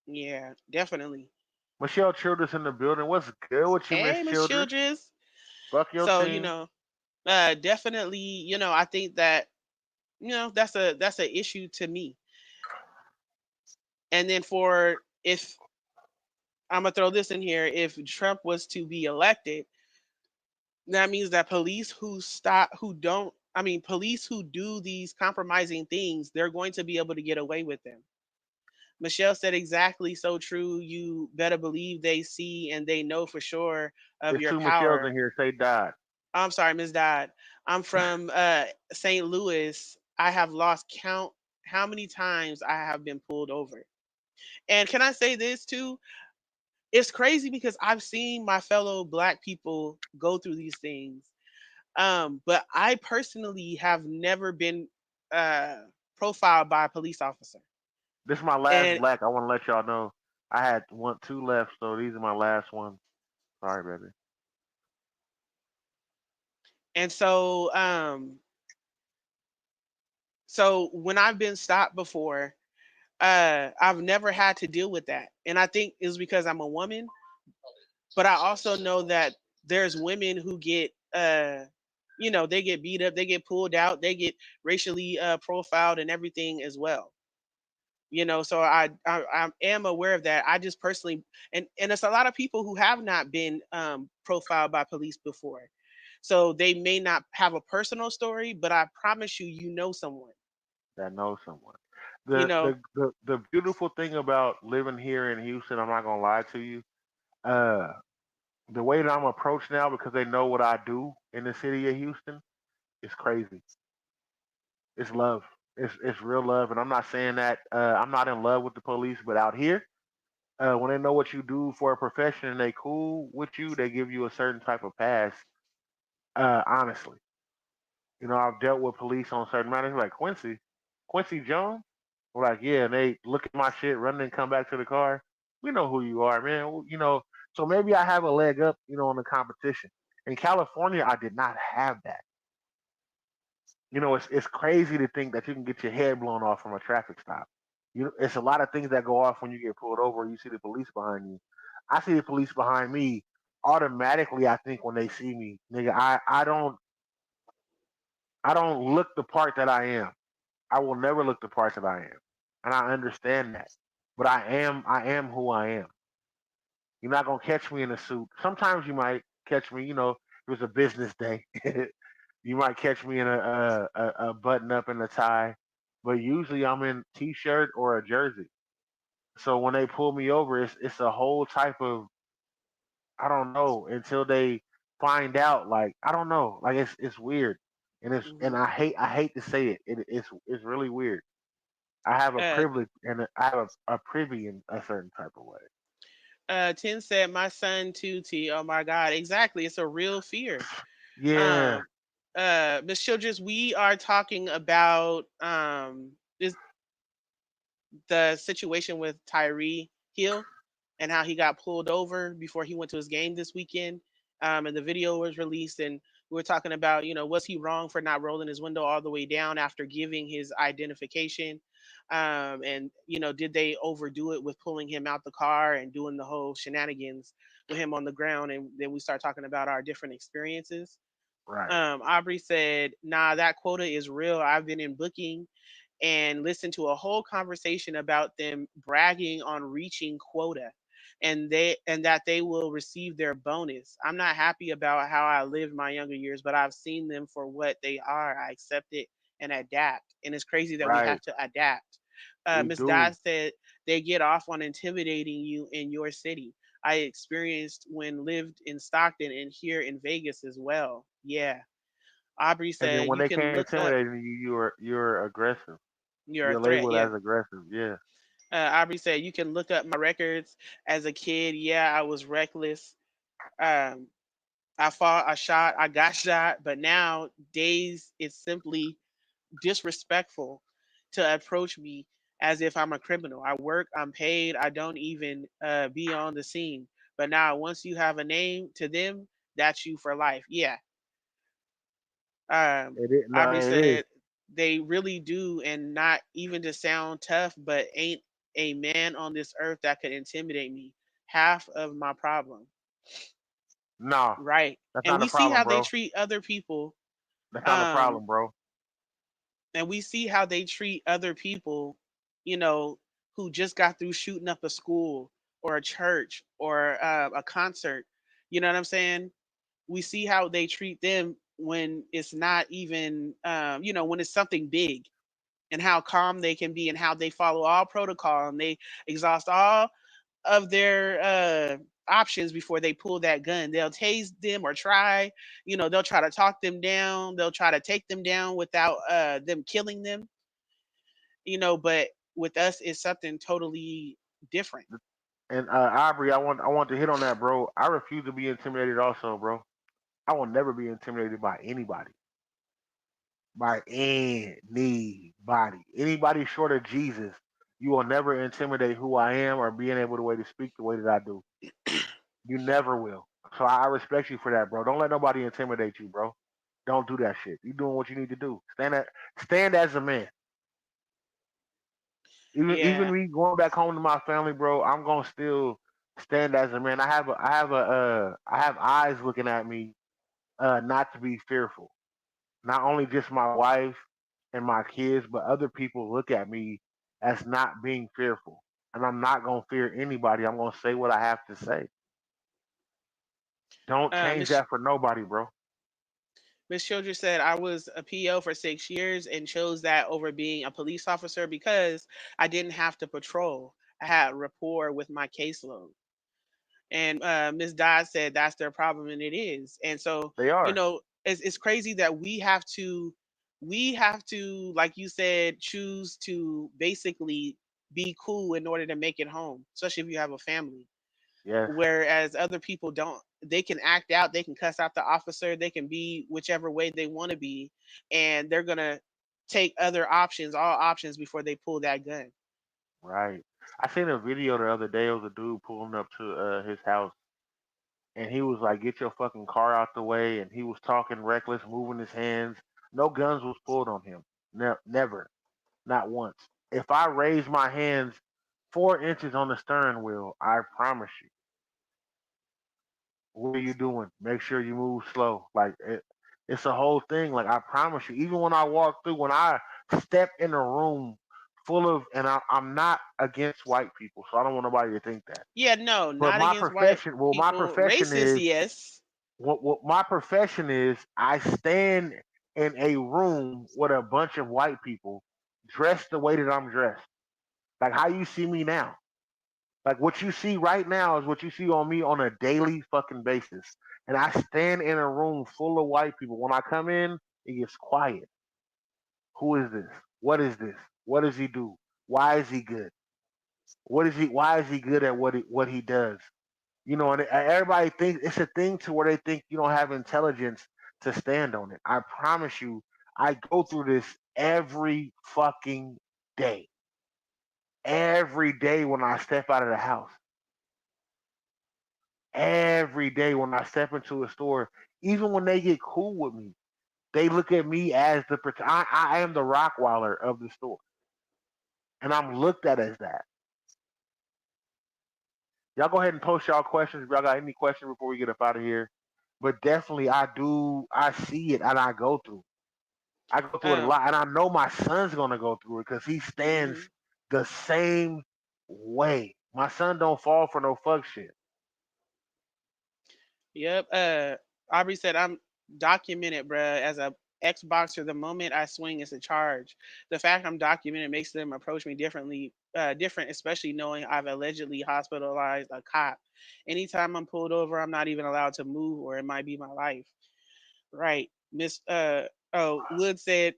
B: yeah, definitely.
A: Michelle Childress in the building. What's good with you, Miss
B: Hey, Miss
A: Childress?
B: Childress.
A: Fuck your
B: So,
A: team.
B: definitely, I think that, that's a issue to me. And then for if I'm gonna throw this in here, if Trump was to be elected, that means that police who do these compromising things, they're going to be able to get away with them. Michelle said exactly so true. You better believe they see and they know for sure of
A: It's
B: your
A: two Michelles in
B: power.
A: here. Say dot.
B: I'm sorry, Ms. Dodd. I'm from St. Louis. I have lost count how many times I have been pulled over. And can I say this too? It's crazy because I've seen my fellow black people go through these things. But I personally have never been uh, profiled by a police officer.
A: This is my last
B: And
A: black. I want to let y'all know. I had two left, so these are my last ones. Sorry, baby.
B: and so when I've been stopped before, I've never had to deal with that. And I think it's because I'm a woman, but I also know that there's women who get they get beat up, they get pulled out, they get racially profiled and everything as well. So I am aware of that. I just personally, and it's a lot of people who have not been profiled by police before, so they may not have a personal story, but I promise you, you know someone.
A: That knows someone.
B: You
A: The,
B: know.
A: the the the beautiful thing about living here in Houston, I'm not gonna lie to you. Uh, the way that I'm approached now because they know what I do in the city of Houston is crazy. It's love. It's real love, and I'm not saying that I'm not in love with the police, but out here, when they know what you do for a profession and they cool with you, they give you a certain type of pass. Honestly, I've dealt with police on certain matters like Quincy Jones. We're like, yeah, and they look at my shit, run and come back to the car. We know who you are, man. So maybe I have a leg up, on the competition. In California, I did not have that. It's crazy to think that you can get your head blown off from a traffic stop. It's a lot of things that go off when you get pulled over. You see the police behind you. I see the police behind me. Automatically, I think when they see me, nigga, I don't look the part that I am. I will never look the part that I am, and I understand that. But I am who I am. You're not gonna catch me in a suit. Sometimes you might catch me. It was a business day. You might catch me in a button up and a tie, but usually I'm in t-shirt or a jersey. So when they pull me over, it's a whole type of, I don't know, until they find out. Like, I don't know, like it's weird, and
B: Hmm.
A: I hate to say it. It's really weird. I have a
B: uh
A: privilege and I have a privy in a certain type of way.
B: 10 said, my son too, T. Oh my God. Exactly. It's a real fear.
A: Yeah,
B: Um, Miss Childress, we are talking about this the situation with Tyree Hill and how he got pulled over before he went to his game this weekend. And the video was released, and we were talking about, was he wrong for not rolling his window all the way down after giving his identification? And did they overdo it with pulling him out the car and doing the whole shenanigans with him on the ground? And then we start talking about our different experiences.
A: right,
B: Aubrey said, "Nah, that quota is real. I've been in booking and listened to a whole conversation about them bragging on reaching quota and that they will receive their bonus. I'm not happy about how I lived my younger years, but I've seen them for what they are. I accept it and adapt. And it's crazy that we
A: right.
B: have to adapt."
A: We
B: Miss
A: do.
B: Dodge said they get off on intimidating you in your city. I experienced when lived in Stockton and here in Vegas as well. Yeah. Aubrey
A: And then
B: said
A: when
B: you
A: they
B: can
A: can't
B: look up
A: intimidate you, you're aggressive.
B: you're a
A: You're
B: threat.
A: labeled
B: Yeah.
A: as aggressive. Yeah.
B: Aubrey said, "You can look up my records as a kid. Yeah, I was reckless. Um, I fought, I shot, I got shot, but nowadays it's simply disrespectful to approach me as if I'm a criminal. I work, I'm paid, I don't even be on the scene. But now, once you have a name to them, that's you for life." Yeah.
A: It is. No,
B: Aubrey
A: it is.
B: said they really do, and not even to sound tough, but ain't a man on this earth that could intimidate me. Half of my problem,
A: No,
B: right?
A: that's
B: And
A: not
B: we
A: a
B: see
A: problem,
B: how they
A: bro.
B: treat other people.
A: That's not a
B: Um,
A: problem, bro.
B: and we see how they treat other people, you know, who just got through shooting up a school or a church or a concert. You know what I'm saying? We see how they treat them when it's not even, when it's something big, and how calm they can be and how they follow all protocol and they exhaust all of their options before they pull that gun. They'll tase them or try, they'll try to talk them down, they'll try to take them down without them killing them, but with us it's something totally different.
A: And Aubrey, I want to hit on that, bro. I refuse to be intimidated, also, bro. I will never be intimidated by anybody, by anybody. Anybody short of Jesus, you will never intimidate who I am or being able to way to speak the way that I do. You never will. So I respect you for that, bro. Don't let nobody intimidate you, bro. Don't do that shit. You doing what you need to do. Stand as a man. Even
B: Yeah.
A: me going back home to my family, bro, I'm gonna still stand as a man. I have eyes looking at me, not to be fearful. Not only just my wife and my kids, but other people look at me as not being fearful. And I'm not gonna fear anybody. I'm gonna say what I have to say. Don't change
B: Miss
A: that for nobody, bro.
B: Miss Childress said I was a PO for 6 years and chose that over being a police officer because I didn't have to patrol. I had rapport with my caseload. And Miss Dodd said that's their problem, and it is. And so,
A: They
B: you
A: are.
B: know, it's crazy that we have to, like you said, choose to basically be cool in order to make it home, especially if you have a family.
A: Yes.
B: Whereas other people don't. They can act out, they can cuss out the officer, they can be whichever way they want to be, and they're gonna take other options, all options, before they pull that gun.
A: Right. I seen a video the other day. It was a dude pulling up to his house, and he was like, "Get your fucking car out the way," and he was talking reckless, moving his hands. No guns was pulled on him. Never, not once. If I raise my hands 4 inches on the steering wheel, I promise you, what are you doing? Make sure you move slow. It's a whole thing. Like I promise you, even when I walk through, when I step in a room full of, and I'm not against white people, so I don't want nobody to think that.
B: Yeah, no,
A: But
B: not against white
A: my
B: people.
A: profession
B: Racist,
A: is
B: yes.
A: what my profession is. I stand in a room with a bunch of white people dressed the way that I'm dressed, like how you see me now. Like what you see right now is what you see on me on a daily fucking basis. And I stand in a room full of white people. When I come in, it gets quiet. Who is this? What is this? What does he do? Why is he good? What is he? Why is he good at what he does? You know, and everybody thinks it's a thing to where they think you don't have intelligence to stand on it. I promise you, I go through this every fucking day. Every day when I step out of the house. Every day when I step into a store, even when they get cool with me, they look at me as I am the Rockwaller of the store, and I'm looked at as that. Y'all go ahead and post y'all questions if y'all got any questions before we get up out of here. But definitely, I see it, and I go through. I go through it a
B: Um,
A: lot, and I know my son's gonna go through it because he stands
B: mhm.
A: the same way. My son don't fall for no fuck shit.
B: Yep. Aubrey said I'm documented, bruh. As a ex-boxer, the moment I swing, it's a charge. The fact I'm documented makes them approach me different, especially knowing I've allegedly hospitalized a cop. Anytime I'm pulled over, I'm not even allowed to move, or it might be my life. Right, Miss. Oh, Wood said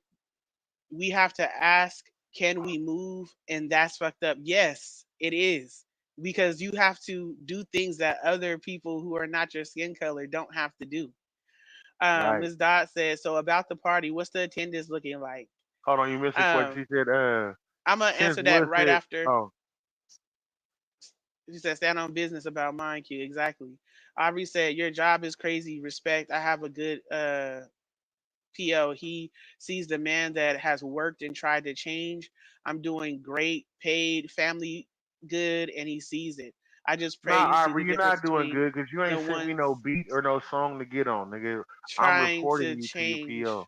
B: we have to ask, can we move? And that's fucked up. Yes, it is. Because you have to do things that other people who are not your skin color don't have to do.
A: Right.
B: Ms. Dodd says, so about the party, what's the attendance looking like?
A: Hold on, you missed a question.
B: Um,
A: She said,
B: I'm gonna
A: since
B: answer that
A: Wood
B: right
A: said,
B: after.
A: oh,
B: She said, stand on business about mine, Q. Exactly. Aubrey said, your job is crazy. Respect. I have a good PO. He sees the man that has worked and tried to change. I'm doing great, paid, family good, and he sees it. I just pray
A: nah,
B: you see the
A: Aubrey, you're
B: difference
A: not doing
B: between
A: good because you
B: the
A: ain't sent me no
B: ones
A: beat or no song to get on, nigga. I'm
B: trying
A: reporting
B: to
A: you to your
B: change
A: PO.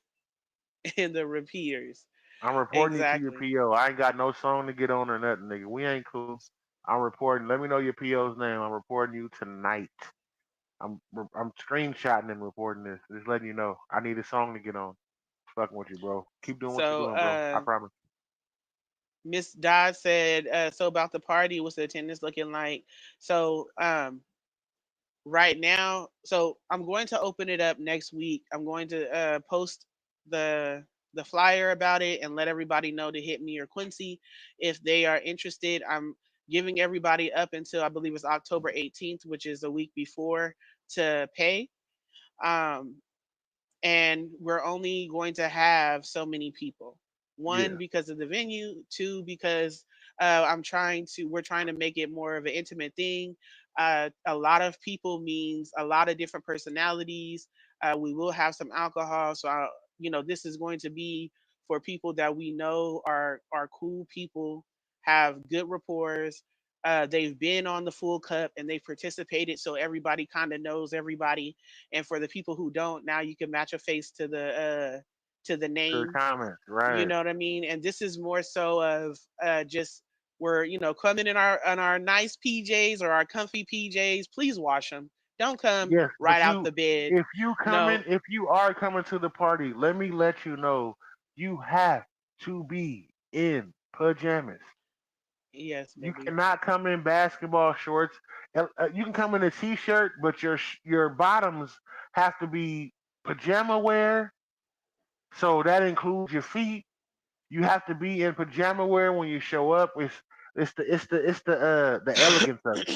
B: and the repeaters.
A: I'm reporting you to your
B: Exactly.
A: PO. I ain't got no song to get on or nothing, nigga. We ain't cool. I'm reporting. Let me know your PO's name. I'm reporting you tonight. I'm screenshotting and reporting this. Just letting you know. I need a song to get on. Fucking with you, bro. Keep doing what you're
B: So
A: doing, bro. I promise.
B: Miss Dodd said, so about the party, what's the attendance looking like? So right now, so I'm going to open it up next week. I'm going to post the the flyer about it and let everybody know to hit me or Quincy if they are interested. I'm giving everybody up until I believe it's October 18th, which is a week before, to pay. Um, and we're only going to have so many people. One,
A: Yeah.
B: because of the venue. Two, because we're trying to make it more of an intimate thing. A lot of people means a lot of different personalities. We will have some alcohol, so this is going to be for people that we know are cool people, have good rapport. They've been on the full cup and they've participated, so everybody kind of knows everybody. And for the people who don't, now you can match a face to the
A: To the
B: name.
A: comments,
B: You
A: right?
B: know what I mean? And this is more so of just we're coming in our nice PJs or our comfy PJs. Please wash them. Don't come
A: Yes,
B: right
A: but
B: out the bed. No.
A: if you are coming to the party, let me let you know, you have to be in pajamas.
B: Yes,
A: You
B: baby.
A: cannot come in basketball shorts. You can come in a t-shirt, but your bottoms have to be pajama wear. So that includes your feet. You have to be in pajama wear when you show up. It's the elegance of it.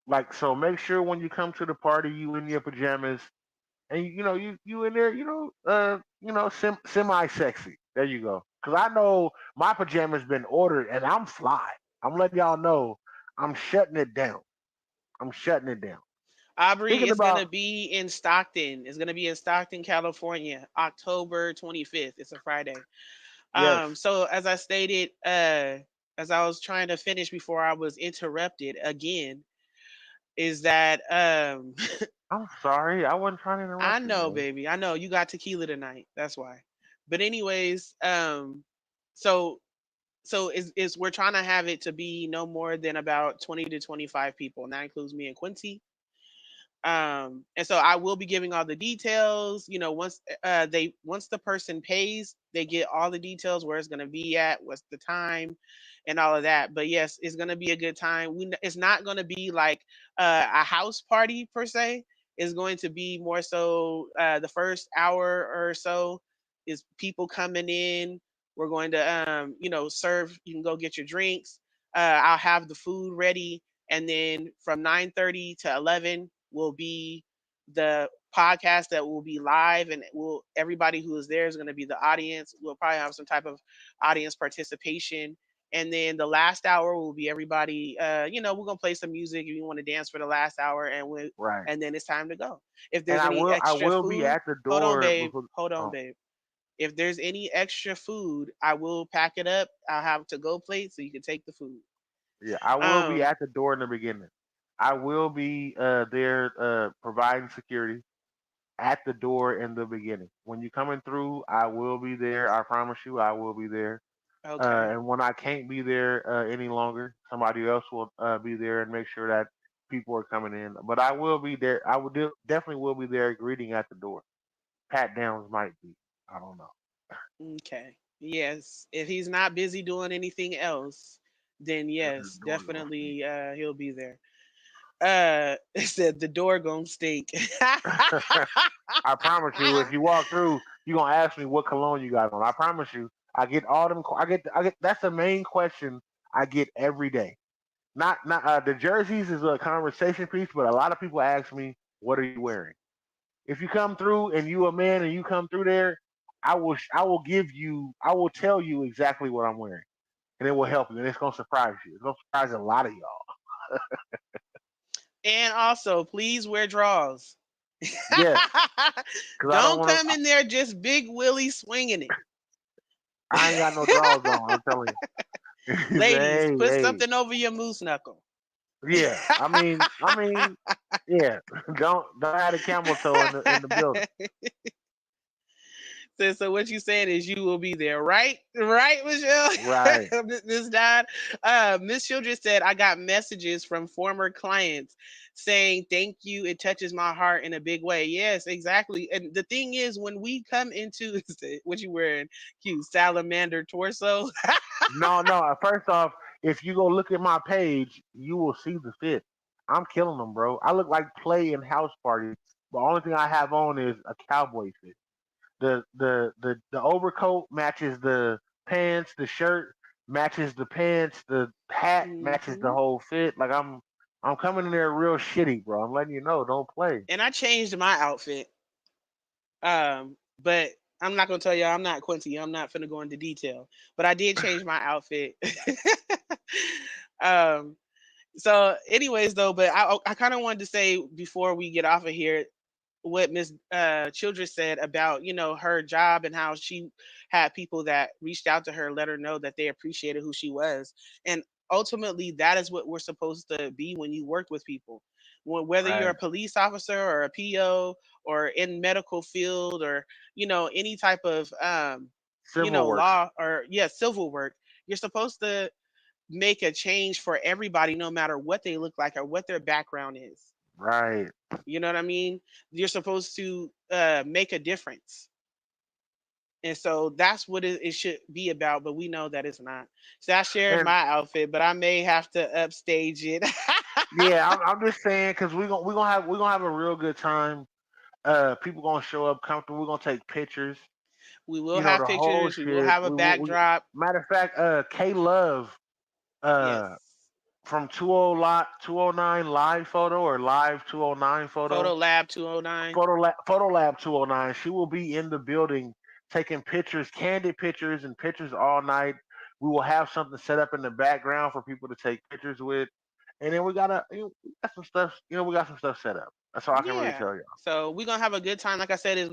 A: Like, so make sure when you come to the party, you in your pajamas, and you in there, semi sexy. There you go. Cause I know my pajamas been ordered, and I'm fly. I'm letting y'all know I'm shutting it down. I'm shutting it down.
B: Aubrey
A: Speaking
B: is
A: about
B: gonna be in Stockton. It's gonna be in Stockton, California, October 25th. It's a Friday.
A: yes,
B: So as I stated, as I was trying to finish before I was interrupted again, is that
A: I'm sorry, I wasn't trying to
B: I
A: interrupt you,
B: know,
A: man.
B: baby, I know you got tequila tonight. That's why. But anyways, so is we're trying to have it to be no more than about 20 to 25 people, and that includes me and Quincy. And so I will be giving all the details. Once the person pays, they get all the details, where it's going to be at, what's the time, and all of that. But yes, it's going to be a good time. It's not going to be like a house party per se. It's going to be more so the first hour or so is people coming in. We're going to serve. You can go get your drinks. I'll have the food ready, and then from 9:30 to 11 will be the podcast that will be live, and will everybody who is there is going to be the audience. We'll probably have some type of audience participation, and then the last hour will be everybody. We're gonna play some music if you want to dance for the last hour,
A: Right.
B: and then it's time to go. If
A: And
B: there's any
A: I
B: extra
A: will be
B: food,
A: at the
B: hold on,
A: door
B: babe.
A: before.
B: Hold on,
A: Oh,
B: babe. If there's any extra food, I will pack it up. I'll have to go plate so you can take the food.
A: yeah, I will be
B: Um,
A: at the door in the beginning. I will be there providing security at the door in the beginning. When you're coming through, I will be there. I promise you, I will be there.
B: okay.
A: And when I can't be there any longer, somebody else will be there and make sure that people are coming in. But I will be there. Definitely will be there greeting at the door. Pat downs might be. I don't know.
B: Okay. Yes. If he's not busy doing anything else, then
A: The
B: yes,
A: door gonna speak.
B: definitely he'll be there. It said the door gonna stink.
A: I promise you, if you walk through, you gonna ask me what cologne you got on. I promise you, I get all them. I get. That's the main question I get every day. Not the jerseys is a conversation piece, but a lot of people ask me, "What are you wearing?" If you come through and you a man and you come through there, I will tell you exactly what I'm wearing, and it will help you, and it's gonna surprise you. It's gonna surprise a lot of y'all.
B: And also, please wear drawers.
A: Yes, because I don't
B: Don't
A: want
B: come
A: to.
B: in there just big Willie swinging it.
A: I ain't got no drawers on. I'm telling you.
B: Ladies,
A: Hey,
B: put
A: hey.
B: something over your moose knuckle.
A: Yeah, yeah. Don't have a camel toe in the building.
B: So what you saying is you will be there, right? Right, Michelle?
A: Right.
B: Miss Dad. Miss Children said, I got messages from former clients saying, thank you. It touches my heart in a big way. Yes, exactly. And the thing is, when we come into what you wearing, cute salamander torso.
A: No, no. First off, if you go look at my page, you will see the fit. I'm killing them, bro. I look like play in house party. The only thing I have on is a cowboy fit. The overcoat matches the pants. The shirt matches the pants. The hat matches the
B: Hmm.
A: whole fit. Like I'm coming in there real shitty, bro. I'm letting you know, don't play.
B: And I changed my outfit. But I'm not gonna tell y'all. I'm not Quincy. I'm not finna go into detail. But I did change my outfit. um. So, anyways, though, but I kind of wanted to say before we get off of here what Miss Childress said about her job and how she had people that reached out to her, let her know that they appreciated who she was, and ultimately that is what we're supposed to be when you work with people. Whether you're
A: Right.
B: a police officer or a PO or in medical field or any type of
A: Civil worker.
B: law or civil work, you're supposed to make a change for everybody no matter what they look like or what their background is.
A: Right.
B: You know what I mean? You're supposed to make a difference. And so that's what it should be about, but we know that it's not. So I shared
A: And
B: my outfit, but I may have to upstage it.
A: yeah, I'm just saying because we're gonna have a real good time. People gonna show up comfortable. We're gonna take pictures.
B: We will
A: You know
B: have
A: the whole
B: pictures. We will
A: shit.
B: have a backdrop.
A: Matter of fact, K Love,
B: Yes.
A: uh, from 209 live photo or live 209
B: Photo
A: photo,
B: Lab 209.
A: Photo Lab 209. She will be in the building taking pictures, candid pictures, and pictures all night. We will have something set up in the background for people to take pictures with, and then we got some stuff. We got some stuff set up. That's all I can really
B: Yeah.
A: tell you.
B: So we're gonna have a good time. Like I said, it's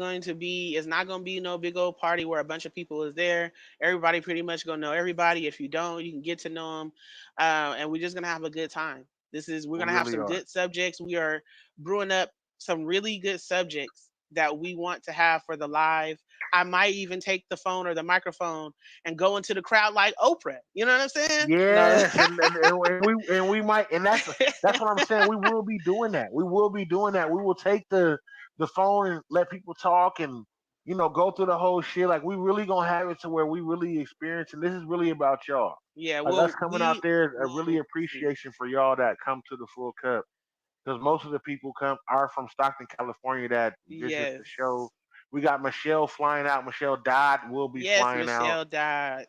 B: not gonna be no big old party where a bunch of people is there. Everybody pretty much gonna know everybody. If you don't, you can get to know them. And we're just gonna have a good time. We're
A: We
B: gonna have
A: really
B: some
A: are.
B: good subjects. We are brewing up some really good subjects that we want to have for the live. I might even take the phone or the microphone and go into the crowd like Oprah. You know what I'm saying? No.
A: Yes, and we might, and that's what I'm saying. We will be doing that. We will be doing that. We will take the phone and let people talk and go through the whole shit. Like we really gonna have it to where we really experience, and this is really about y'all.
B: Yeah.
A: Like us
B: Well,
A: coming out
B: we
A: there is a really
B: will see.
A: appreciation for y'all that come to the Full Cup because most of the people come are from Stockton, California that visit the
B: Yes.
A: show. We got Michelle flying out. Michelle Dodd will be
B: Yes,
A: flying out.
B: Michelle died.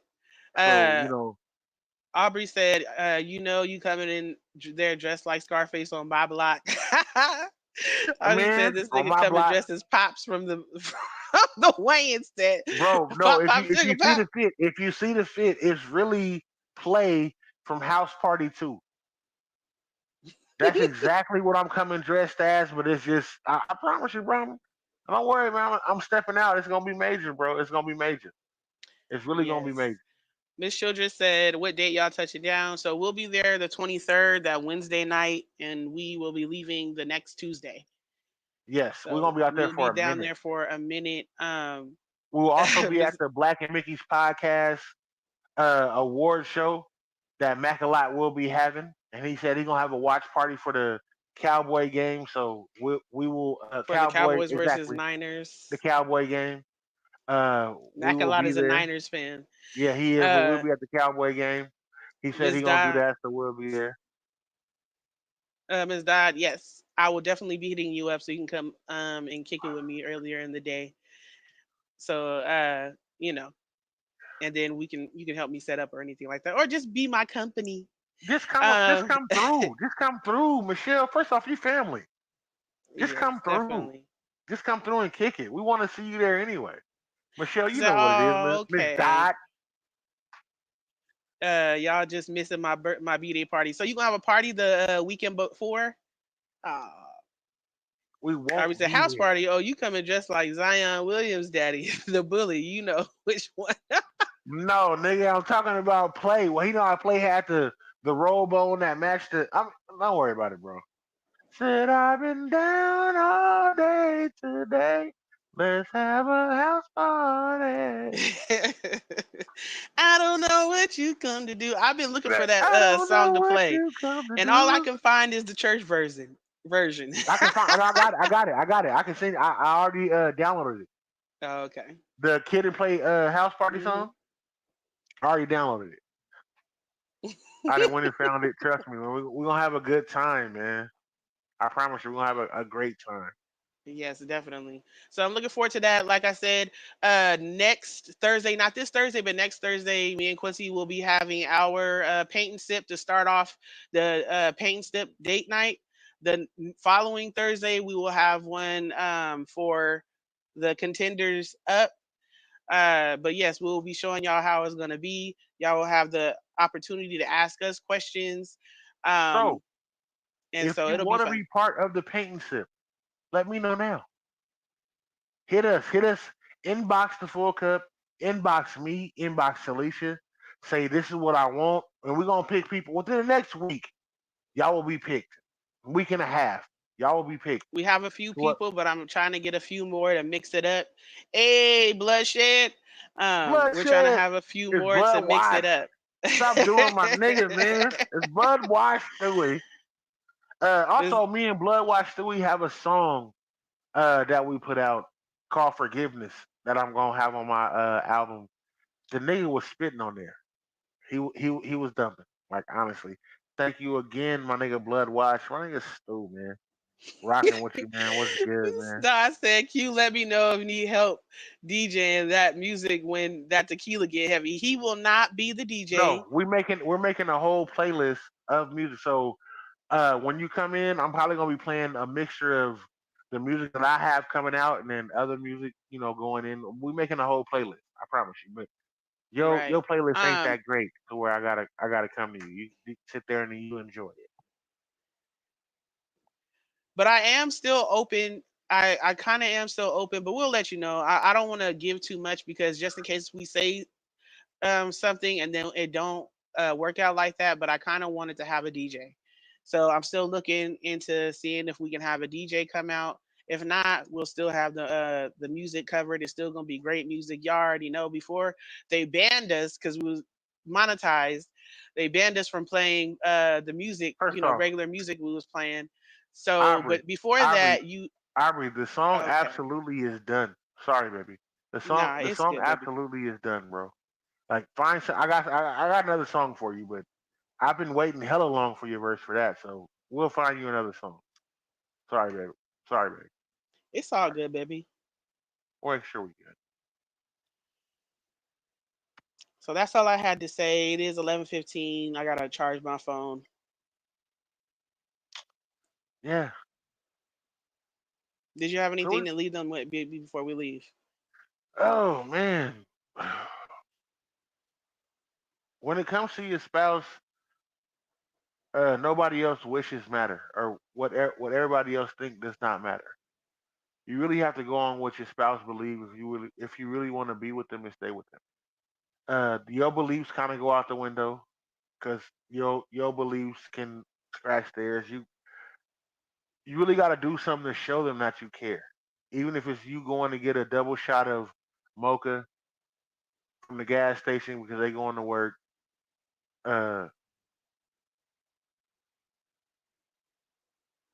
A: So
B: Uh, Aubrey said, you coming in there dressed like Scarface on my block. Aubrey
A: man,
B: said this
A: on
B: nigga
A: my
B: coming
A: block.
B: dressed as Pops from the from the Wayans that
A: Bro, no,
B: Pop Pop
A: if
B: Sugar
A: you see
B: Pop.
A: the fit, it's really play from House Party 2. That's exactly what I'm coming dressed as, but it's just I promise you, bro. Don't worry, man. I'm stepping out. It's gonna be major, bro. It's gonna be major. It's really gonna be
B: Yes.
A: major.
B: Miss Childress said, what date y'all touching down? So we'll be there the 23rd, that Wednesday night, and we will be leaving the next Tuesday.
A: Yes, we're
B: So
A: gonna be out there
B: we'll be
A: for a
B: down
A: minute.
B: there for a minute.
A: We will also be at
B: Miss
A: the Black and Mickey's podcast award show that Macalot will be having, and he said he's gonna have a watch party for the Cowboy game. So we will
B: for the
A: Cowboy
B: Cowboys versus
A: exactly the
B: Niners.
A: Cowboy game. We will
B: Macalot
A: be
B: is a
A: there.
B: Niners fan.
A: Yeah, he is, but we'll
B: Uh,
A: be at the Cowboy game. He said
B: Miss
A: he gonna do
B: Dodd,
A: that, so we'll be there.
B: Miss Dodd, yes, I will definitely be hitting you up so you can come and kick it with me earlier in the day. So you know, and then you can help me set up or anything like that, or just be my company.
A: Just
B: Um,
A: come through. Just come through, Michelle. First off, you family. Just
B: yes,
A: come through.
B: definitely.
A: Just come through and kick it. We want to see you there anyway. Michelle,
B: She
A: you
B: said,
A: know what it is,
B: "Oh,
A: Miss
B: okay.
A: Dot.
B: Y'all just missing my b-day party. So you gonna have a party the weekend before? Uh,
A: We
B: I
A: won't
B: was a
A: be
B: house
A: there.
B: party. Oh, you coming dressed like Zion Williams, daddy, the bully. You know which one.
A: No, nigga, I'm talking about play. Well, you know how play had the robe on that matched the. Don't worry about it, bro. Said I've been down all day today. Let's have a house party.
B: I don't know what you come to do. I've been looking for that
A: I don't know
B: song to
A: what
B: play,
A: you come to
B: and all I
A: do.
B: can find is the church version.
A: I can find. I got it. I got it. I got it. I can sing. I already downloaded it.
B: Oh, okay.
A: The kid and play house party
B: Hmm.
A: song. I already downloaded it. I didn't went and found it. Trust me, man. We're gonna have a good time, man. I promise you, we're gonna have a great time.
B: Yes, definitely. So I'm looking forward to that. Like I said, next Thursday, not this Thursday, but next Thursday, me and Quincy will be having our paint and sip to start off the paint and sip date night. The following Thursday, we will have one for the contenders up. But yes, we will be showing y'all how it's gonna be. Y'all will have the opportunity to ask us questions, um,
A: So
B: and
A: if
B: so
A: you
B: it'll be
A: want to
B: fun.
A: be part of the paint and sip, let me know now. Hit us, inbox the full cup, inbox me, inbox Alicia. Say this is what I want, and we're gonna pick people within the next week. Y'all will be picked. Week and a half. Y'all will be picked.
B: We have a few
A: What
B: people, but I'm trying to get a few more to mix it up. Hey, bloodshed. We're trying to
A: bloodshed
B: have a few
A: is
B: more to
A: blood
B: mix it
A: wash.
B: up.
A: Stop doing my nigga, man. It's blood wash Stewie.
B: It's-
A: Also, me and Blood Wash Stewie have a song that we put out called Forgiveness that I'm gonna have on my album. The nigga was spitting on there. He was dumping. Like honestly. Thank you again, my nigga Blood Wash. My nigga Stu, man. Rocking with you, man. What's good, man?
B: no, I said, Q, let me know if you need help DJing that music when that tequila get heavy. He will not be the DJ.
A: No, we're making a whole playlist of music. So when you come in, I'm probably gonna be playing a mixture of the music that I have coming out and then other music, going in. We're making a whole playlist. I promise you. But
B: Right.
A: your playlist ain't
B: Um,
A: that great to where I gotta come to you. You sit there and you enjoy it.
B: but I am still open. I kind of am still open, but we'll let you know. I don't want to give too much because just in case we say something and then it don't work out like that. But I kind of wanted to have a DJ, so I'm still looking into seeing if we can have a DJ come out. If not, we'll still have the music covered. It's still gonna be great music. You already know before they banned us because we was monetized. They banned us from playing the music,
A: First off,
B: regular music we was playing. So,
A: Aubrey,
B: but before
A: Aubrey,
B: that, you
A: Aubrey, the song
B: okay?
A: absolutely is done. Sorry, baby. The song
B: Nah,
A: the
B: it's
A: song
B: good, baby.
A: absolutely is done, bro. Like find some, I got another song for you, but I've been waiting hella long for your verse for that, so we'll find you another song. Sorry, baby. Sorry, baby.
B: It's all
A: Sorry.
B: good, baby.
A: We'll make sure we good.
B: So that's all I had to say. It is 11:15. I gotta charge my phone.
A: Yeah.
B: Did you have
A: So
B: anything to leave them with before we leave?
A: oh man. When it comes to your spouse, nobody else wishes matter, or what everybody else think does not matter. You really have to go on what your spouse believes if you really want to be with them and stay with them. Your beliefs kind of go out the window because your beliefs can scratch theirs. You really got to do something to show them that you care, even if it's you going to get a double shot of mocha from the gas station because they going to work. Uh,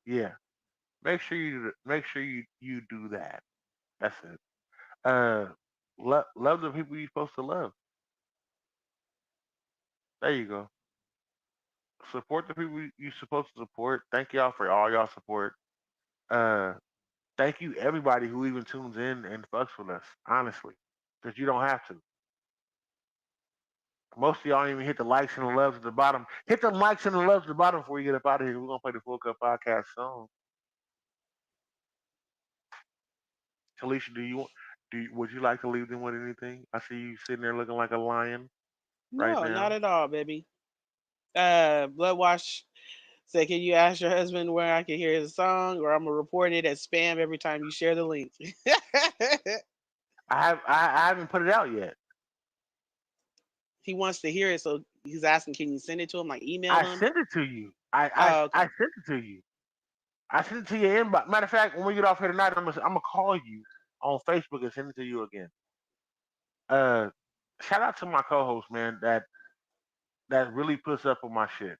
A: yeah, make sure you do that. That's it. Uh, love the people you're supposed to love. There you go. Support the people you're supposed to support. Thank y'all for all y'all support. Uh, thank you everybody who even tunes in and fucks with us. Honestly, because you don't have to. Most of y'all don't even hit the likes and the loves at the bottom. Hit the likes and the loves at the bottom before you get up out of here. We're gonna play the Full Cup podcast song. Talisha, would you like to leave them with anything? I see you sitting there looking like a lion right
B: No, not
A: now.
B: at all, baby. Bloodwash said, "Can you ask your husband where I can hear his song, or I'm gonna report it as spam every time you share the link."
A: I haven't put it out yet.
B: He wants to hear it, so he's asking, "Can you send it to him? Like email
A: I
B: him?"
A: sent it to you. I
B: Oh,
A: I, I
B: okay.
A: sent it to you. I sent it to your inbox. Matter of fact, when we get off here tonight, I'm gonna call you on Facebook and send it to you again. Uh, shout out to my co-host, man. That really puts up with my shit.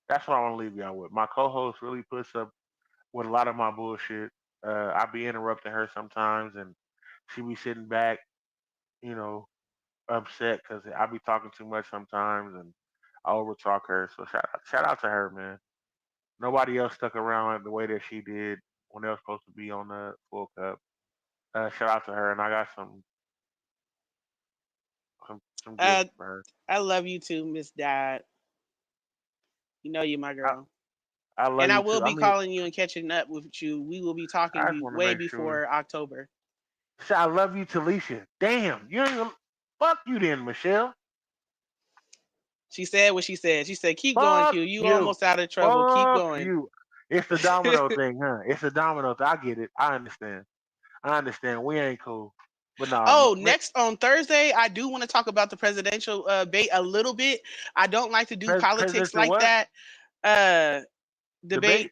A: That's what I want to leave y'all with. My co-host really puts up with a lot of my bullshit. I be interrupting her sometimes, and she be sitting back, you know, upset because I be talking too much sometimes, and I overtalk her. So shout out to her, man. Nobody else stuck around the way that she did. when they were supposed to be on the Full Cup. Shout out to her, and I got some gifts
B: Uh,
A: for her.
B: I love you too, Miss Dad. You know you're my
A: I,
B: girl.
A: I love
B: And I
A: you
B: will
A: too. I
B: be
A: mean,
B: calling you and catching up with you. We will be talking
A: I just want to
B: way
A: make sure.
B: before October.
A: Say, I love you, Talisha. Damn, you ain't gonna fuck you then, Michelle.
B: She said what she said. She said, "Keep going,
A: Fuck
B: Q. You
A: you.
B: almost out of trouble. Keep
A: Fuck
B: going."
A: you. It's the domino thing, huh? It's the domino thing. I get it. I understand. I understand. We ain't cool. But nah,
B: Oh, next on Thursday, I do want to talk about the presidential debate a little bit. I don't like to do politics
A: presidential
B: like
A: what?
B: that. Uh, Debate,
A: Debate?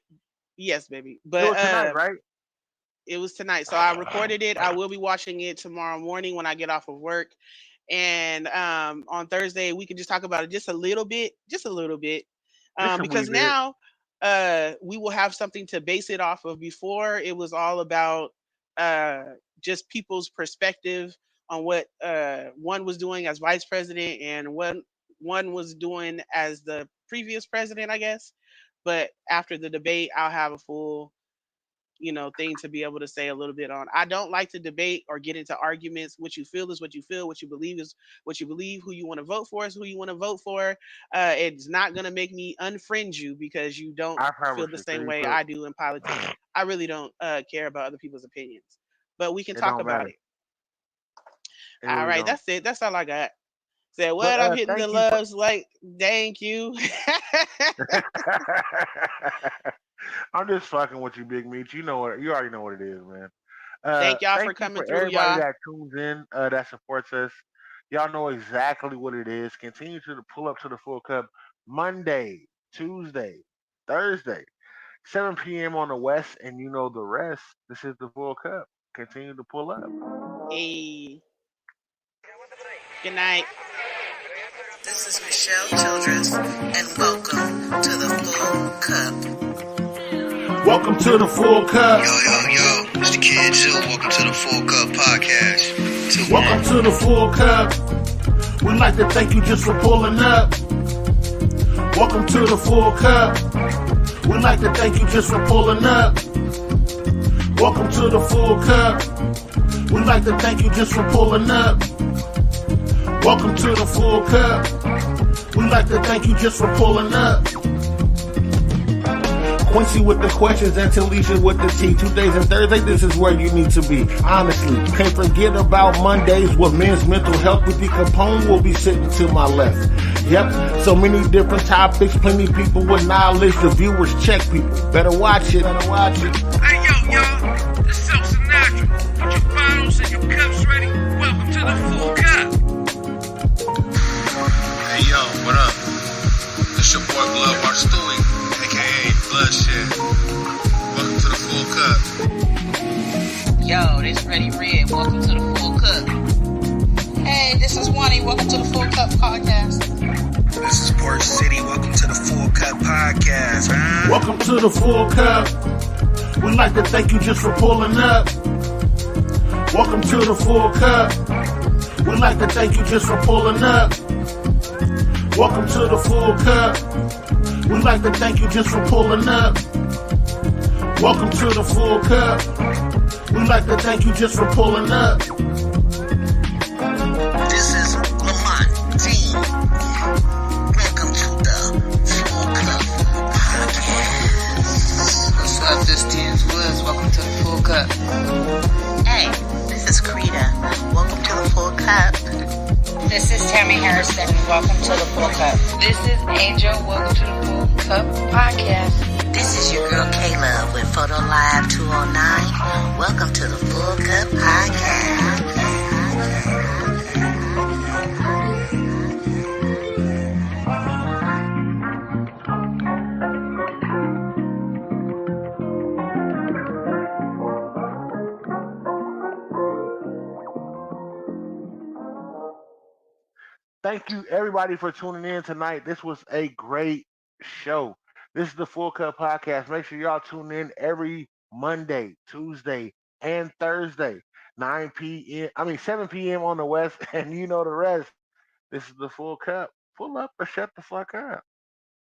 B: yes, baby.
A: It
B: But
A: was tonight, right?
B: it was tonight, so I recorded it. I will be watching it tomorrow morning when I get off of work. And on Thursday, we can just talk about it just a little bit,
A: Just a wee
B: because
A: bit.
B: now we will have something to base it off of. Before, it was all about uh, just people's perspective on what one was doing as vice president and what one was doing as the previous president, I guess. But after the debate, I'll have a full thing to be able to say a little bit on. I don't like to debate or get into arguments. What you feel is what you feel. What you believe is what you believe. Who you want to vote for is who you want to vote for. It's not gonna make me unfriend you because you don't
A: I
B: feel
A: promise
B: the
A: you.
B: same
A: Cause you
B: way
A: put
B: I do in politics. I really don't care about other people's opinions, but we can
A: it
B: talk
A: don't
B: about
A: matter.
B: it.
A: It
B: All
A: really
B: right,
A: don't.
B: that's it. That's all I got. Said
A: But
B: what? I'm hitting
A: thank
B: the
A: you for
B: loves like thank you.
A: I'm just fucking with you, Big Meat. You already know what it is, man.
B: Thank y'all
A: Thank
B: for
A: you
B: coming
A: for
B: through,
A: everybody
B: y'all.
A: that tunes in, that supports us. Y'all know exactly what it is. Continue to pull up to the Full Cup Monday, Tuesday, Thursday, 7 p.m. on the West, and you know the rest. This is the Full Cup. Continue to pull up.
B: Hey, good night.
C: This is Michelle Childress, and welcome to the Full Cup.
D: Welcome to the Full Cup.
E: Yo, it's the Kid Zoo. Welcome to the Full Cup Podcast.
D: Welcome to the Full Cup. We'd like to thank you just for pulling up. Welcome to the Full Cup. We'd like to thank you just for pulling up. Welcome to the Full Cup. We'd like to thank you just for pulling up. Welcome to the Full Cup. We'd like to thank you just for pulling up. Quincy with the questions and Talisha with the tea. Tuesdays and Thursdays, this is where you need to be. Honestly, can't forget about Mondays with men's mental health. With the Capone will be sitting to my left. Yep, so many different topics, plenty people with knowledge. The viewers check people. Better watch it.
E: Hey, y'all, this is El Sinatra. Put your bottles and your cups ready. Welcome to the Full Cup. Hey, yo, what up? It's your boy Blood Mark Stewie, aka Bloodshed. Welcome to the Full Cup.
C: Yo, this Ready Red. Welcome to the Full Cup. Hey, this is Wani. Welcome to the Full Cup podcast.
E: This is Port City. Welcome to the Full Cup Podcast, huh?
D: Welcome to the Full Cup. We'd like to thank you just for pulling up. Welcome to the Full Cup. We'd like to thank you just for pulling up. Welcome to the Full Cup. We'd like to thank you just for pulling up. Welcome to the Full Cup. We'd like to thank you just for pulling up.
C: This is Lamont Dean. Welcome to the Full Cup podcast. What's up, this T's Woods. Welcome to the Full Cup. Hey, this is Krita. Welcome to the Full Cup. This is Tammy Harrison. Welcome to the Full Cup. This is Angel. Welcome to the Full Cup podcast. This is your girl Kayla with Photo Live 209. Welcome to the Full Cup podcast.
A: Thank you, everybody, for tuning in tonight. This was a great show. This is the Full Cup Podcast. Make sure y'all tune in every Monday, Tuesday, and Thursday, 9 p.m. 7 p.m. on the West, and you know the rest. This is the Full Cup. Pull up or shut the fuck up.